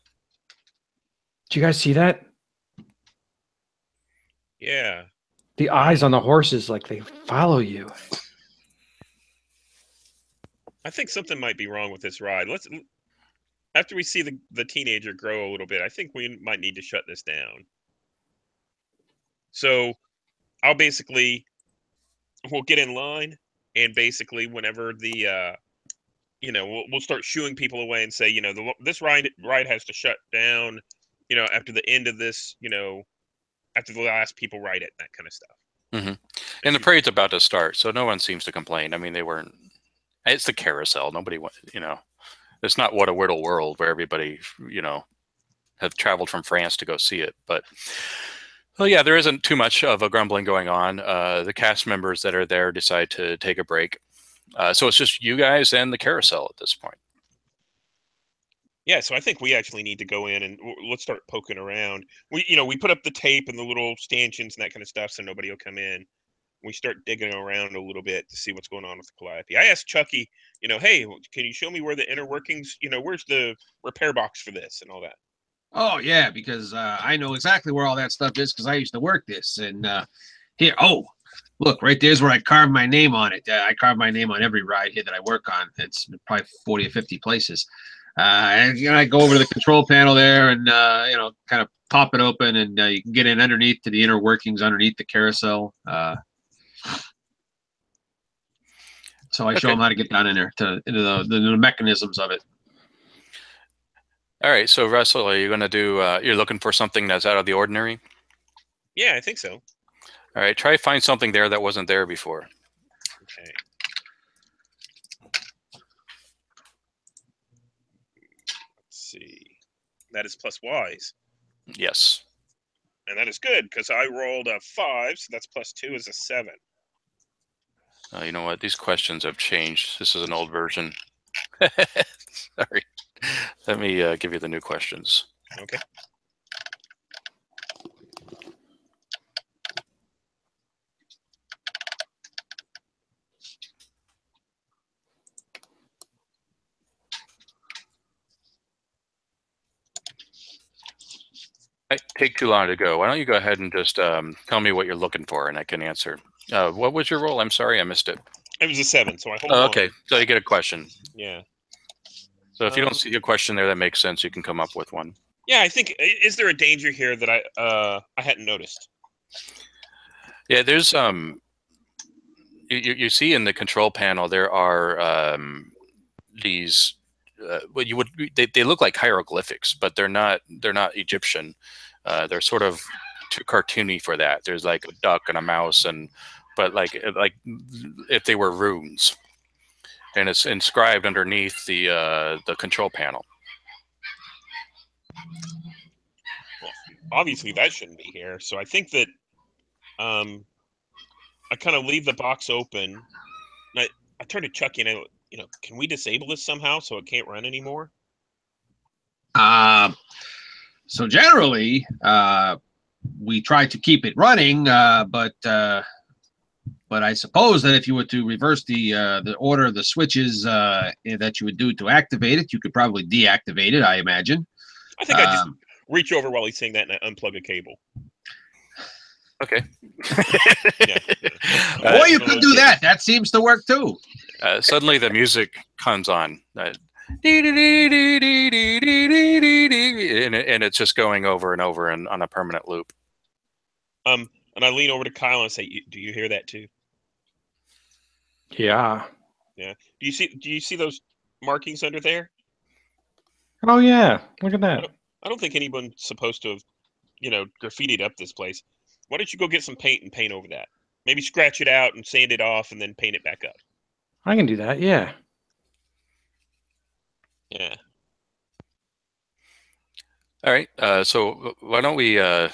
Do you guys see that? Yeah. The eyes on the horses, like they follow you. I think something might be wrong with this ride. After we see the teenager grow a little bit, I think we might need to shut this down. So we'll get in line, and basically whenever the we'll start shooing people away and say, this ride has to shut down, after the end of this, after the last people ride it, that kind of stuff. Mm-hmm. And the parade's about to start, so no one seems to complain. I mean, they weren't. It's the carousel. Nobody wants, it's not What a Whittle World where everybody, have traveled from France to go see it. But, well, yeah, there isn't too much of a grumbling going on. The cast members that are there decide to take a break. So it's just you guys and the carousel at this point. Yeah, so I think we actually need to go in and let's start poking around. We put up the tape and the little stanchions and that kind of stuff so nobody will come in. We start digging around a little bit to see what's going on with the Calliope. I asked Chucky, hey, can you show me where the inner workings, where's the repair box for this and all that? Oh yeah, because I know exactly where all that stuff is because I used to work this. And here, oh, look, right there's where I carved my name on it. I carved my name on every ride here that I work on. It's probably 40 or 50 places. And I go over to the control panel there and kind of pop it open, and you can get in underneath to the inner workings underneath the carousel. So I show them how to get down in there into the mechanisms of it. All right, so Russell, are you going to do? You're looking for something that's out of the ordinary? Yeah, I think so. All right, try to find something there that wasn't there before. Okay. Let's see. That is plus Y's. Yes. And that is good because I rolled a 5, so that's plus 2 is a 7. You know what? These questions have changed. This is an old version. Sorry. Let me give you the new questions. Okay. It take too long to go. Why don't you go ahead and just tell me what you're looking for, and I can answer. What was your roll? I'm sorry, I missed it. It was a 7, so I hold on. Okay, so you get a question. Yeah. So if you don't see a question there that makes sense, you can come up with one. Yeah, I think, is there a danger here that I hadn't noticed? Yeah, there's you see in the control panel there are these what you would they look like hieroglyphics, but they're not Egyptian. They're sort of too cartoony for that. There's like a duck and a mouse, but like if they were runes, and it's inscribed underneath the control panel. Well, obviously that shouldn't be here. So I think that I kind of leave the box open. And I turn to Chucky and I, can we disable this somehow so it can't run anymore? So generally, we try to keep it running, but I suppose that if you were to reverse the order of the switches that you would do to activate it, you could probably deactivate it, I imagine. I think I just reach over while he's saying that and I unplug a cable. Okay. Yeah. Or you could do that. That seems to work too. Suddenly the music comes on. And it's just going over and over and on a permanent loop. And I lean over to Kyle and say, "Do you hear that too?" Yeah. Yeah. Do you see those markings under there? Oh yeah. Look at that. I don't think anyone's supposed to have, graffitied up this place. Why don't you go get some paint and paint over that? Maybe scratch it out and sand it off and then paint it back up. I can do that. Yeah. Yeah. All right. So why don't we, as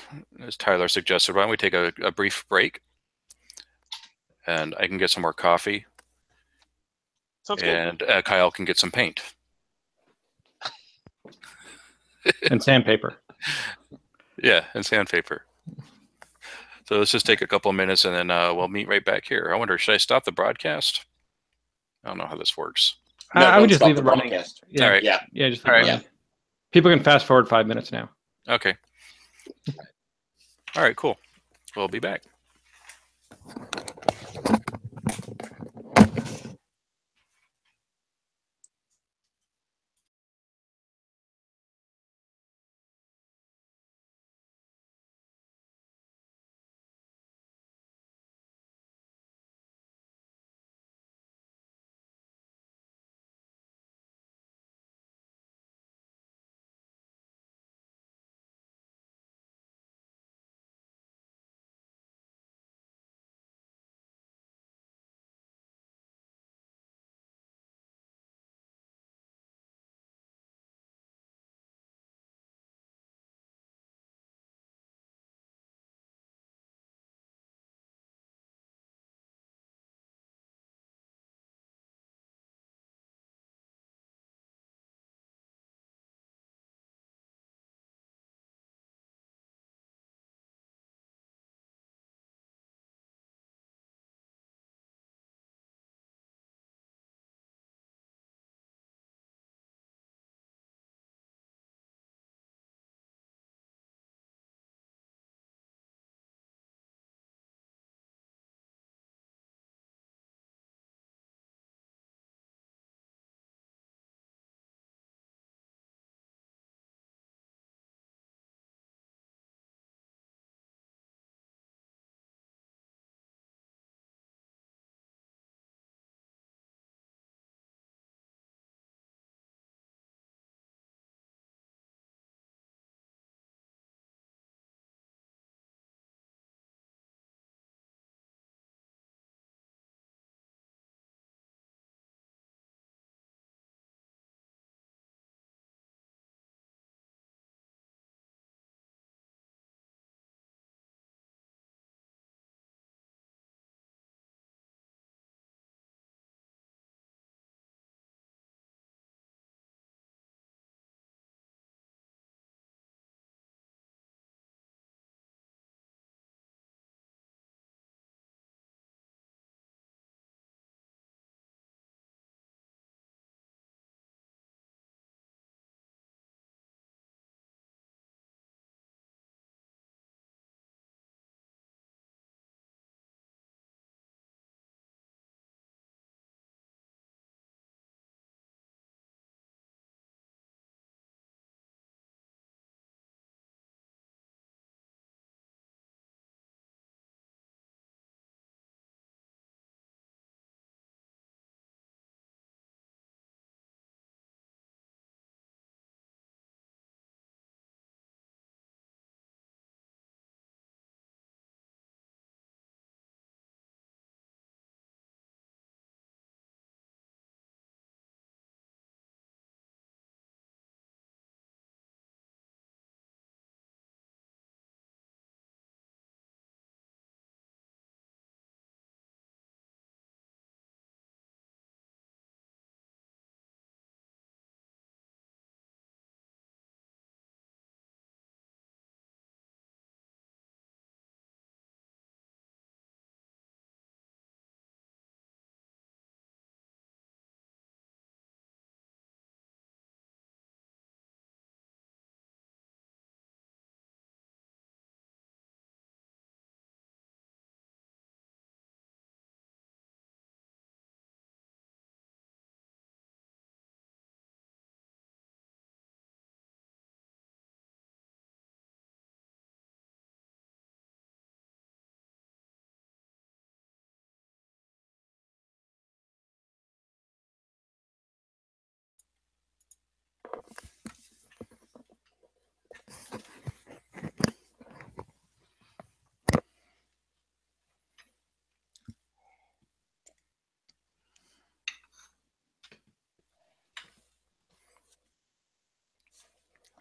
Tyler suggested, why don't we take a brief break, and I can get some more coffee, Sounds good. and Kyle can get some paint. And sandpaper. Yeah, and sandpaper. So let's just take a couple of minutes, and then we'll meet right back here. I wonder, should I stop the broadcast? I don't know how this works. No, I don't would just stop leave the it running. broadcast. Yeah, All right. Yeah. yeah, just All leave it right. running. People can fast forward 5 minutes now. Okay. All right, cool. We'll be back.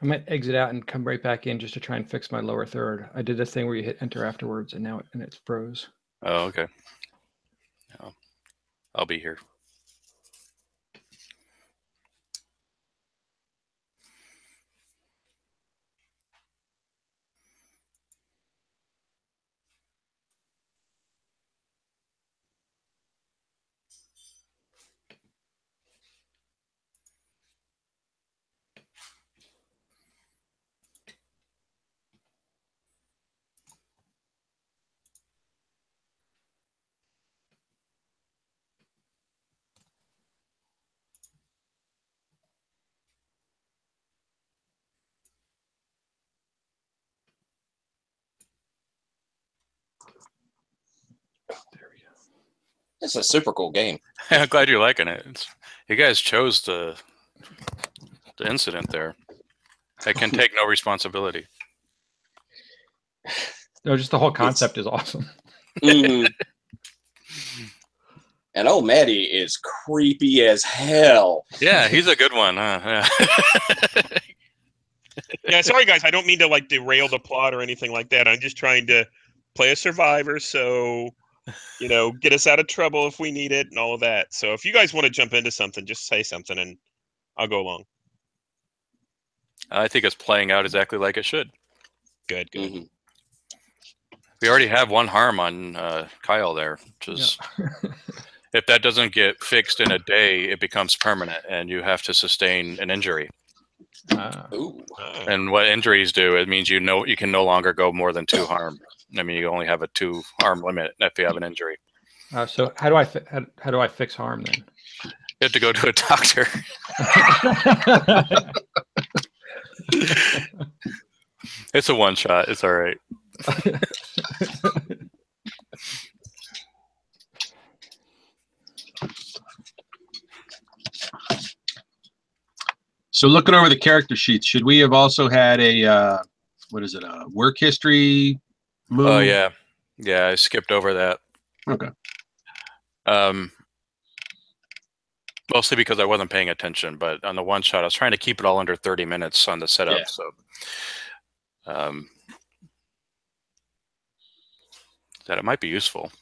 I might exit out and come right back in just to try and fix my lower third. I did this thing where you hit enter afterwards, and now it's froze. Oh, okay. I'll be here. There we go. It's a super cool game. I'm glad you're liking it. You guys chose the incident there. I can take no responsibility. No, just the whole concept is awesome. Mhm. And old Maddie is creepy as hell. Yeah, he's a good one. Huh? Yeah. Yeah, sorry guys, I don't mean to like derail the plot or anything like that. I'm just trying to play a survivor, so get us out of trouble if we need it and all of that. So if you guys want to jump into something, just say something and I'll go along. I think it's playing out exactly like it should. Good. Mhm. We already have one harm on Kyle there, which is if that doesn't get fixed in a day, it becomes permanent, and you have to sustain an injury. Ooh. And what injuries do, it means you can no longer go more than 2 harm. I mean, you only have a 2 harm limit if you have an injury. So how do I fix harm then? You have to go to a doctor. It's a one shot. It's all right. So looking over the character sheets, should we have also had a what is it? A work history move? Oh yeah, I skipped over that. Okay. Mostly because I wasn't paying attention, but on the one shot, I was trying to keep it all under 30 minutes on the setup. Yeah. So that it might be useful.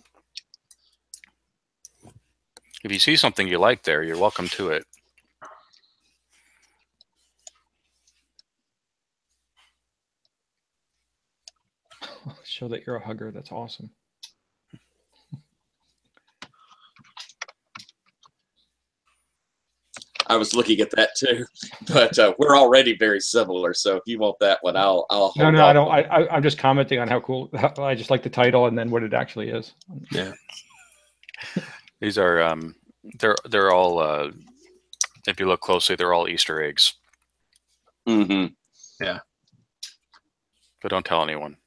If you see something you like there, you're welcome to it. Show that you're a hugger. That's awesome. I was looking at that too, but we're already very similar. So if you want that one, I'll hold No, off. I don't. I'm just commenting on how cool. I just like the title and then what it actually is. Yeah. These are they're all if you look closely, they're all Easter eggs. Mm-hmm. Yeah. But don't tell anyone.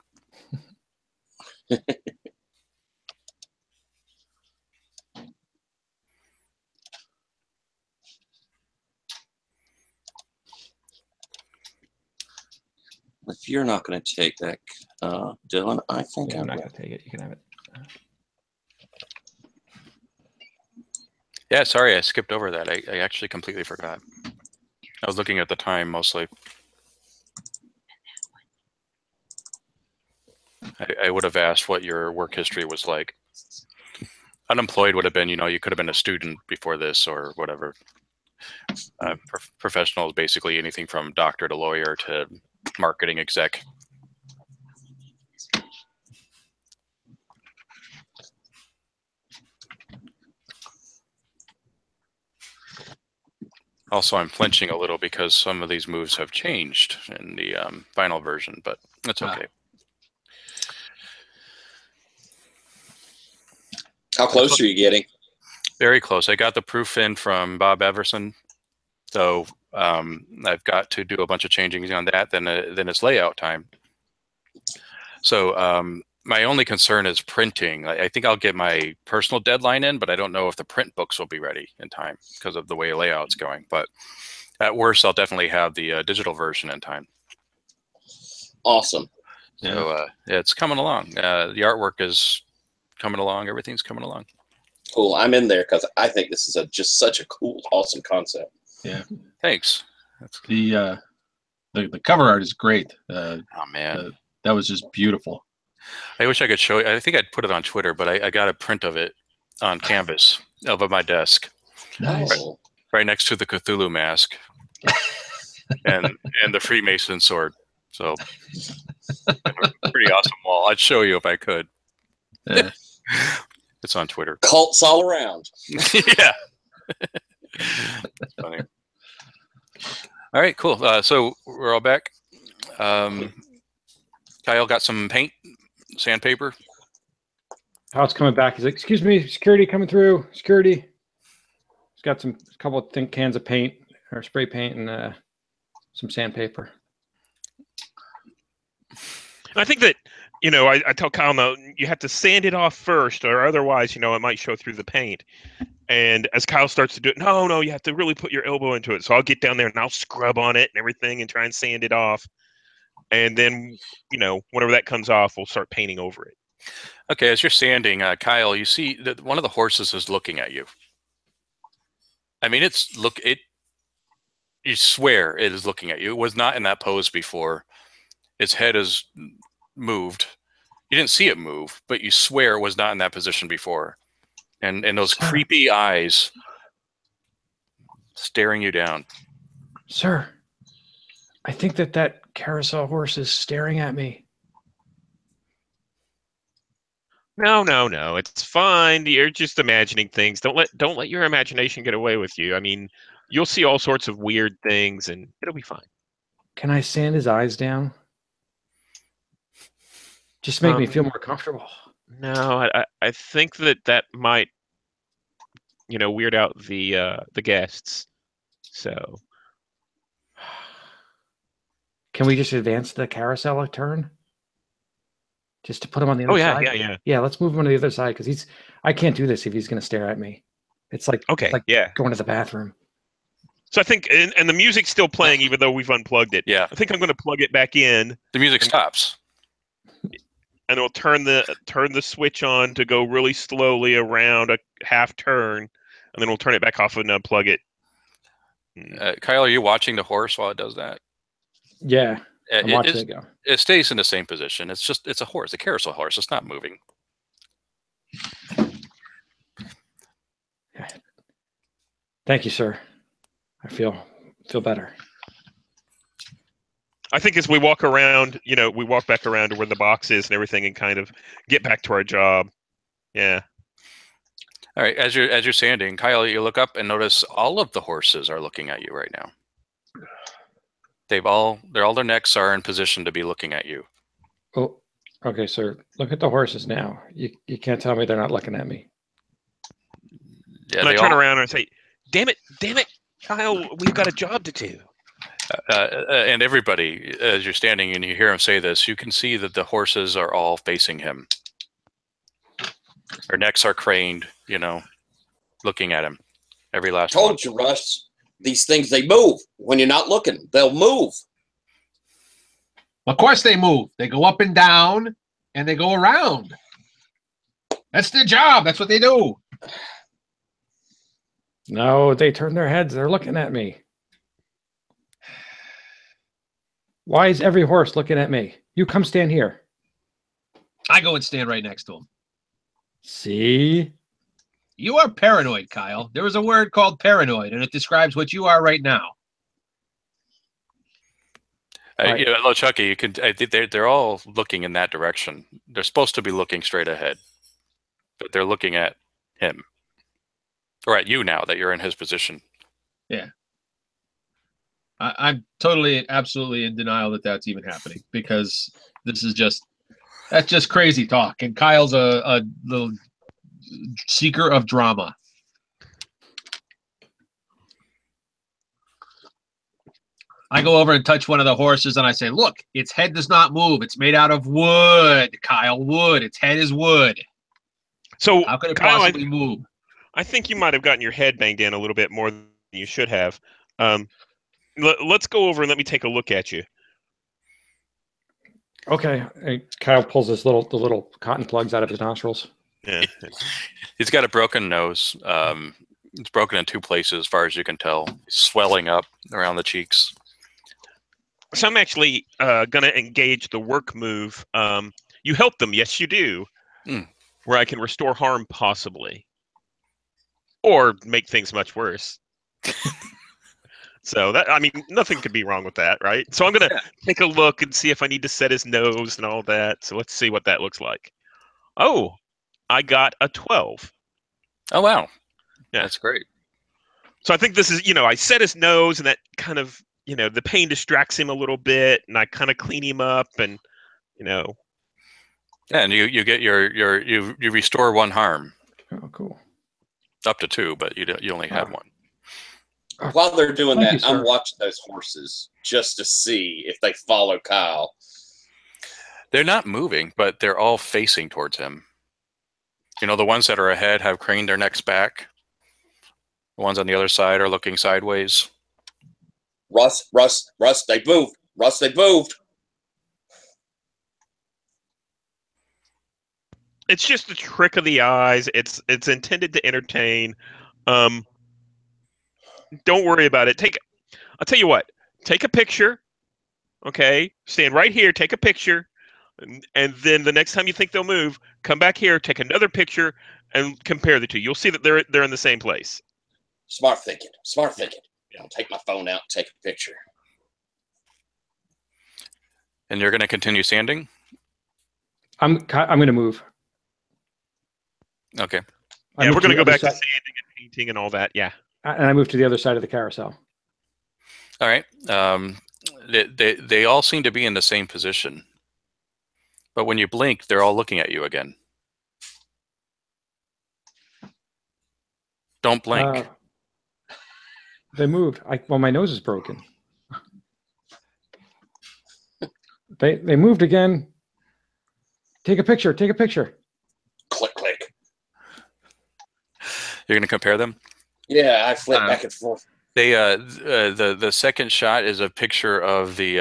If you're not going to take that, Dylan, I think Yeah, I'm I not will. going to take it. You can have it. Yeah, sorry, I skipped over that. I actually completely forgot. I was looking at the time mostly. I would have asked what your work history was like. Unemployed would have been, you could have been a student before this or whatever. Professional is basically anything from doctor to lawyer to marketing exec. Also, I'm flinching a little because some of these moves have changed in the final version, but that's okay. How close are you getting? Very close. I got the proof in from Bob Everson, so I've got to do a bunch of changing on that. Then it's layout time. So my only concern is printing. I think I'll get my personal deadline in, but I don't know if the print books will be ready in time because of the way layout's going. But at worst, I'll definitely have the digital version in time. Awesome. So it's coming along. The artwork is coming along. Everything's coming along. Cool. I'm in there because I think this is just such a cool, awesome concept. Yeah. Thanks. The the cover art is great. Oh man, that was just beautiful. I wish I could show you. I think I'd put it on Twitter, but I got a print of it on canvas over my desk, Nice. right next to the Cthulhu mask and the Freemason sword. So pretty awesome wall. I'd show you if I could. Yeah. It's on Twitter. Cults all around. Yeah. That's funny. All right, cool. So we're all back. Kyle got some paint, sandpaper. Hal's coming back. He's like, "Excuse me, security coming through. Security." He's got a couple of thin cans of paint or spray paint and some sandpaper. And I think that, I tell Kyle, no, you have to sand it off first, or otherwise, it might show through the paint. And as Kyle starts to do it, no, you have to really put your elbow into it. So I'll get down there and I'll scrub on it and everything and try and sand it off. And then, whenever that comes off, we'll start painting over it. Okay, as you're sanding, Kyle, you see that one of the horses is looking at you. I mean, you swear it is looking at you. It was not in that pose before. Its head is moved. You didn't see it move, but you swear it was not in that position before. And those creepy eyes staring you down. Sir, I think that carousel horse is staring at me. No, it's fine. You're just imagining things. Don't let your imagination get away with you. I mean, you'll see all sorts of weird things, and it'll be fine. Can I sand his eyes down? Just make me feel more comfortable. No, I think that might, weird out the guests. So, can we just advance the carousel a turn? Just to put him on the other side? Yeah. Yeah, let's move him to the other side because I can't do this if he's going to stare at me. It's like, okay, going to the bathroom. So I think, and the music's still playing even though we've unplugged it. Yeah. I think I'm going to plug it back in. The music stops. And it'll turn the switch on to go really slowly around a half turn, and then we'll turn it back off and unplug it. Kyle, are you watching the horse while it does that? Yeah, I'm watching it go. It stays in the same position. It's a horse, a carousel horse. It's not moving. Thank you, sir. I feel better. I think as we walk around, we walk back around to where the box is and everything, and kind of get back to our job. Yeah. All right. As you're sanding, Kyle, you look up and notice all of the horses are looking at you right now. Their necks are in position to be looking at you. Oh, okay, sir. Look at the horses now. You can't tell me they're not looking at me. Yeah, and I turn around and I say, damn it, Kyle, we've got a job to do. And everybody, as you're standing and you hear him say this, you can see that the horses are all facing him. Their necks are craned, looking at him. Every last one. Told you, Russ. These things, they move. When you're not looking, they'll move. Of course they move. They go up and down, and they go around. That's their job. That's what they do. No, they turn their heads. They're looking at me. Why is every horse looking at me? You come stand here. I go and stand right next to him. See? You are paranoid, Kyle. There is a word called paranoid, and it describes what you are right now. Hello, Chucky. You can. They're all looking in that direction. They're supposed to be looking straight ahead, but they're looking at him, or at you now that you're in his position. Yeah. I'm totally, absolutely in denial that that's even happening, because that's just crazy talk. And Kyle's a little seeker of drama. I go over and touch one of the horses and I say, look, its head does not move. It's made out of wood, Kyle, wood. Its head is wood. So how could it Kyle, possibly move? I think you might have gotten your head banged in a little bit more than you should have. Let's go over and let me take a look at you. Okay. And Kyle pulls the little cotton plugs out of his nostrils. Yeah. He's got a broken nose. It's broken in two places, as far as you can tell. It's swelling up around the cheeks. So I'm actually going to engage the work move. You help them, yes, you do. Mm. Where I can restore harm, possibly, or make things much worse. So that, I mean, nothing could be wrong with that, right? So I'm going to take a look and see if I need to set his nose and all that. So let's see what that looks like. Oh, I got a 12. Oh, wow. Yeah. That's great. So I think this is, I set his nose, and that kind of, the pain distracts him a little bit, and I kind of clean him up, and, Yeah, and you get you restore 1 harm. Oh, cool. Up to 2, but you only had 1. While they're doing Thank you, that, I'm sir. watching those horses just to see if they follow Kyle. They're not moving, but they're all facing towards him. The ones that are ahead have craned their necks back. The ones on the other side are looking sideways. Russ, they moved. Russ, they moved. it's just a trick of the eyes. It's intended to entertain. Don't worry about it. I'll tell you what. Take a picture. Okay, stand right here. Take a picture, and then the next time you think they'll move, come back here, take another picture, and compare the two. You'll see that they're in the same place. Smart thinking. Smart thinking. I'll take my phone out and take a picture. And you're going to continue sanding? I'm going to move. Okay. Yeah, we're going to go back to side, sanding and painting and all that. Yeah. and I move to the other side of the carousel. All right. They all seem to be in the same position. But when you blink, they're all looking at you again. Don't blink. They moved. Well, my nose is broken. They moved again. Take a picture. Take a picture. Click, click. You're going to compare them? Yeah, I flip back and forth. They the second shot is a picture of the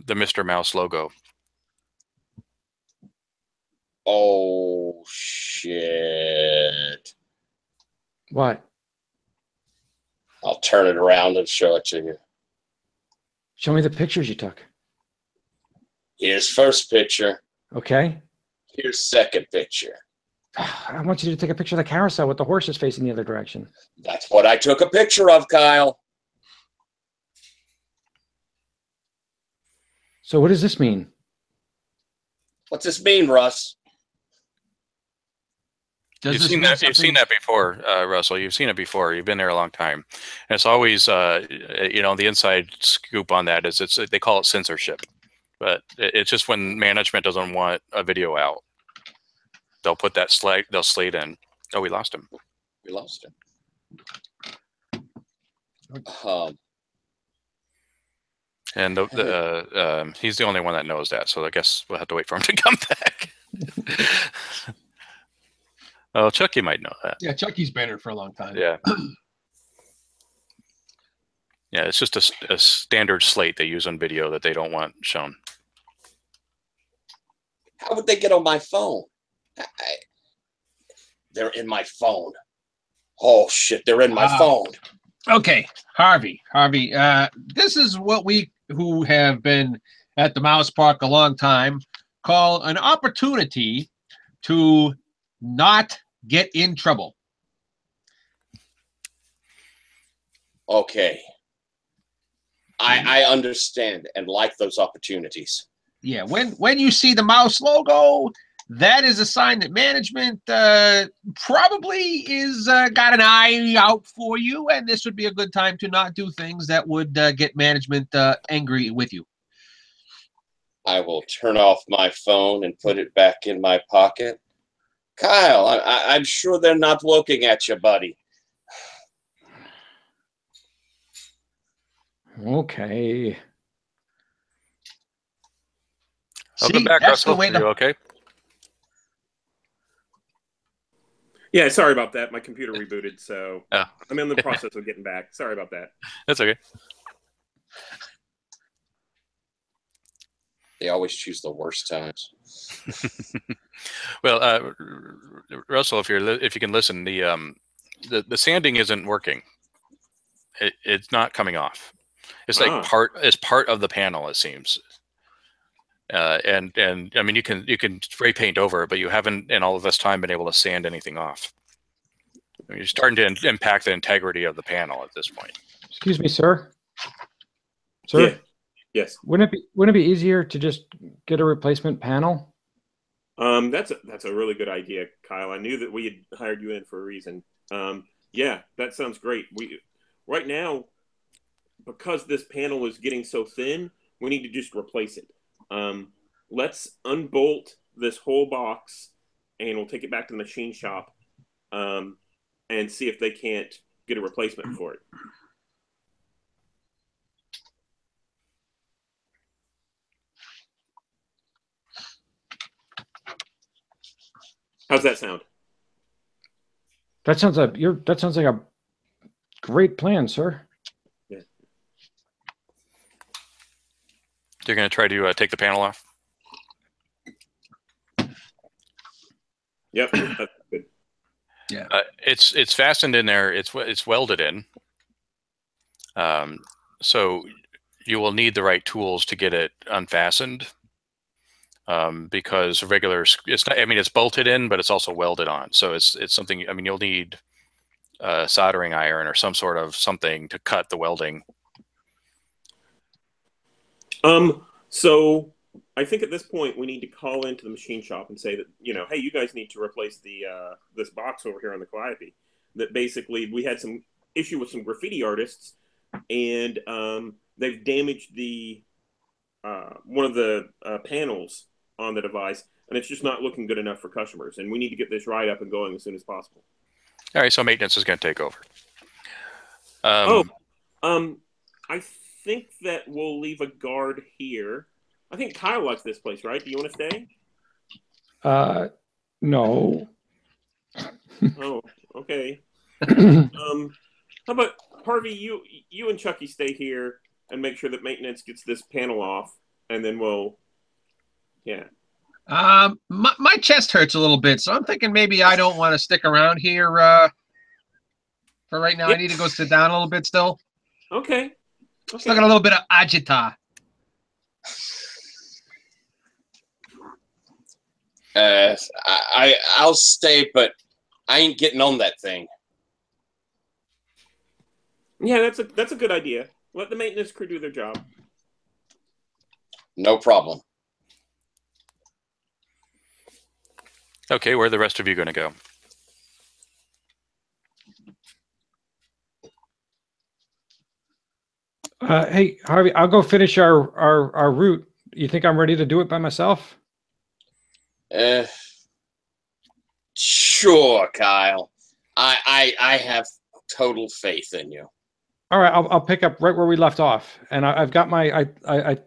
Mr. Mouse logo. Oh shit! What? I'll turn it around and show it to you. Show me the pictures you took. Here's first picture. Okay. Here's second picture. I want you to take a picture of the carousel with the horses facing the other direction. That's what I took a picture of, Kyle. So what does this mean? What's this mean, Russ? You've seen that before, Russell. You've seen it before. You've been there a long time. And it's always, the inside scoop on that is they call it censorship. But it's just when management doesn't want a video out, they'll put that they'll slate in. Oh, we lost him. We lost him. And he's the only one that knows that. So I guess we'll have to wait for him to come back. Oh, Chucky might know that. Yeah, Chucky's been here for a long time. Yeah. Yeah, it's just a standard slate they use on video that they don't want shown. How would they get on my phone? They're in my phone. Oh shit, they're in my phone. Okay, Harvey, this is what we who have been at the Mouse Park a long time call an opportunity to not get in trouble. Okay. I understand and like those opportunities. Yeah, when you see the mouse logo, that is a sign that management probably is got an eye out for you, and this would be a good time to not do things that would get management angry with you. I will turn off my phone and put it back in my pocket. Kyle, I'm sure they're not looking at you, buddy. Okay. I'll come back, Russell. Are you okay? Yeah, sorry about that. My computer rebooted, so Oh. I'm in the process of getting back. Sorry about that. That's okay. They always choose the worst times. Well, Russell, if you can listen, the sanding isn't working. It's not coming off. It's like part of the panel, it seems. And I mean, you can spray paint over it, but you haven't in all of this time been able to sand anything off. I mean, you're starting to impact the integrity of the panel at this point. Excuse me, sir. Sir. Yeah. Yes. Wouldn't it be easier to just get a replacement panel? That's a really good idea, Kyle. I knew that we had hired you in for a reason. Yeah, that sounds great. Right now, because this panel is getting so thin, we need to just replace it. Let's unbolt this whole box, and we'll take it back to the machine shop, and see if they can't get a replacement for it. How's that sound? That sounds like a great plan, sir. Yeah. You're going to try to take the panel off? Yep, that's good. Yeah. It's fastened in there. It's welded in. So you will need the right tools to get it unfastened. Because regular, it's not. I mean, it's bolted in, but it's also welded on. So it's something. I mean, you'll need a soldering iron or some sort of something to cut the welding. So I think at this point we need to call into the machine shop and say that, hey, you guys need to replace the this box over here on the Calliope. That basically we had some issue with some graffiti artists, and they've damaged the one of the panels on the device, and it's just not looking good enough for customers. And we need to get this right up and going as soon as possible. All right, so maintenance is going to take over. I think that we'll leave a guard here. I think Kyle likes this place, right? Do you want to stay? No. Oh, okay. How about Harvey? You and Chucky stay here and make sure that maintenance gets this panel off, and then we'll. Yeah. My chest hurts a little bit, so I'm thinking maybe I don't want to stick around here for right now. Yeah. I need to go sit down a little bit still. Okay. Still got a little bit of agita. I'll stay, but I ain't getting on that thing. Yeah, that's a good idea. Let the maintenance crew do their job. No problem. Okay, where are the rest of you going to go? Hey, Harvey, I'll go finish our route. You think I'm ready to do it by myself? Sure, Kyle. I have total faith in you. All right, I'll pick up right where we left off, and I've got my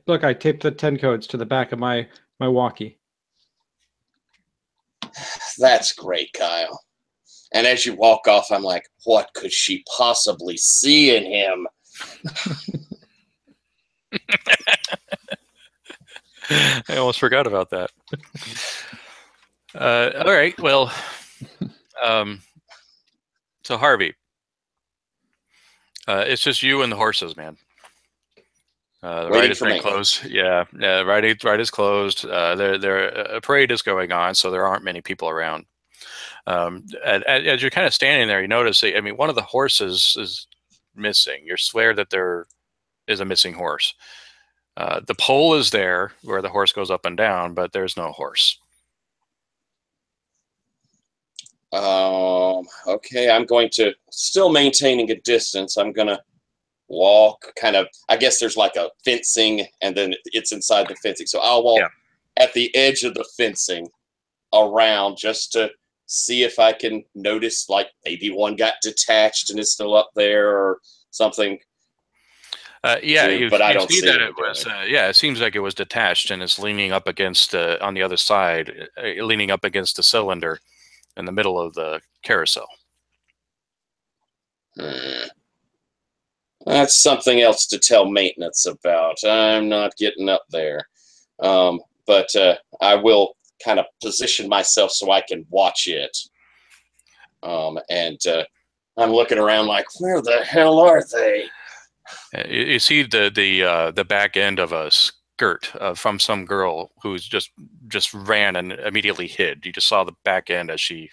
look. I taped the 10 codes to the back of my walkie. That's great, Kyle. And as you walk off, I'm like, what could she possibly see in him? I almost forgot about that. All right, well, so Harvey, it's just you and the horses, man. The ride is pretty closed. Yeah, ride is closed. A parade is going on, so there aren't many people around. As you're kind of standing there, you notice, I mean, one of the horses is missing. You swear that there is a missing horse. The pole is there where the horse goes up and down, but there's no horse. Okay, I'm going to, still maintaining a distance, I'm going to walk kind of, I guess there's like a fencing and then it's inside the fencing. So I'll walk at the edge of the fencing around just to see if I can notice, like maybe one got detached and is still up there or something. But I don't see that it was. It seems like it was detached and is leaning up against on the other side, leaning up against the cylinder in the middle of the carousel. That's something else to tell maintenance about. I'm not getting up there, but I will kind of position myself so I can watch it. And I'm looking around like, where the hell are they? You see the back end of a skirt from some girl who's just ran and immediately hid. You just saw the back end as she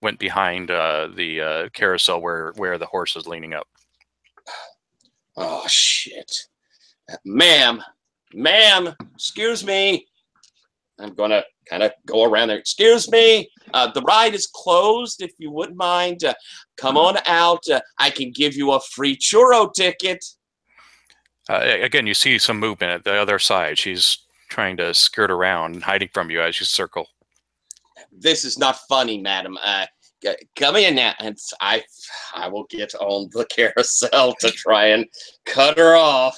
went behind the carousel where the horse is leaning up. Oh shit, ma'am, excuse me. I'm gonna kind of go around there. Excuse me, the ride is closed. If you wouldn't mind, come on out. I can give you a free churro ticket. Again, you see some movement at the other side. She's trying to skirt around and hiding from you as you circle. This is not funny, madam. Come in now, and I will get on the carousel to try and cut her off.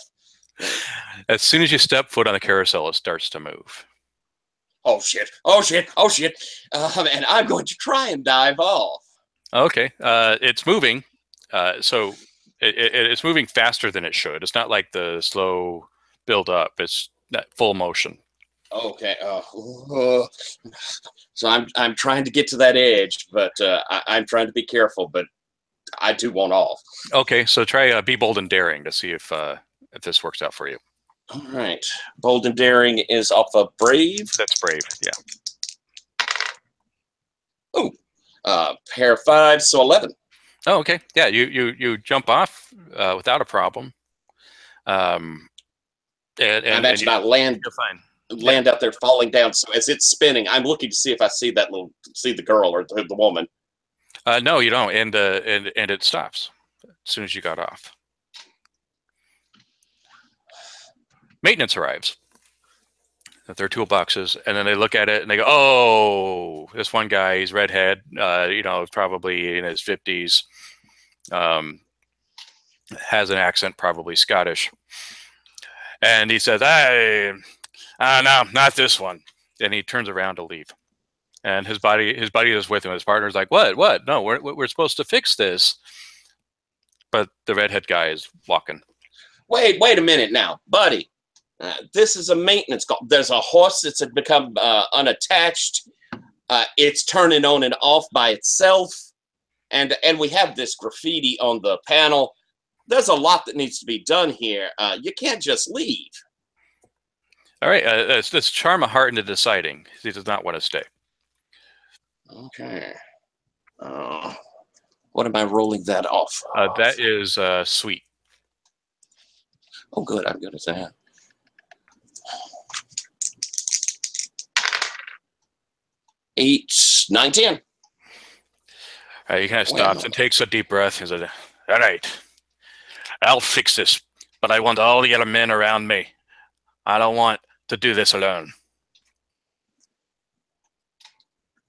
As soon as you step foot on the carousel, it starts to move. Oh shit! Oh shit! Oh shit! And I'm going to try and dive off. Okay, it's moving. So it's moving faster than it should. It's not like the slow build up. It's full motion. Okay. So I'm trying to get to that edge, but I'm trying to be careful. But I do want off. Okay, so try be bold and daring to see if this works out for you. All right. Bold and daring is off of brave. That's brave. Yeah. Ooh. Pair of 5, so 11. Oh, okay. Yeah, you jump off without a problem. And I'm actually not land. You're fine. Land out there falling down. So as it's spinning, I'm looking to see if I see the girl or the woman. No, you don't, and it stops as soon as you got off. Maintenance arrives with their toolboxes, and then they look at it and they go, "Oh, this one guy, he's redhead, probably in his 50s, has an accent, probably Scottish." And he says, no, not this one." And he turns around to leave. And his buddy is with him. His partner's like, "What? No, we're supposed to fix this." But the redhead guy is walking. Wait a minute now, buddy. This is a maintenance call. There's a horse that's become unattached. It's turning on and off by itself. And we have this graffiti on the panel. There's a lot that needs to be done here. You can't just leave. All right, let's charm a heart into deciding. He does not want to stay. Okay. What am I rolling that off? That is sweet. Oh, good. I'm good at that. 8, 9, 10. He kind of stops and takes a deep breath and says, "All right, I'll fix this, but I want all the other men around me. I don't want to do this alone."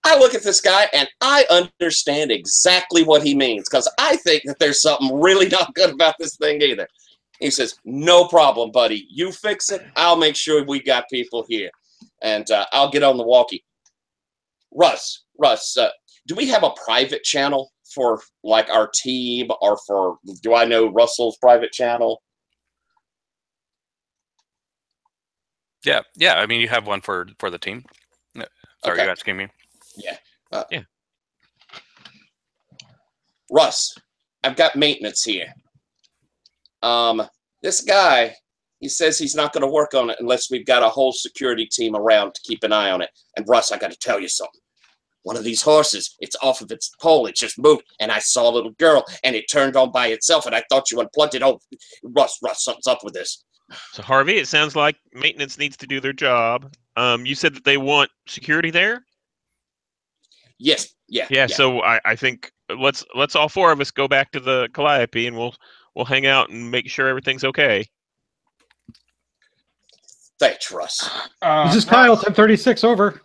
I look at this guy and I understand exactly what he means, because I think that there's something really not good about this thing either. He says, "No problem, buddy. You fix it. I'll make sure we got people here, and I'll get on the walkie." Russ, do we have a private channel for like our team, or do I know Russell's private channel? Yeah. I mean, you have one for the team. Sorry, Okay. you asking me? Yeah. Yeah. Russ, I've got maintenance here. This guy, he says he's not going to work on it unless we've got a whole security team around to keep an eye on it. And Russ, I got to tell you something. One of these horses, it's off of its pole. It just moved, and I saw a little girl, and it turned on by itself, and I thought you unplugged it. Oh, Russ, something's up with this. So Harvey, it sounds like maintenance needs to do their job. You said that they want security there? Yes. Yeah. Yeah. So I think let's all four of us go back to the Calliope, and we'll hang out and make sure everything's okay. Thanks, Russ. This is Kyle, 1036 over.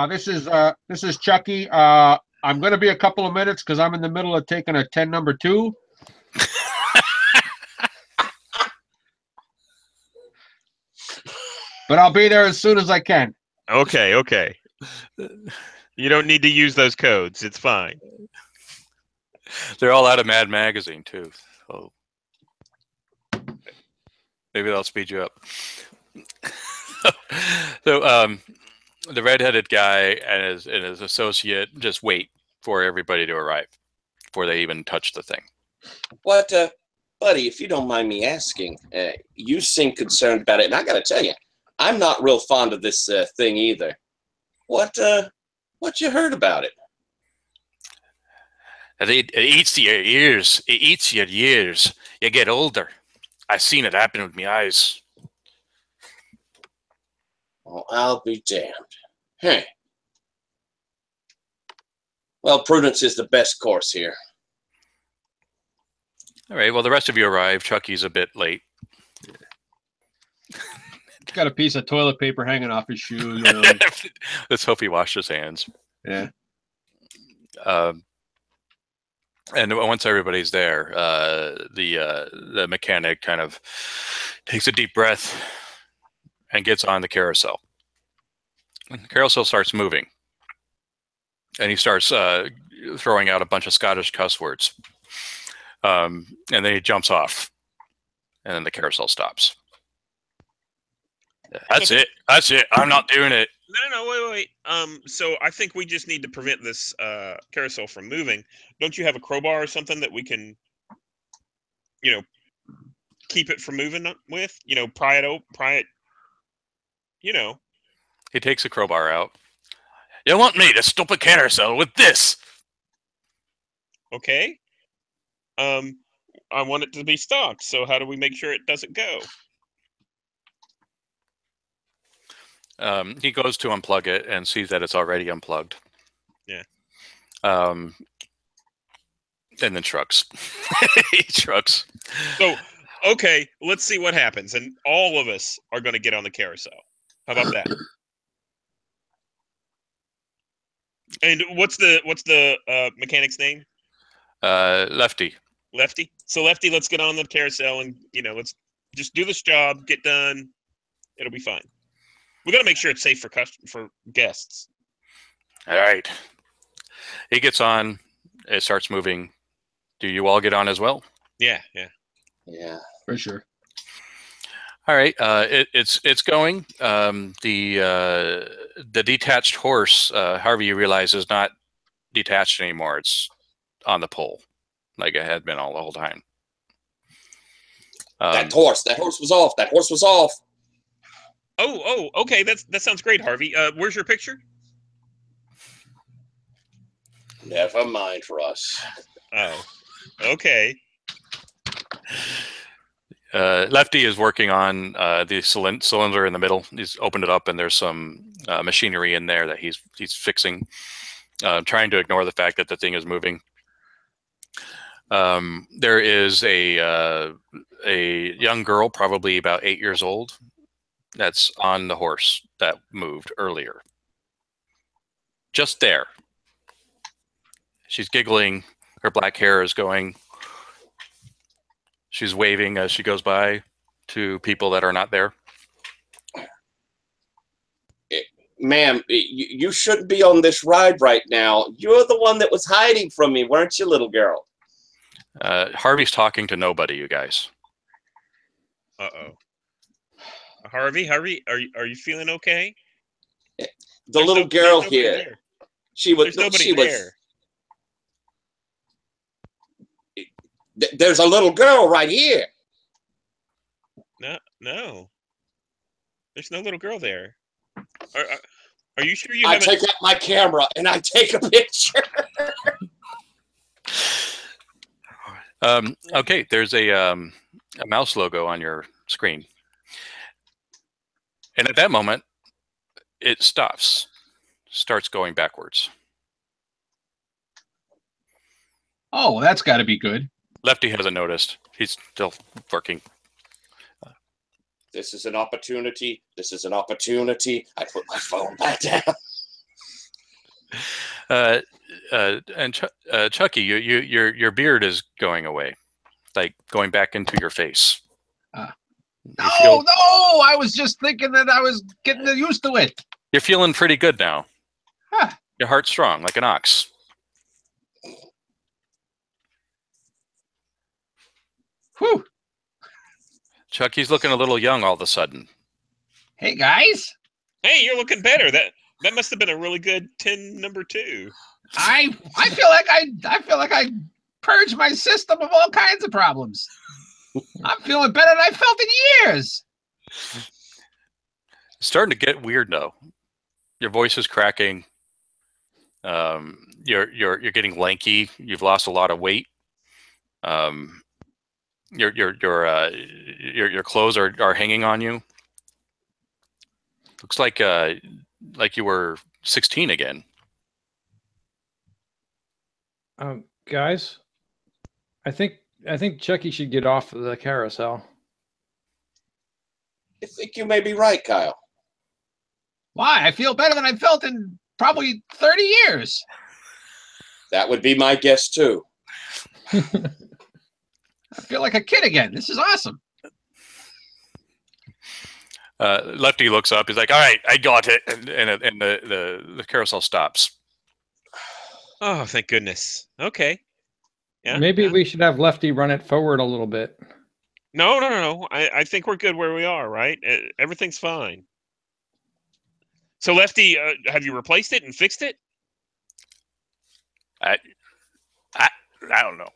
This is Chucky. I'm going to be a couple of minutes because I'm in the middle of taking a 10 number 2. But I'll be there as soon as I can. Okay. You don't need to use those codes. It's fine. They're all out of Mad Magazine too. So maybe that'll speed you up. So the redheaded guy and his associate just wait for everybody to arrive before they even touch the thing. What, buddy, if you don't mind me asking, you seem concerned about it, and I gotta tell you, I'm not real fond of this thing either. What you heard about it? It eats your ears. It eats your years. You get older. I've seen it happen with my eyes. Oh, I'll be damned. Huh. Well, prudence is the best course here. All right. Well, the rest of you arrive. Chucky's a bit late. Got a piece of toilet paper hanging off his shoe. You know. Let's hope he washed his hands. Yeah. And once everybody's there, the mechanic kind of takes a deep breath and gets on the carousel. And the carousel starts moving, and he starts throwing out a bunch of Scottish cuss words. And then he jumps off, and then the carousel stops. That's it. That's it. I'm not doing it. No, wait. So I think we just need to prevent this carousel from moving. Don't you have a crowbar or something that we can, keep it from moving with? Pry it. He takes a crowbar out. You want me to stop a carousel with this? Okay. I want it to be stopped. So how do we make sure it doesn't go? He goes to unplug it and sees that it's already unplugged. Yeah. And then shrugs. He shrugs. So, okay, let's see what happens. And all of us are going to get on the carousel. How about that? And what's the mechanic's name? Lefty. Lefty. So Lefty, let's get on the carousel and let's just do this job, get done. It'll be fine. We got to make sure it's safe for guests. All right. He gets on. It starts moving. Do you all get on as well? Yeah. For sure. All right. It's going. The detached horse, Harvey, you realize, is not detached anymore. It's on the pole, like it had been all the whole time. That horse was off. That horse was off. Oh, okay. That sounds great, Harvey. Where's your picture? Never mind for us. Oh, okay. Lefty is working on the cylinder in the middle. He's opened it up, and there's some machinery in there that he's fixing, trying to ignore the fact that the thing is moving. There is a young girl, probably about 8 years old, that's on the horse that moved earlier. Just there. She's giggling. Her black hair is going. She's waving as she goes by to people that are not there. Ma'am, you shouldn't be on this ride right now. You're the one that was hiding from me, weren't you, little girl? Harvey's talking to nobody, you guys. Uh-oh. Harvey, are you feeling okay? The little girl here. She was. There's nobody she there. There's a little girl right here. No. There's no little girl there. Are you sure you I haven't? take out my camera and I take a picture. Okay, there's a mouse logo on your screen. And at that moment, it starts going backwards. Oh, well, that's got to be good. Lefty hasn't noticed. He's still working. This is an opportunity. This is an opportunity. I put my phone back down. Chucky, your beard is going away, like going back into your face. No, I was just thinking that I was getting used to it. You're feeling pretty good now. Huh. Your heart's strong, like an ox. Whew. Chucky's looking a little young all of a sudden. Hey, guys. Hey, you're looking better. That must have been a really good 10 number 2. I feel like I purge my system of all kinds of problems. I'm feeling better than I felt in years. It's starting to get weird though. Your voice is cracking. You're getting lanky. You've lost a lot of weight. Your clothes are hanging on you. Looks like you were 16 again. Guys, I think Chucky should get off of the carousel. I think you may be right, Kyle. Why? I feel better than I felt in probably 30 years. That would be my guess too. I feel like a kid again. This is awesome. Lefty looks up. He's like, "All right, I got it," and the carousel stops. Oh, thank goodness. Okay. Yeah. Maybe we should have Lefty run it forward a little bit. No. I think we're good where we are, right? Everything's fine. So, Lefty, have you replaced it and fixed it? I don't know.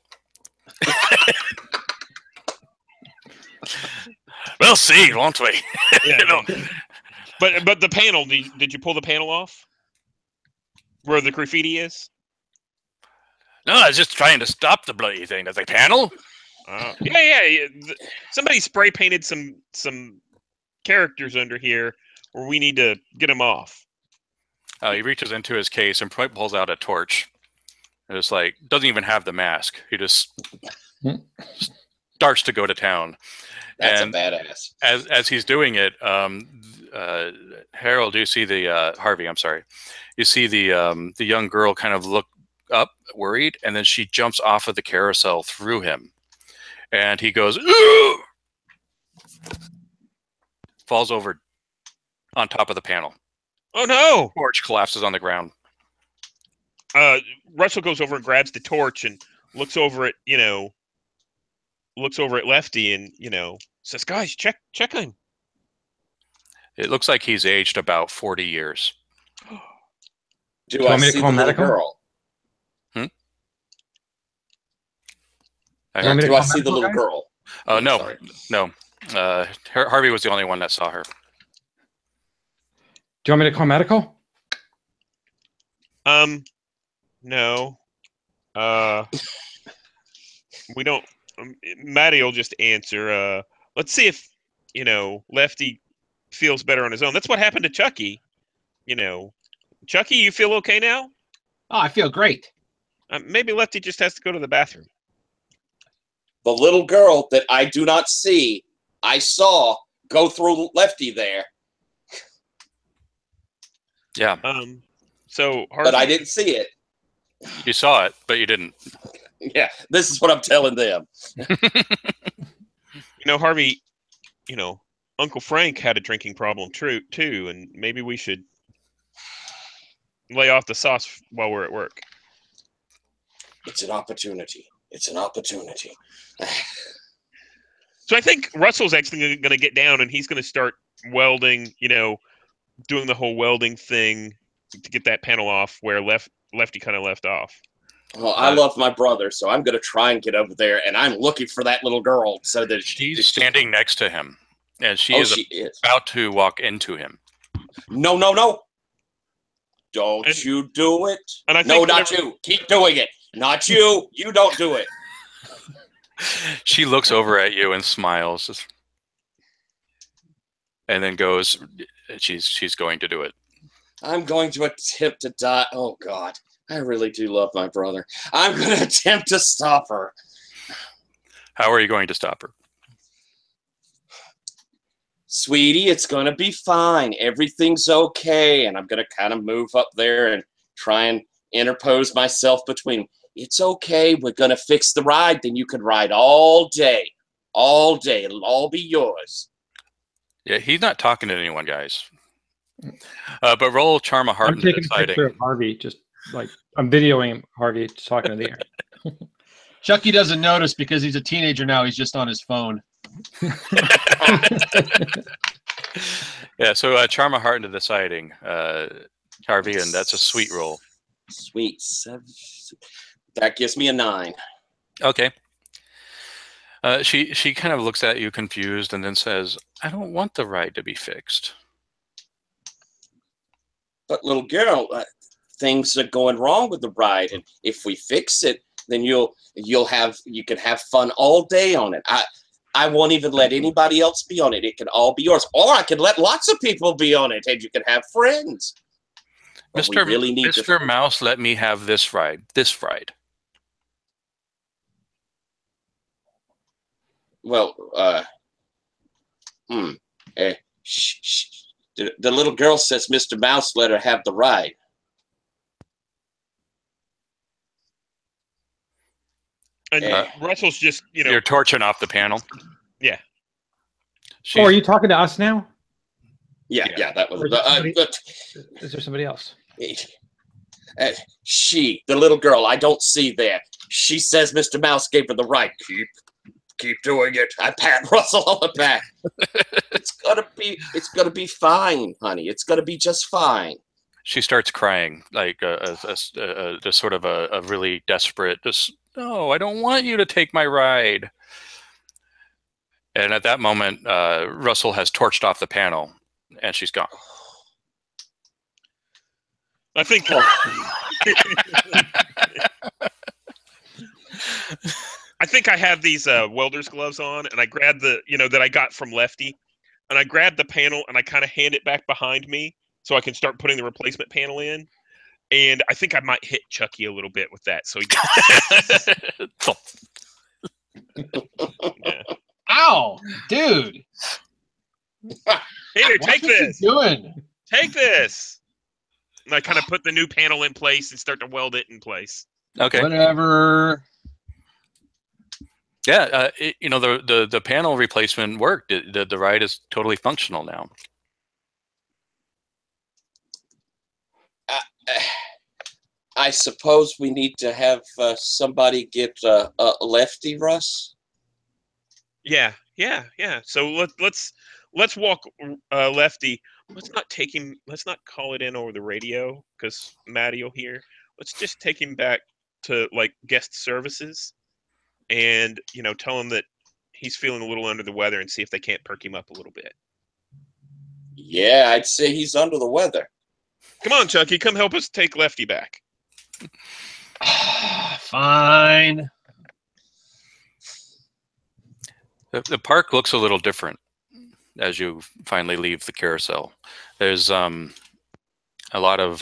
We'll see, won't we? Yeah. You know? But the panel, did you pull the panel off? Where the graffiti is? No, I was just trying to stop the bloody thing. There's a panel. Yeah. Somebody spray painted some characters under here, where we need to get them off. He reaches into his case and pulls out a torch. And it's like, doesn't even have the mask. He just starts to go to town. That's and a badass. As he's doing it, Harold, you see the Harvey. I'm sorry. You see the young girl kind of look up, worried, and then she jumps off of the carousel through him, and he goes, "Ooh!" Falls over on top of the panel. Oh no! Torch collapses on the ground. Russell goes over and grabs the torch and looks over at Lefty and says, "Guys, check him." It looks like he's aged about 40 years. Do I see the little girl? Do I see the little girl? Oh, no. Sorry. No. Harvey was the only one that saw her. Do you want me to call medical? No. We don't. Maddie will just answer. Let's see if Lefty feels better on his own. That's what happened to Chucky. Chucky, you feel okay now? Oh, I feel great. Maybe Lefty just has to go to the bathroom. The little girl that I do not see, I saw go through Lefty there. Yeah. So, Harvey, but I didn't see it. You saw it, but you didn't. Yeah, this is what I'm telling them. Harvey, Uncle Frank had a drinking problem too, and maybe we should lay off the sauce while we're at work. It's an opportunity. It's an opportunity. So I think Russell's actually going to get down, and he's going to start welding, doing the whole welding thing to get that panel off where Lefty kind of left off. Well, I love my brother, so I'm going to try and get over there, and I'm looking for that little girl so that she's standing next to him, and she is about to walk into him. No. Don't you do it. And I think not you. Keep doing it. Not you. You don't do it. She looks over at you and smiles, and then goes. She's going to do it. I'm going to attempt to die. Oh God, I really do love my brother. I'm going to attempt to stop her. How are you going to stop her? Sweetie, it's going to be fine. Everything's okay. And I'm going to kind of move up there and try and interpose myself between. It's okay. We're going to fix the ride. Then you can ride all day. All day. It'll all be yours. Yeah, he's not talking to anyone, guys. But roll charm a heart. I'm taking a picture of Harvey. Just like I'm videoing him, Harvey just talking to the air. Chucky doesn't notice because he's a teenager now. He's just on his phone. Yeah, so charm a heart into deciding, Harvey, and that's a sweet roll. Sweet. That gives me a 9. Okay. She kind of looks at you confused and then says, "I don't want the ride to be fixed." But little girl, things are going wrong with the ride, and if we fix it, then you can have fun all day on it. I won't even let anybody else be on it. It can all be yours, or I can let lots of people be on it, and you can have friends. But we really need Mr. Mouse, let me have this ride. This ride. Well, the little girl says Mr. Mouse let her have the ride. And Russell's just, You're torching off the panel. Yeah. Are you talking to us now? Yeah, that was. Is there somebody else? The little girl, I don't see there. She says Mr. Mouse gave her the ride. Keep doing it. I pat Russell on the back. It's gonna be fine, honey. It's gonna be just fine. She starts crying, like just sort of a really desperate, no, I don't want you to take my ride. And at that moment, Russell has torched off the panel, and she's gone. I think. I think I have these welder's gloves on, and I grabbed that I got from Lefty, and I grabbed the panel, and I kind of hand it back behind me so I can start putting the replacement panel in. And I think I might hit Chucky a little bit with that. So he yeah. Ow, dude! Here, take this. Doing? Take this. And I kind of put the new panel in place and start to weld it in place. Okay. Whatever. Yeah, the panel replacement worked. The ride is totally functional now. I suppose we need to have somebody get a Lefty, Russ. Yeah. So let's walk Lefty. Let's not take him. Let's not call it in over the radio because Maddie will hear. Let's just take him back to guest services, and tell him that he's feeling a little under the weather, and see if they can't perk him up a little bit. Yeah, I'd say he's under the weather. Come on, Chucky, come help us take Lefty back. Fine. The park looks a little different as you finally leave the carousel. There's a lot of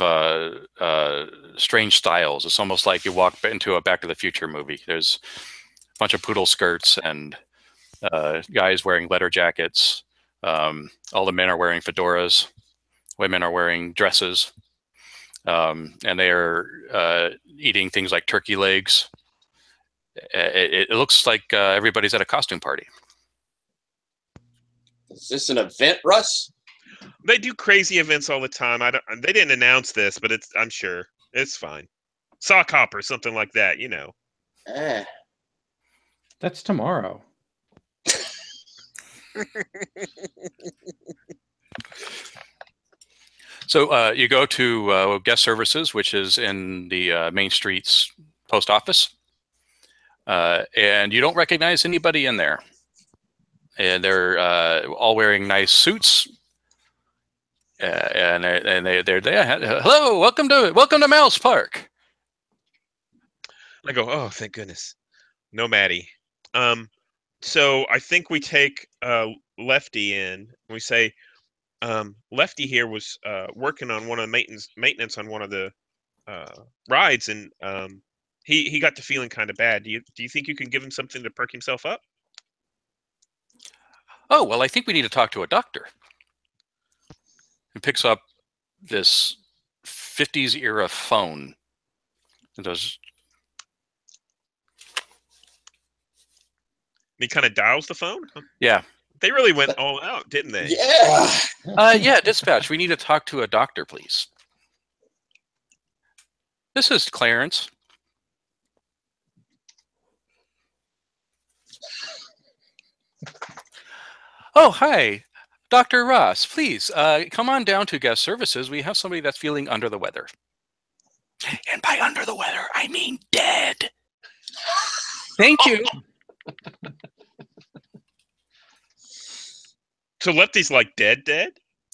strange styles. It's almost like you walk into a Back to the Future movie. There's a bunch of poodle skirts and guys wearing leather jackets. All the men are wearing fedoras. Women are wearing dresses. And they are eating things like turkey legs. It looks like everybody's at a costume party. Is this an event, Russ? They do crazy events all the time. They didn't announce this, but I'm sure it's fine. Sock hopper, something like that, That's tomorrow. So you go to guest services, which is in the Main Street's post office, and you don't recognize anybody in there. And they're all wearing nice suits, and they're there. Hello, welcome to Mouse Park. I go, oh, thank goodness, no Maddie. So I think we take Lefty in. And we say, Lefty here was working on one of the maintenance on one of the rides, and he got to feeling kind of bad. Do you think you can give him something to perk himself up? Oh, well, I think we need to talk to a doctor. He picks up this 50s era phone and does. He kind of dials the phone. Yeah. They really went all out, didn't they? Yeah. Yeah, dispatch. We need to talk to a doctor, please. This is Clarence. Oh, hi. Dr. Ross, please come on down to guest services. We have somebody that's feeling under the weather. And by under the weather, I mean dead. Thank you. So Lefty's like dead?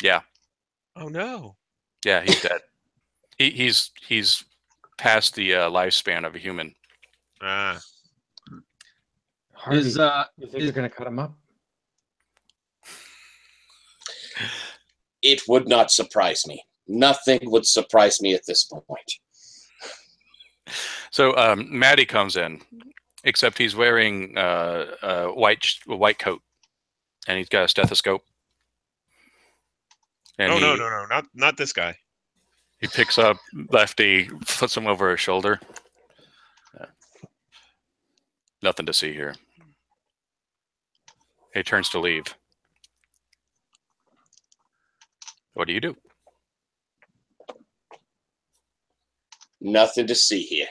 Yeah. Oh no. Yeah, he's dead. He's past the lifespan of a human. Ah. Harvey, Is you think they're going to cut him up? It would not surprise me. Nothing would surprise me at this point. So Maddie comes in, except he's wearing a white coat, and he's got a stethoscope. And Oh no, not this guy. He picks up Lefty, puts him over his shoulder. Nothing to see here. He turns to leave. What do you do? Nothing to see here.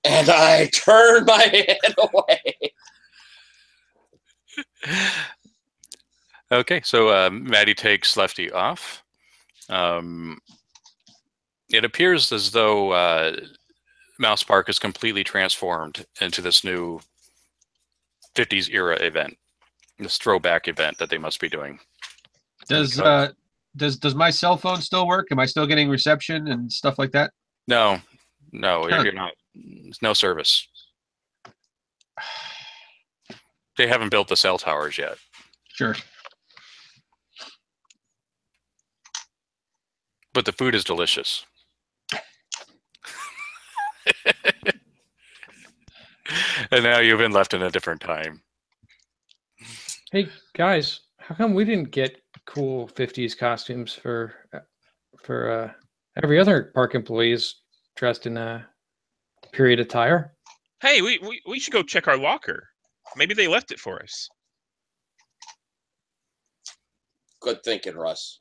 And I turn my head away. Okay, so Maddie takes Lefty off. It appears as though Mouse Park is completely transformed into this new 50s era event, this throwback event that they must be doing. does my cell phone still work? Am I still getting reception and stuff like that? No, you're not. There's no service. They haven't built the cell towers yet. Sure. But the food is delicious. And now you've been left in a different time. Hey guys, how come we didn't get cool 50s costumes for every other park employees dressed in period attire? Hey, we should go check our locker. Maybe they left it for us. Good thinking, Russ.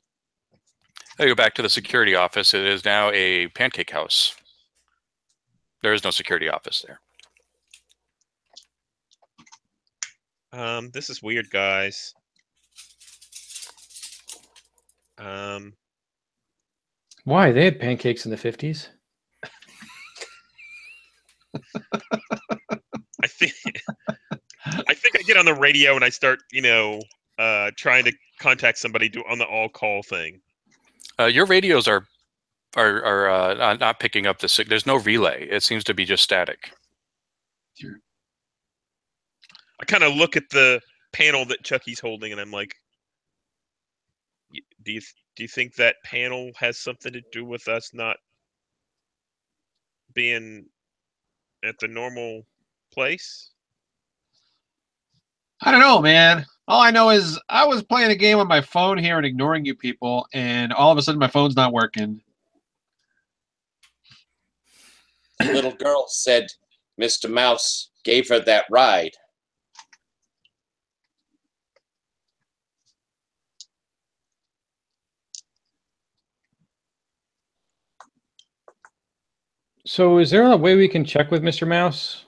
I go back to the security office. It is now a pancake house. There is no security office there. This is weird, guys. Why? They had pancakes in the 50s. I think I get on the radio and I start, trying to contact somebody on the all call thing. Your radios are not picking up the. There's no relay. It seems to be just static. Sure. I kind of look at the panel that Chucky's holding, and I'm like, do you think that panel has something to do with us not being at the normal place? I don't know, man. All I know is I was playing a game on my phone here and ignoring you people, and all of a sudden my phone's not working. The little girl said Mr. Mouse gave her that ride. So is there a way we can check with Mr. Mouse?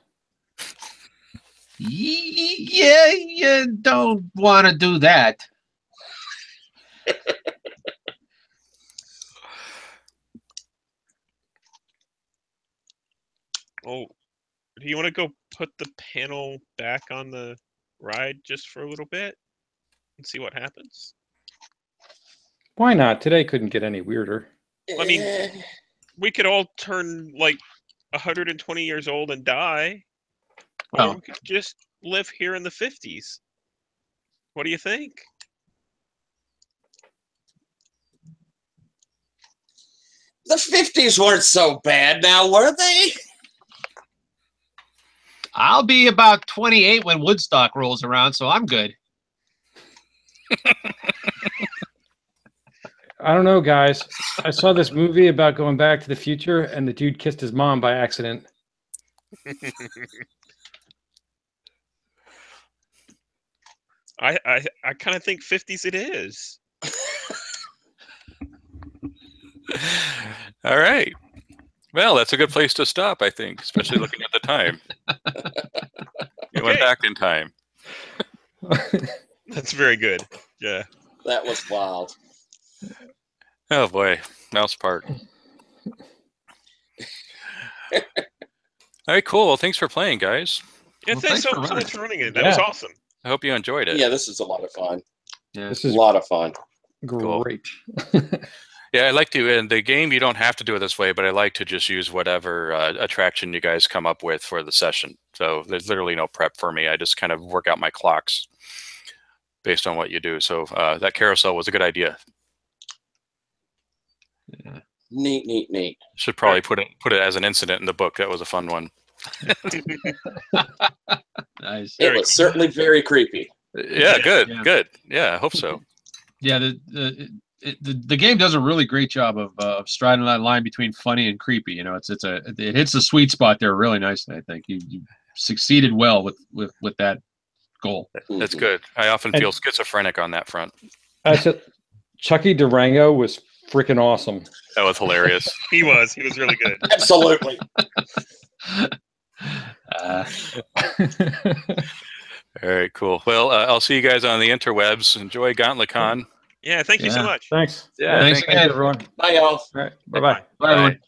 Yeah, you don't want to do that. Oh, do you want to go put the panel back on the ride just for a little bit and see what happens? Why not? Today couldn't get any weirder. I mean, we could all turn like 120 years old and die. Or we could just live here in the 50s. What do you think? The 50s weren't so bad now, were they? I'll be about 28 when Woodstock rolls around, so I'm good. I don't know, guys. I saw this movie about going back to the future, and the dude kissed his mom by accident. I kind of think 50s it is. All right. Well, that's a good place to stop, I think, especially looking at the time. You went back in time. That's very good. Yeah. That was wild. Oh boy, Mouse Park. All right, cool. Well, thanks for playing, guys. Yeah, Well, thanks thanks so for much for running it. That Yeah. was awesome. I hope you enjoyed it. Yeah, this is a lot of fun. Yeah. This A is lot of fun. great. Yeah, I like to. In the game, you don't have to do it this way, but I like to just use whatever attraction you guys come up with for the session. So there's literally no prep for me. I just kind of work out my clocks based on what you do. So that carousel was a good idea. Yeah. Neat, neat, neat. Should probably put it as an incident in the book. That was a fun one. Nice. It was certainly very creepy. Yeah, good, Yeah. good. Yeah, I hope so. Yeah, the game does a really great job of striding that line between funny and creepy. You know, it hits the sweet spot there really nicely. I think you succeeded well with that goal. That's Mhm. good. I often And- feel schizophrenic on that front. I said, Chucky Durango was freaking awesome. That was hilarious. He was really good. Absolutely. All right, cool. Well, I'll see you guys on the interwebs. Enjoy GauntletCon. Yeah, thank you so Yeah. much. Thanks. Yeah, Thanks thank again. everyone. Bye, y'all. All right. Bye-bye. Bye, everyone.